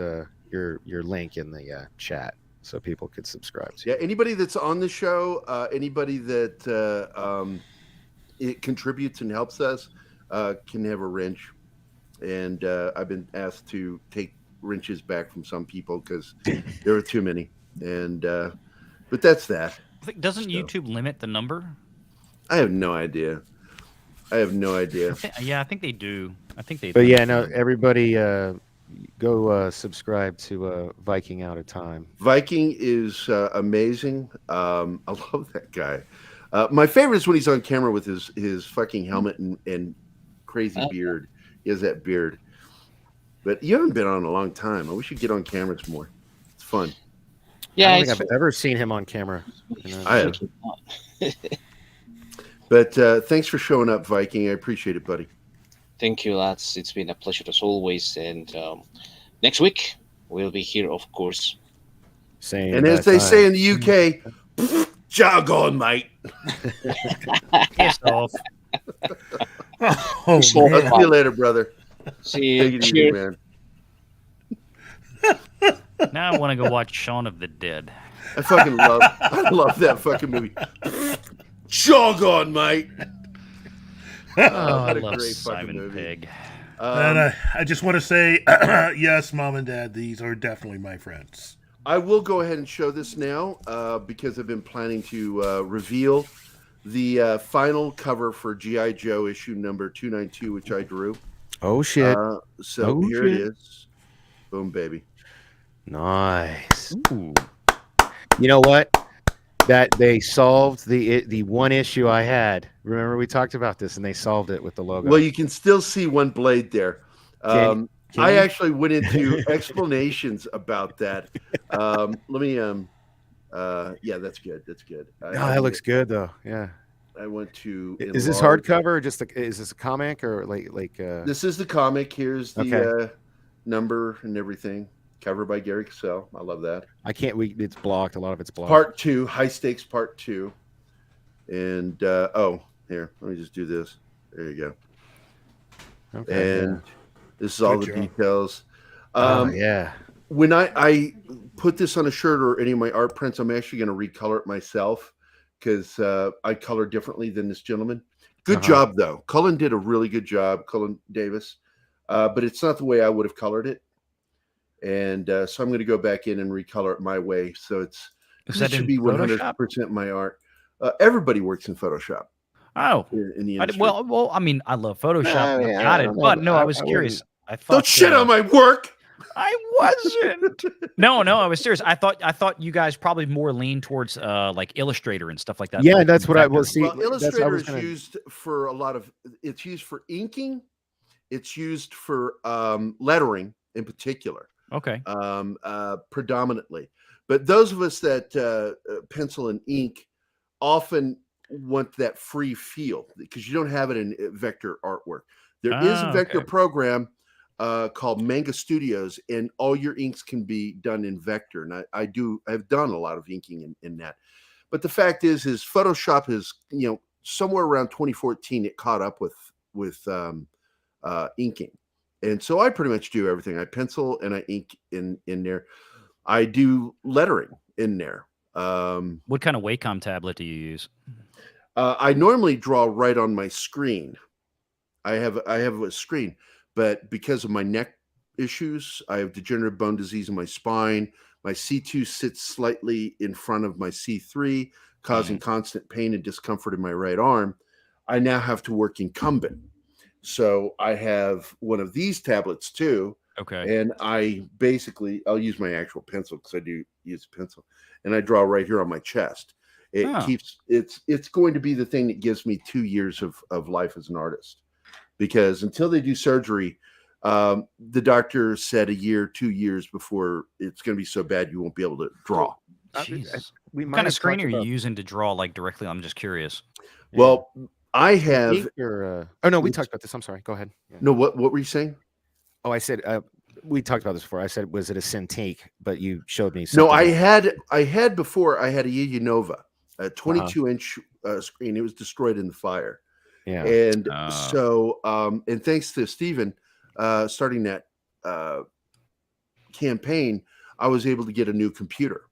F: your link in the chat so people could subscribe to.
C: Yeah, anybody that's on the show, anybody that it contributes and helps us, can have a wrench. And I've been asked to take wrenches back from some people because there were too many. And but that's that.
L: Doesn't YouTube limit the number?
C: I have no idea.
L: Yeah, I think they do.
F: But yeah, no, everybody go subscribe to Viking Out of Time.
C: Viking is amazing. I love that guy. My favorite is when he's on camera with his fucking helmet and crazy beard. He has that beard. But you haven't been on in a long time. I wish you'd get on cameras more. It's fun.
F: Yeah, I don't think I've ever seen him on camera.
C: I have. But thanks for showing up, Viking. I appreciate it, buddy.
H: Thank you, lads. It's been a pleasure as always. And next week, we'll be here, of course.
F: Same.
C: And as they say in the UK, jog on, mate.
L: Piss off.
C: I'll see you later, brother.
H: See you.
C: Take it easy, man.
L: Now I want to go watch Shaun of the Dead.
C: I love that fucking movie. Jog on, mate.
L: I
C: What a
L: love
C: great fucking
L: Simon
C: movie.
L: Pegg.
D: And I just want to say, yes, Mom and Dad, these are definitely my friends.
C: I will go ahead and show this now because I've been planning to reveal the final cover for G.I. Joe issue number 292, which I drew.
F: Oh, shit.
C: Here it is. Boom, baby.
F: Nice. Ooh. You know what? That they solved the one issue I had. Remember we talked about this, and they solved it with the logo.
C: Well, you can still see one blade there.
F: Can
C: I
F: you?
C: actually went into explanations about that. Let me. Yeah, that's good. That's good.
F: That looks good though. Yeah.
C: I went to.
F: Is this
C: enlarge-
F: hardcover or just is this a comic or like?
C: This is the comic. Here's the number and everything. Cover by Gerry Cassell. I love that.
F: I can't. It's blocked. A lot of it's blocked.
C: Part 2, high stakes part 2. And here, let me just do this. There you go.
F: Okay.
C: And this is all the details.
F: Yeah.
C: When I put this on a shirt or any of my art prints, I'm actually going to recolor it myself because I color differently than this gentleman. Good job, though. Cullen did a really good job, Cullen Davis. But it's not the way I would have colored it. And so I'm going to go back in and recolor it my way. So it should be 100% my art. Everybody works in Photoshop.
L: Oh,
C: in the industry.
L: well, I mean, I love Photoshop.
C: Yeah,
L: got
C: I
L: it.
C: don't
L: But
C: know.
L: no, I was
C: I
L: curious.
C: wouldn't-
L: I thought,
C: Don't shit on my work.
L: I wasn't. No, I was serious. I thought you guys probably more lean towards like Illustrator and stuff like that.
F: Yeah,
L: like
F: that's what I will
L: Vector.
F: see.
C: Well, Illustrator is
F: gonna...
C: used for a lot of. It's used for inking. It's used for lettering in particular.
L: Okay.
C: Predominantly, but those of us that pencil and ink often want that free feel because you don't have it in vector artwork. There is a vector program called Manga Studios, and all your inks can be done in vector. And I've done a lot of inking in that. But the fact is Photoshop is, somewhere around 2014, it caught up with inking. And so I pretty much do everything. I pencil and I ink in there. I do lettering in there.
L: What kind of Wacom tablet do you use?
C: I normally draw right on my screen. I have a screen, but because of my neck issues, I have degenerative bone disease in my spine. My C2 sits slightly in front of my C3 causing constant pain and discomfort in my right arm, I now have to work incumbent. So I have one of these tablets too.
L: Okay.
C: And I'll use my actual pencil because I do use a pencil, and I draw right here on my chest. It's going to be the thing that gives me 2 years of life as an artist, because until they do surgery, the doctor said a year, 2 years before it's going to be so bad you won't be able to draw.
L: Jeez. What kind of screen are you using to draw like directly? I'm just curious.
C: Well, I have.
F: Oh no, we talked about this. I'm sorry. Go ahead. Yeah.
C: No, what were you saying?
F: Oh, I said we talked about this before. I said, was it a Cintiq? But you showed me.
C: No, I had before. I had a Nova, a 22-inch screen. It was destroyed in the fire.
F: Yeah.
C: And so, and thanks to Stephen starting that campaign, I was able to get a new computer,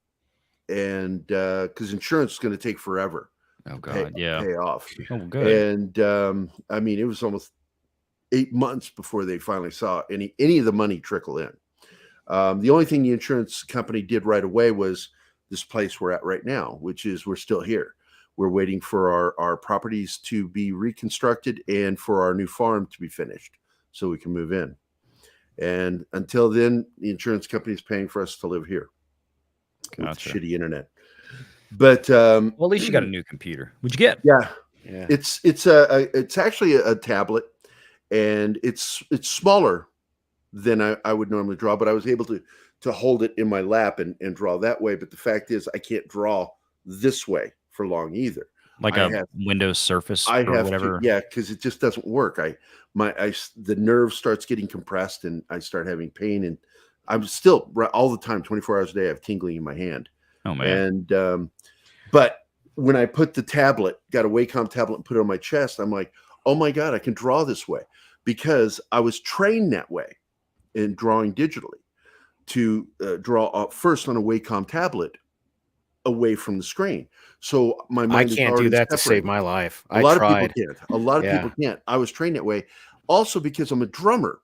C: and because insurance is going to take forever.
L: Oh God,
C: pay off.
L: Oh, good.
C: And I mean, it was almost 8 months before they finally saw any of the money trickle in. The only thing the insurance company did right away was this place we're at right now, which is we're still here. We're waiting for our properties to be reconstructed and for our new farm to be finished so we can move in. And until then, the insurance company is paying for us to live here with shitty internet. But
L: well, at least you got a new computer. What'd you get?
C: Yeah. It's actually a tablet, and it's smaller than I would normally draw, but I was able to hold it in my lap and draw that way. But the fact is, I can't draw this way for long either.
L: Like Windows Surface or whatever.
C: Because it just doesn't work. The nerve starts getting compressed, and I start having pain, and I'm still all the time, 24 hours a day, I have tingling in my hand.
L: Oh man.
C: And but when I put the tablet, got a Wacom tablet, and put it on my chest, I'm like, oh my God, I can draw this way, because I was trained that way in drawing digitally to draw first on a Wacom tablet away from the screen. So my mind
F: I can't do that to save my life.
C: A lot of people can't. A lot of people can't. I was trained that way. Also, because I'm a drummer,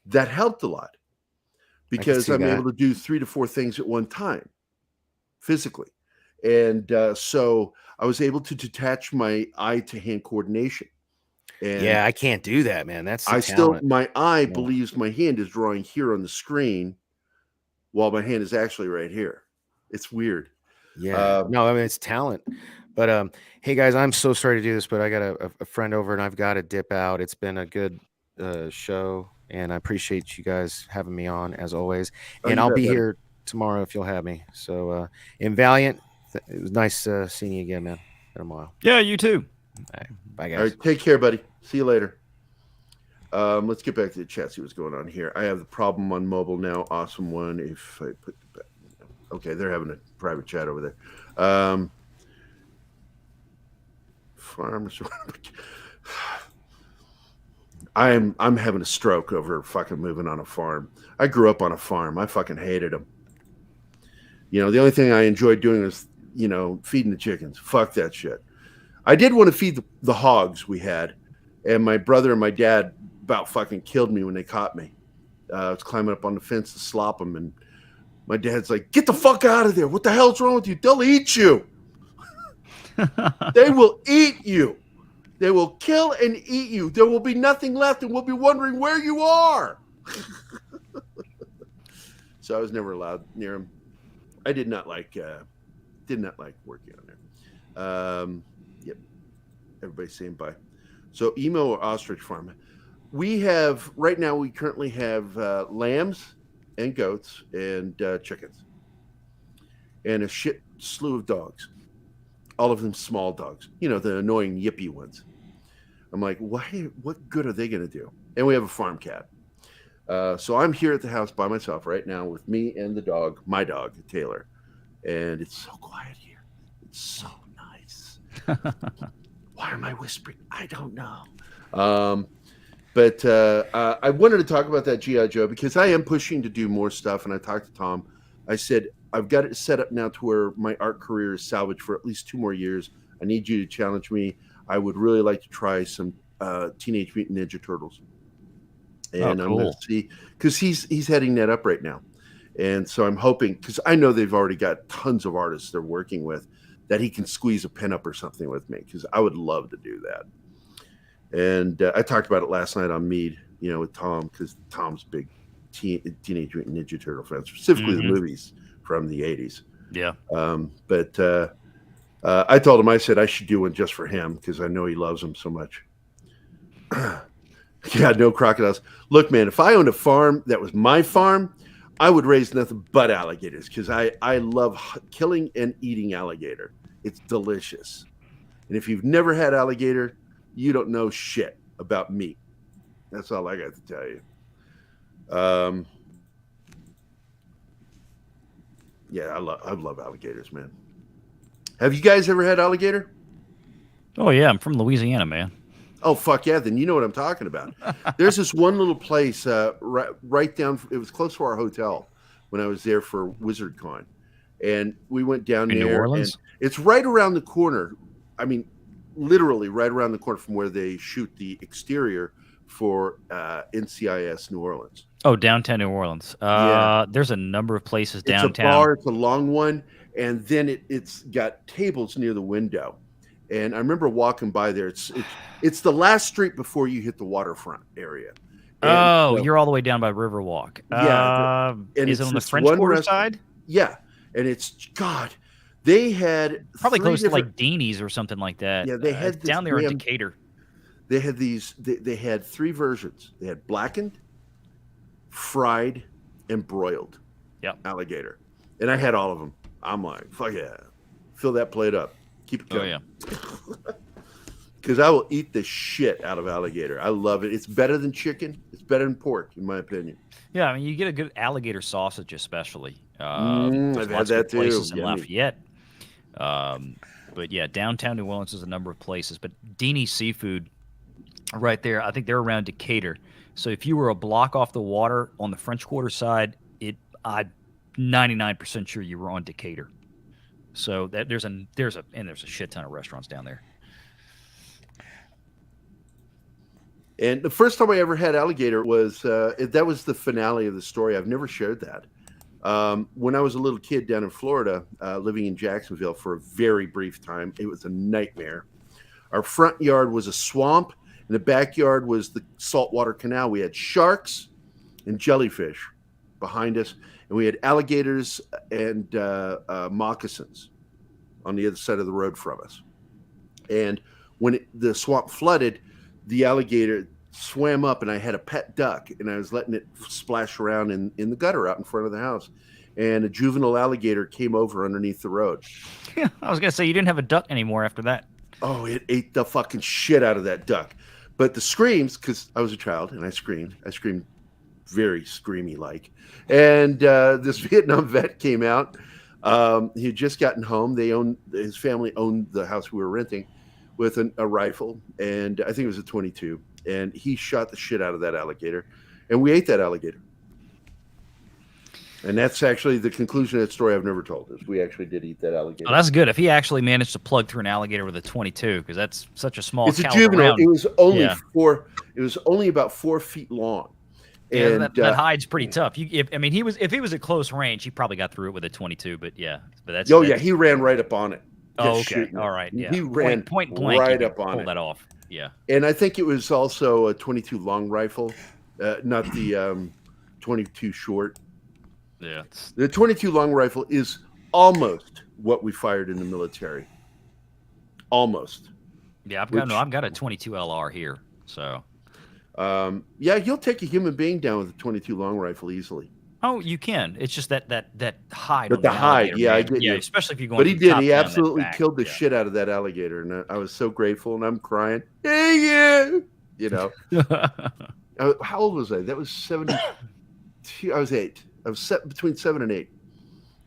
C: that helped a lot, because I'm able to do 3 to 4 things at one time physically. And so I was able to detach my eye to hand coordination. And
F: I can't do that, man. That's
C: my eye believes my hand is drawing here on the screen while my hand is actually right here. It's weird.
F: Yeah. No, I mean, it's talent. But hey guys, I'm so sorry to do this, but I got a friend over and I've got to dip out. It's been a good show, and I appreciate you guys having me on as always. And I'll be here tomorrow if you'll have me. So Valiant, it was nice seeing you again, man. Been a while.
L: Yeah, you too.
F: All right, bye guys.
C: All right, take care, buddy. See you later. Let's get back to the chat, see what's going on here. I have the problem on mobile now. Awesome one. If I put okay, they're having a private chat over there. Farmers. I'm having a stroke over fucking moving on a farm. I grew up on a farm. I fucking hated them. You know, the only thing I enjoyed doing was, feeding the chickens. Fuck that shit. I did want to feed the hogs we had, and my brother and my dad about fucking killed me when they caught me. I was climbing up on the fence to slop them, and my dad's like, "Get the fuck out of there. What the hell's wrong with you? They'll eat you. They will eat you. They will kill and eat you. There will be nothing left, and we'll be wondering where you are." So I was never allowed near him. I did not like working on there. Yep. Everybody's saying bye. So emo or ostrich farm? We have right now. We currently have lambs and goats and chickens, and a shit slew of dogs. All of them small dogs. The annoying yippy ones. I'm like, why? What good are they going to do? And we have a farm cat. So I'm here at the house by myself right now with me and the dog, my dog, Taylor. And it's so quiet here. It's so nice. Why am I whispering? I don't know. But I wanted to talk about that G.I. Joe because I am pushing to do more stuff. And I talked to Tom. I said, I've got it set up now to where my art career is salvaged for at least 2 more years. I need you to challenge me. I would really like to try some Teenage Mutant Ninja Turtles. And I'm going to see, because he's heading that up right now. And so I'm hoping, because I know they've already got tons of artists they're working with, that he can squeeze a pinup or something with me, because I would love to do that. And I talked about it last night on Mead, with Tom, because Tom's big Teenage Mutant Ninja Turtle fan, specifically the movies from the 80s.
L: Yeah.
C: But I told him, I said I should do one just for him because I know he loves them so much. Yeah, no crocodiles. Look, man, if I owned a farm that was my farm, I would raise nothing but alligators, because I love killing and eating alligator. It's delicious. And if you've never had alligator, you don't know shit about meat. That's all I got to tell you. Yeah, I love alligators, man. Have you guys ever had alligator?
L: Oh yeah, I'm from Louisiana, man.
C: Oh fuck yeah! Then you know what I'm talking about. There's this one little place right down. It was close to our hotel when I was there for WizardCon, and we went down
L: In
C: there.
L: New Orleans?
C: And it's right around the corner. I mean, literally right around the corner from where they shoot the exterior for NCIS New Orleans.
L: Oh, downtown New Orleans.
C: Yeah.
L: There's a number of places downtown.
C: It's a bar. It's a long one, and then it's got tables near the window. And I remember walking by there. It's the last street before you hit the waterfront area. And
L: you're all the way down by Riverwalk.
C: Yeah. And
L: is it on the French Quarter side?
C: Yeah. And they had
L: probably close to like Deanie's or something like that.
C: Yeah, they had
L: down there in Decatur.
C: They had they had three versions. They had blackened, fried, and broiled.
L: Yep.
C: Alligator. And I had all of them. I'm like, fuck yeah. Fill that plate up. Keep it going.
L: Oh, yeah.
C: Because I will eat the shit out of alligator. I love it. It's better than chicken. It's better than pork, in my opinion.
L: Yeah, I mean, you get a good alligator sausage, especially.
C: I've had that too.
L: Places in Lafayette. But yeah, downtown New Orleans is a number of places. But Deanie's Seafood, right there, I think they're around Decatur. So if you were a block off the water on the French Quarter side, I'm 99% sure you were on Decatur. So there's a shit ton of restaurants down there.
C: And the first time I ever had alligator was that was the finale of the story. I've never shared that. When I was a little kid down in Florida, living in Jacksonville for a very brief time, it was a nightmare. Our front yard was a swamp, and the backyard was the saltwater canal. We had sharks and jellyfish behind us, and we had alligators and moccasins on the other side of the road from us. And when the swamp flooded, the alligator swam up, and I had a pet duck, and I was letting it splash around in the gutter out in front of the house. And a juvenile alligator came over underneath the road.
L: Yeah, I was going to say, you didn't have a duck anymore after that.
C: Oh, it ate the fucking shit out of that duck. But the screams, because I was a child and I screamed very screamy-like. And this Vietnam vet came out. He had just gotten home. His family owned the house we were renting with a rifle, and I think it was a 22. And he shot the shit out of that alligator, and we ate that alligator. And that's actually the conclusion of that story I've never told, is we actually did eat that alligator.
L: Oh, that's good. If he actually managed to plug through an alligator with a 22, because that's such a small.
C: It's a juvenile. Round. It was only It was only about 4 feet long.
L: And that hide's pretty tough. If he was at close range, he probably got through it with a 22. But that's.
C: Oh yeah, he ran right up on it.
L: Oh, okay. All right. Yeah.
C: He ran
L: point blank
C: right up on it.
L: Pull that off. Yeah.
C: And I think it was also a 22 long rifle, not the 22 short.
L: Yeah.
C: The 22 long rifle is almost what we fired in the military. Almost.
L: Yeah, I've got a 22 LR here. So.
C: Yeah, you'll take a human being down with a 22 long rifle easily.
L: Oh, you can. It's just that hide.
C: But the hide, yeah, I get you.
L: Especially if you're going.
C: But he did. He absolutely killed the shit out of that alligator, and I was so grateful, and I'm crying. Hey, yeah, how old was I? That was 72. I was 8. I was between 7 and 8,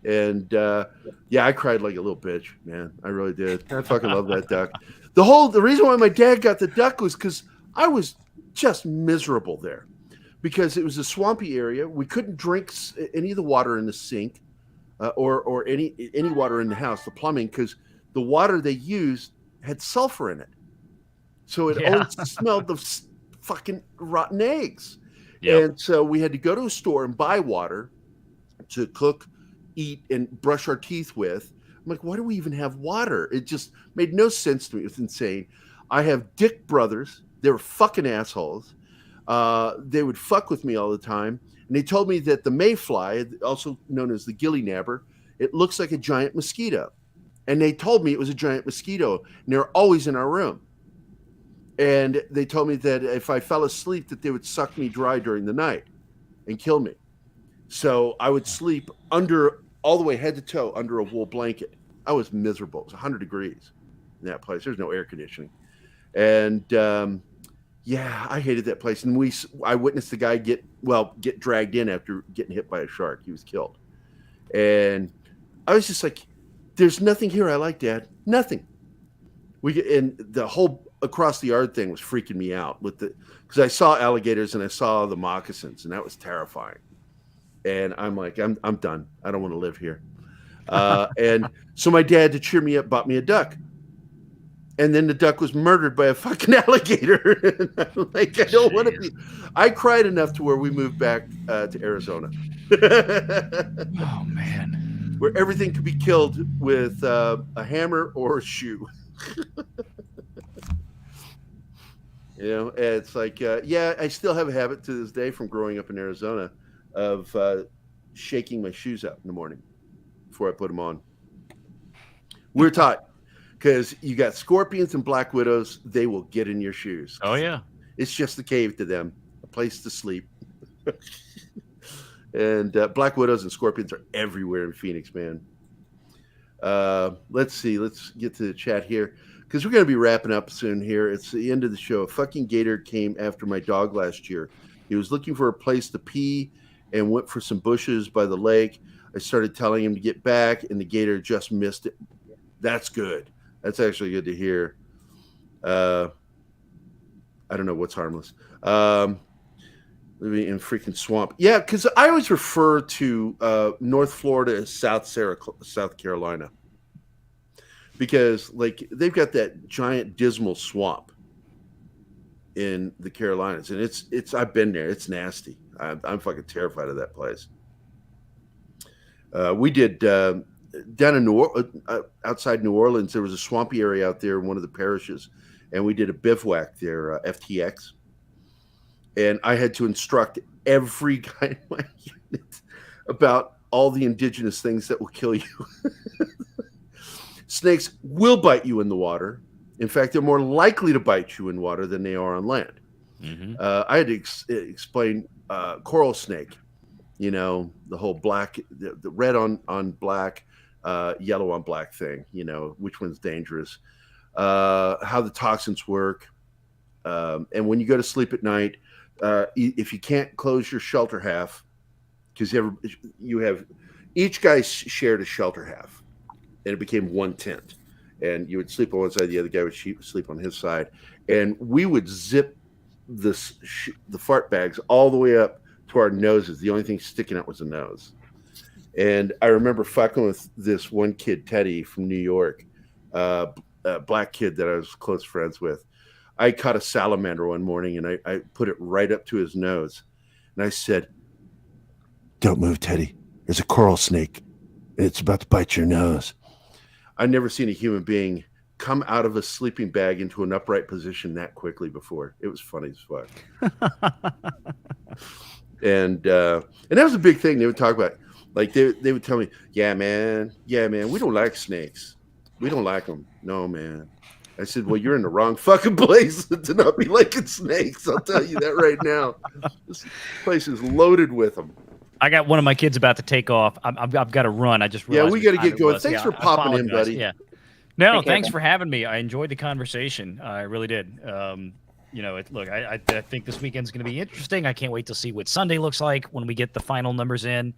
C: and I cried like a little bitch, man. I really did. I fucking love that duck. The reason why my dad got the duck was because I was just miserable there. Because it was a swampy area, we couldn't drink any of the water in the sink, or any water in the house, the plumbing, because the water they used had sulfur in it, so it always smelled of fucking rotten eggs. Yep. And so we had to go to a store and buy water to cook, eat, and brush our teeth with. I'm like, why do we even have water? It just made no sense to me. It was insane. I have dick brothers. They were fucking assholes. They would fuck with me all the time. And they told me that the mayfly, also known as the gilly nabber, it looks like a giant mosquito. And they told me it was a giant mosquito. And they're always in our room. And they told me that if I fell asleep, that they would suck me dry during the night and kill me. So I would sleep under, all the way head to toe, under a wool blanket. I was miserable. It was 100 degrees in that place. There's no air conditioning. And yeah, I hated that place. And I witnessed the guy get dragged in after getting hit by a shark. He was killed. And I was just like, there's nothing here I like, Dad. Nothing. And the whole across the yard thing was freaking me out because I saw alligators and I saw the moccasins, and that was terrifying. And I'm like, I'm done. I don't want to live here. And so my dad, to cheer me up, bought me a duck. And then the duck was murdered by a fucking alligator. And I'm like, I don't want to be. I cried enough to where we moved back to Arizona.
L: Oh, man.
C: Where everything could be killed with a hammer or a shoe. You know, it's like, yeah, I still have a habit to this day from growing up in Arizona of shaking my shoes out in the morning before I put them on. We're taught, because you got scorpions and black widows, they will get in your shoes.
L: Oh, yeah.
C: It's just a cave to them, a place to sleep. And black widows and scorpions are everywhere in Phoenix, man. Let's see. Let's get to the chat here, because we're going to be wrapping up soon here. It's the end of the show. A fucking gator came after my dog last year. He was looking for a place to pee and went for some bushes by the lake. I started telling him to get back, and the gator just missed it. That's good. That's actually good to hear. I don't know what's harmless. Living in freaking swamp. Yeah, because I always refer to North Florida as South Carolina. Because, like, they've got that giant dismal swamp in the Carolinas. And it's I've been there. It's nasty. I'm fucking terrified of that place. We did down in outside New Orleans, there was a swampy area out there in one of the parishes, and we did a bivouac there, FTX. And I had to instruct every guy in my unit about all the indigenous things that will kill you. Snakes will bite you in the water. In fact, they're more likely to bite you in water than they are on land. Mm-hmm. I had to explain coral snake, you know, the whole black, the red on black, yellow on black thing, you know, which one's dangerous, how the toxins work. And when you go to sleep at night, if you can't close your shelter half, because you have each guy shared a shelter half, and it became one tent, and you would sleep on one side, the other guy would sleep on his side, and we would zip the fart bags all the way up to our noses. The only thing sticking out was the nose. And I remember fucking with this one kid, Teddy, from New York, a black kid that I was close friends with. I caught a salamander one morning, and I put it right up to his nose. And I said, "Don't move, Teddy. There's a coral snake, and it's about to bite your nose." I'd never seen a human being come out of a sleeping bag into an upright position that quickly before. It was funny as fuck. And that was a big thing they would talk about. Like, they would tell me, yeah, man, we don't like snakes. We don't like them. No, man. I said, well, you're in the wrong fucking place to not be liking snakes. I'll tell you that right now. This place is loaded with them.
L: I got one of my kids about to take off. I've got to run. I just realized
C: we got to get going. Thanks for popping in, buddy.
L: Yeah. No, thanks for having me. I enjoyed the conversation. I really did. You know, I think this weekend's going to be interesting. I can't wait to see what Sunday looks like when we get the final numbers in.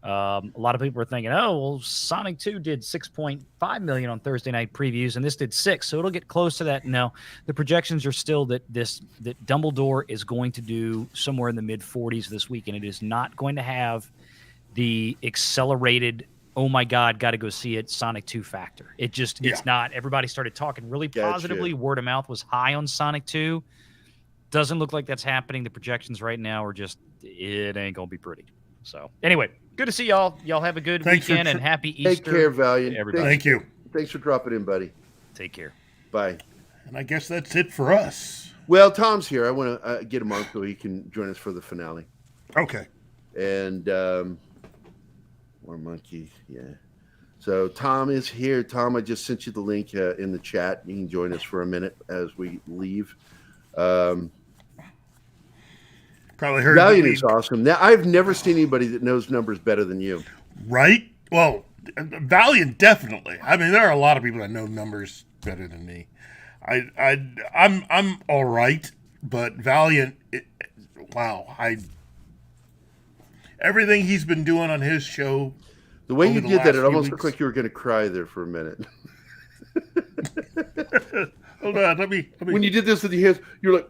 L: A lot of people are thinking, oh, well, Sonic 2 did 6.5 million on Thursday night previews, and this did 6, so it'll get close to that. No, the projections are still that Dumbledore is going to do somewhere in the mid-40s this week, and it is not going to have the accelerated, oh my God, got to go see it, Sonic 2 factor. It's not. Everybody started talking really positively. Word of mouth was high on Sonic 2. Doesn't look like that's happening. The projections right now are just, it ain't going to be pretty. So anyway, Good to see y'all. Y'all have a good
D: Thanks for
L: weekend and happy Easter.
C: Take care, Valiant.
L: to everybody.
D: Thank you.
C: Thanks for dropping in, buddy.
L: Take care.
C: Bye.
D: And I guess that's it for us.
C: Well, Tom's here. I want to get him on so he can join us for the finale.
D: Okay.
C: And more monkey, yeah. So Tom is here. Tom, I just sent you the link in the chat. You can join us for a minute as we leave.
D: Probably heard
C: Valiant is awesome. Now, I've never seen anybody that knows numbers better than you.
D: Right? Well, Valiant definitely. I mean, there are a lot of people that know numbers better than me. I'm all right, but Valiant, wow! Everything he's been doing on his show.
C: The way you did that, it almost
D: weeks.
C: looked like you were going to cry there for a minute.
D: Hold on, let me.
C: When you did this with your hands, you're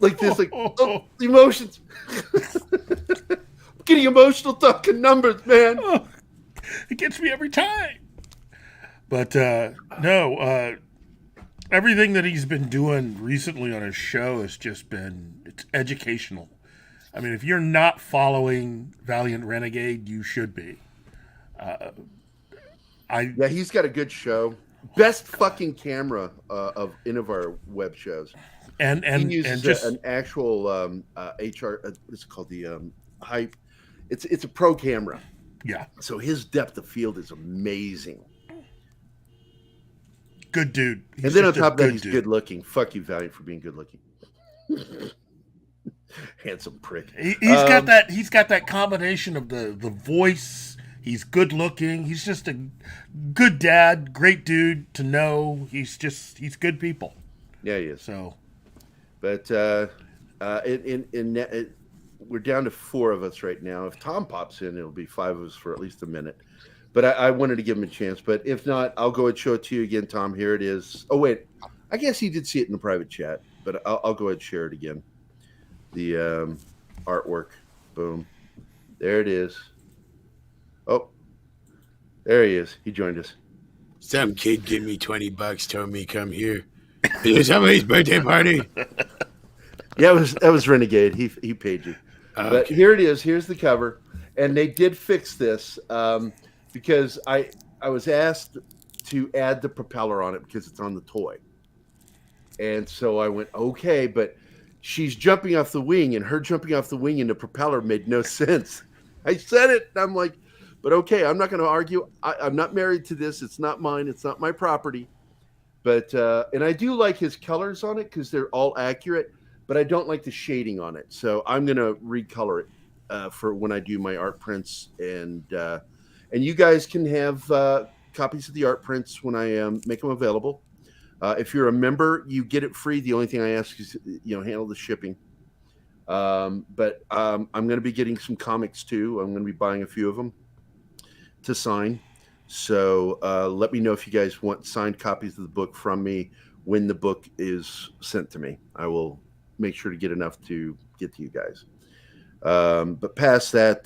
C: like this, like oh, the emotions. I'm getting emotional talking numbers, man.
D: Oh, it gets me every time. But no, everything that he's been doing recently on his show has just been it's educational. I mean, if you're not following Valiant Renegade, you should be.
C: Yeah, he's got a good show. Best fucking camera of any of our web shows.
D: And
C: he uses
D: and just
C: an actual HR. What's it called? The hype. It's a pro camera.
D: Yeah.
C: So his depth of field is amazing.
D: Good dude. He's
C: And then on
D: just a
C: top of that,
D: good
C: he's
D: dude.
C: good looking. Fuck you, Valiant, for being good looking. Handsome prick.
D: He's got that combination of the voice. He's good looking. He's just a good dad, great dude to know. He's good people.
C: Yeah, he is.
D: So,
C: but we're down to 4 of us right now. If Tom pops in, it'll be 5 of us for at least a minute. But I wanted to give him a chance. But if not, I'll go ahead and show it to you again, Tom. Here it is. Oh, wait. I guess he did see it in the private chat. But I'll go ahead and share it again. The artwork. Boom. There it is. Oh, there he is. He joined us.
J: Some kid gave me $20, told me come here. Is it somebody's birthday party?
C: Yeah, that was Renegade. He paid you.
J: Okay.
C: But here it is. Here's the cover, and they did fix this because I was asked to add the propeller on it because it's on the toy, and so I went okay, but she's jumping off the wing, and her jumping off the wing and the propeller made no sense. I said it, and I'm like, but okay, I'm not going to argue. I'm not married to this. It's not mine. It's not my property. But and I do like his colors on it because they're all accurate, but I don't like the shading on it. So I'm going to recolor it for when I do my art prints, and you guys can have copies of the art prints when I make them available. If you're a member, you get it free. The only thing I ask is handle the shipping. But I'm going to be getting some comics too. I'm going to be buying a few of them to sign. So let me know if you guys want signed copies of the book from me when the book is sent to me. I will make sure to get enough to get to you guys. But past that,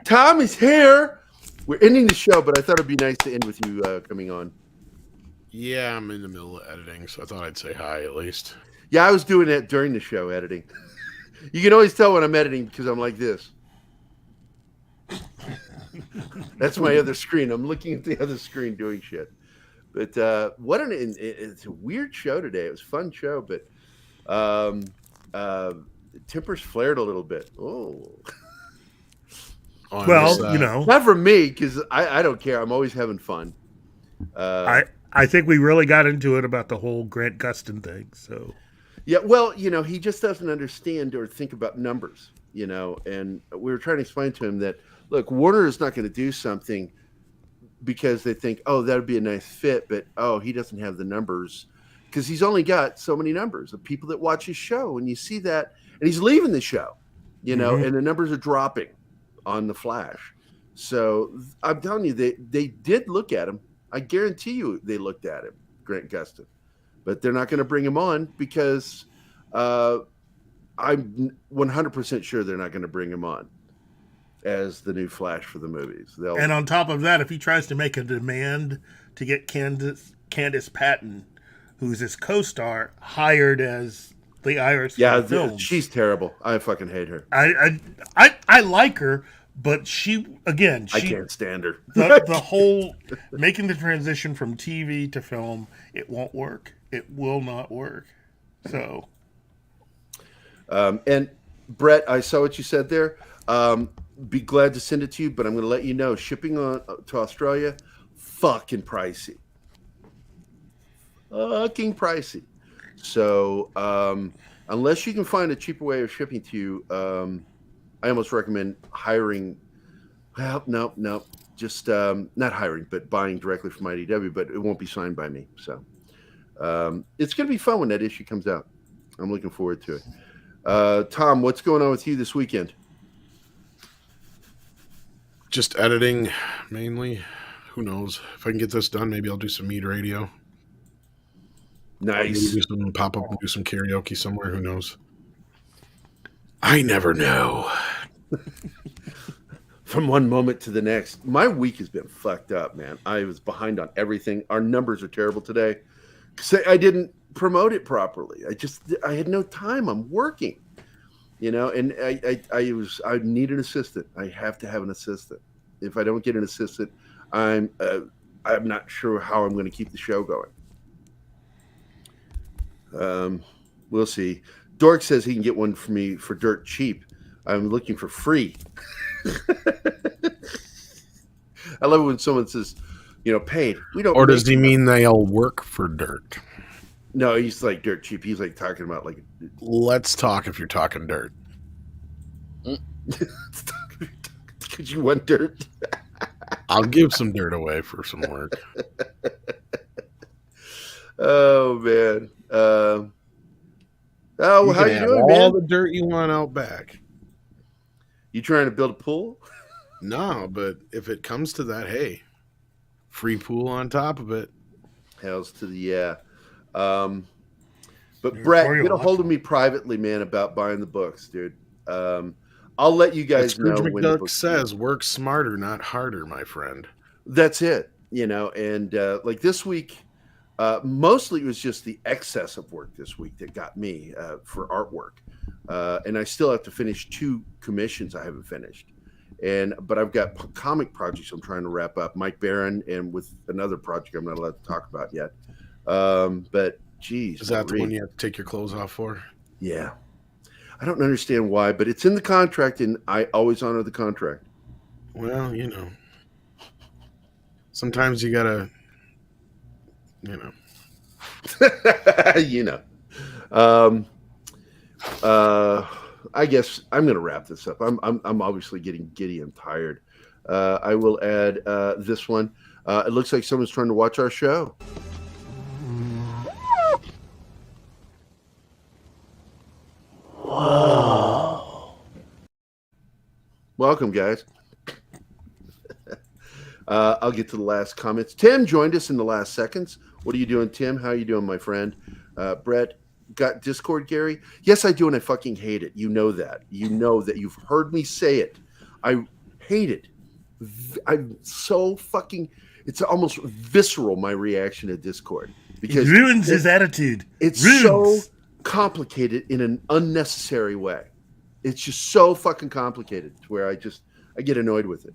C: Tom is here. We're ending the show, but I thought it'd be nice to end with you coming on.
J: Yeah, I'm in the middle of editing, so I thought I'd say hi at least.
C: Yeah, I was doing that during the show, editing. You can always tell when I'm editing because I'm like this. That's my other screen. I'm looking at the other screen doing shit. But it's a weird show today. It was a fun show, but tempers flared a little bit. Oh.
D: Well,
C: not for me because I don't care. I'm always having fun.
D: I think we really got into it about the whole Grant Gustin thing. So
C: yeah, well, he just doesn't understand or think about numbers, and we were trying to explain to him that, look, Warner is not going to do something because they think, oh, that would be a nice fit, but, oh, he doesn't have the numbers because he's only got so many numbers of people that watch his show, and you see that, and he's leaving the show, and the numbers are dropping on the Flash. So I'm telling you, they did look at him. I guarantee you they looked at him, Grant Gustin, but they're not going to bring him on because I'm 100% sure they're not going to bring him on as the new Flash for the movies.
D: And on top of that, if he tries to make a demand to get Candace Patton, who's his co-star, hired as the Iris for the film,
C: she's terrible. I fucking hate her.
D: I like her, But she
C: I can't stand her.
D: the whole making the transition from TV to film, it won't work. It will not work. So,
C: and Brett, I saw what you said there. Be glad to send it to you, but I'm going to let you know shipping to Australia, fucking pricey. Fucking pricey. So, unless you can find a cheaper way of shipping to you, I almost recommend hiring. Well, no, just not hiring, but buying directly from IDW. But it won't be signed by me. So, it's going to be fun when that issue comes out. I'm looking forward to it. Tom, what's going on with you this weekend?
B: Just editing, mainly. Who knows? If I can get this done, maybe I'll do some mead radio.
C: Nice.
B: Maybe do some pop up and do some karaoke somewhere. Who knows? I never know.
C: From one moment to the next. My week has been fucked up, man. I was behind on everything. Our numbers are terrible today because I didn't promote it properly. I had no time. I'm working, and I need an assistant. I have to have an assistant. If I don't get an assistant, I'm not sure how I'm going to keep the show going. We'll see. Dork says he can get one for me for dirt cheap. I'm looking for free. I love it when someone says, paid. We don't.
B: Or does he mean they'll work for dirt?
C: No, he's like dirt cheap. He's like talking about like.
B: Let's talk if you're talking dirt.
C: Could you want dirt?
B: I'll give some dirt away for some work.
C: Oh man. How you doing, man?
B: All the dirt you want out back.
C: You trying to build a pool?
B: No, but if it comes to that, hey, free pool on top of it.
C: Hells to the yeah. But Brett, get a hold of me privately, man, about buying the books, dude. I'll let you guys know.
B: Scrooge McDuck says, "Work smarter, not harder, my friend."
C: That's it, And like this week, mostly it was just the excess of work this week that got me for artwork, and I still have to finish 2 commissions I haven't finished. But I've got comic projects I'm trying to wrap up, Mike Barron, and with another project I'm not allowed to talk about yet. But geez,
B: is that the one you have to take your clothes off for?
C: Yeah, I don't understand why, but it's in the contract, and I always honor the contract.
B: Well, sometimes you gotta,
C: I guess I'm going to wrap this up. I'm obviously getting giddy and tired. I will add this one. It looks like someone's trying to watch our show. Wow. Welcome, guys. I'll get to the last comments. Tim joined us in the last seconds. What are you doing, Tim? How are you doing, my friend? Brett, got Discord, Gary? Yes, I do, and I fucking hate it. You know that. You know that. You've heard me say it. I hate it. I'm so fucking... It's almost visceral, my reaction to Discord. Because
D: it ruins his attitude.
C: It's so complicated in an unnecessary way. It's just so fucking complicated to where I get annoyed with it.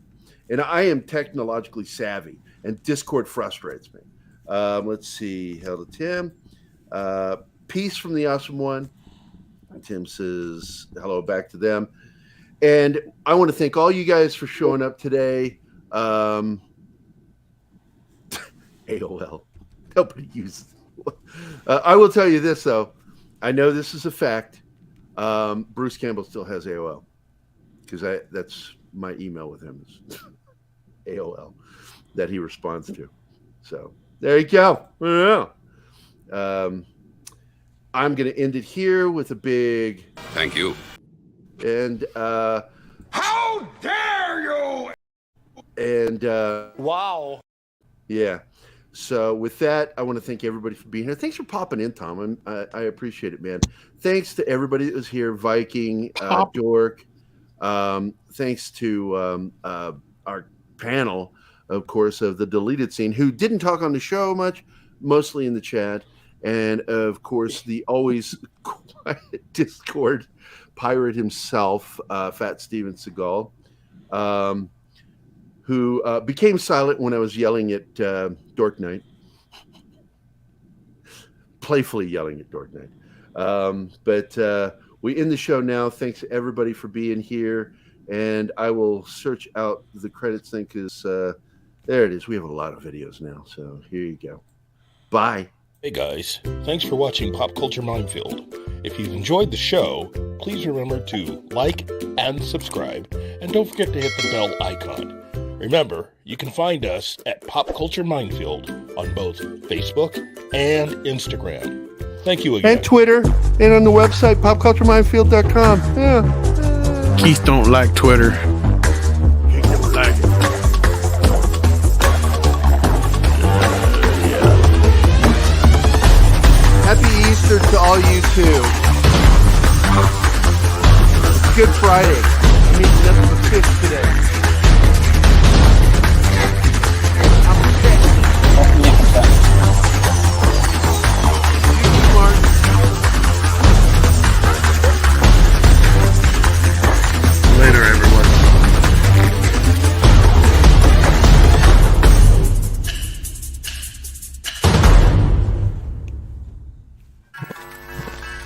C: And I am technologically savvy, and Discord frustrates me. Let's see. Hello, Tim. Peace from the awesome one. Tim says hello back to them. And I want to thank all you guys for showing up today. AOL. Nobody uses it. I will tell you this, though. I know this is a fact. Bruce Campbell still has AOL because that's my email with him. AOL that he responds to. So there you go. I'm going to end it here with a big
J: thank you.
C: And
J: how dare you?
C: And
J: wow.
C: Yeah. So with that, I want to thank everybody for being here. Thanks for popping in, Tom. I appreciate it, man. Thanks to everybody that was here. Viking, Dork. Thanks to our panel, of course, of the deleted scene, who didn't talk on the show much, mostly in the chat. And, of course, the always quiet Discord pirate himself, Fat Steven Seagal. who became silent when I was yelling at Dork Knight. Playfully yelling at Dork Knight. But we end the show now. Thanks everybody for being here. And I will search out the credits thing because there it is. We have a lot of videos now. So here you go. Bye.
N: Hey guys, thanks for watching Pop Culture Minefield. If you've enjoyed the show, please remember to like and subscribe, and don't forget to hit the bell icon. Remember, you can find us at Pop Culture Minefield on both Facebook and Instagram. Thank you again.
C: And Twitter, and on the website, popcultureminefield.com. Yeah.
B: Keith don't like Twitter. He don't like it.
C: Happy Easter to all you too. It's Good Friday. I mean, nothing but fish today.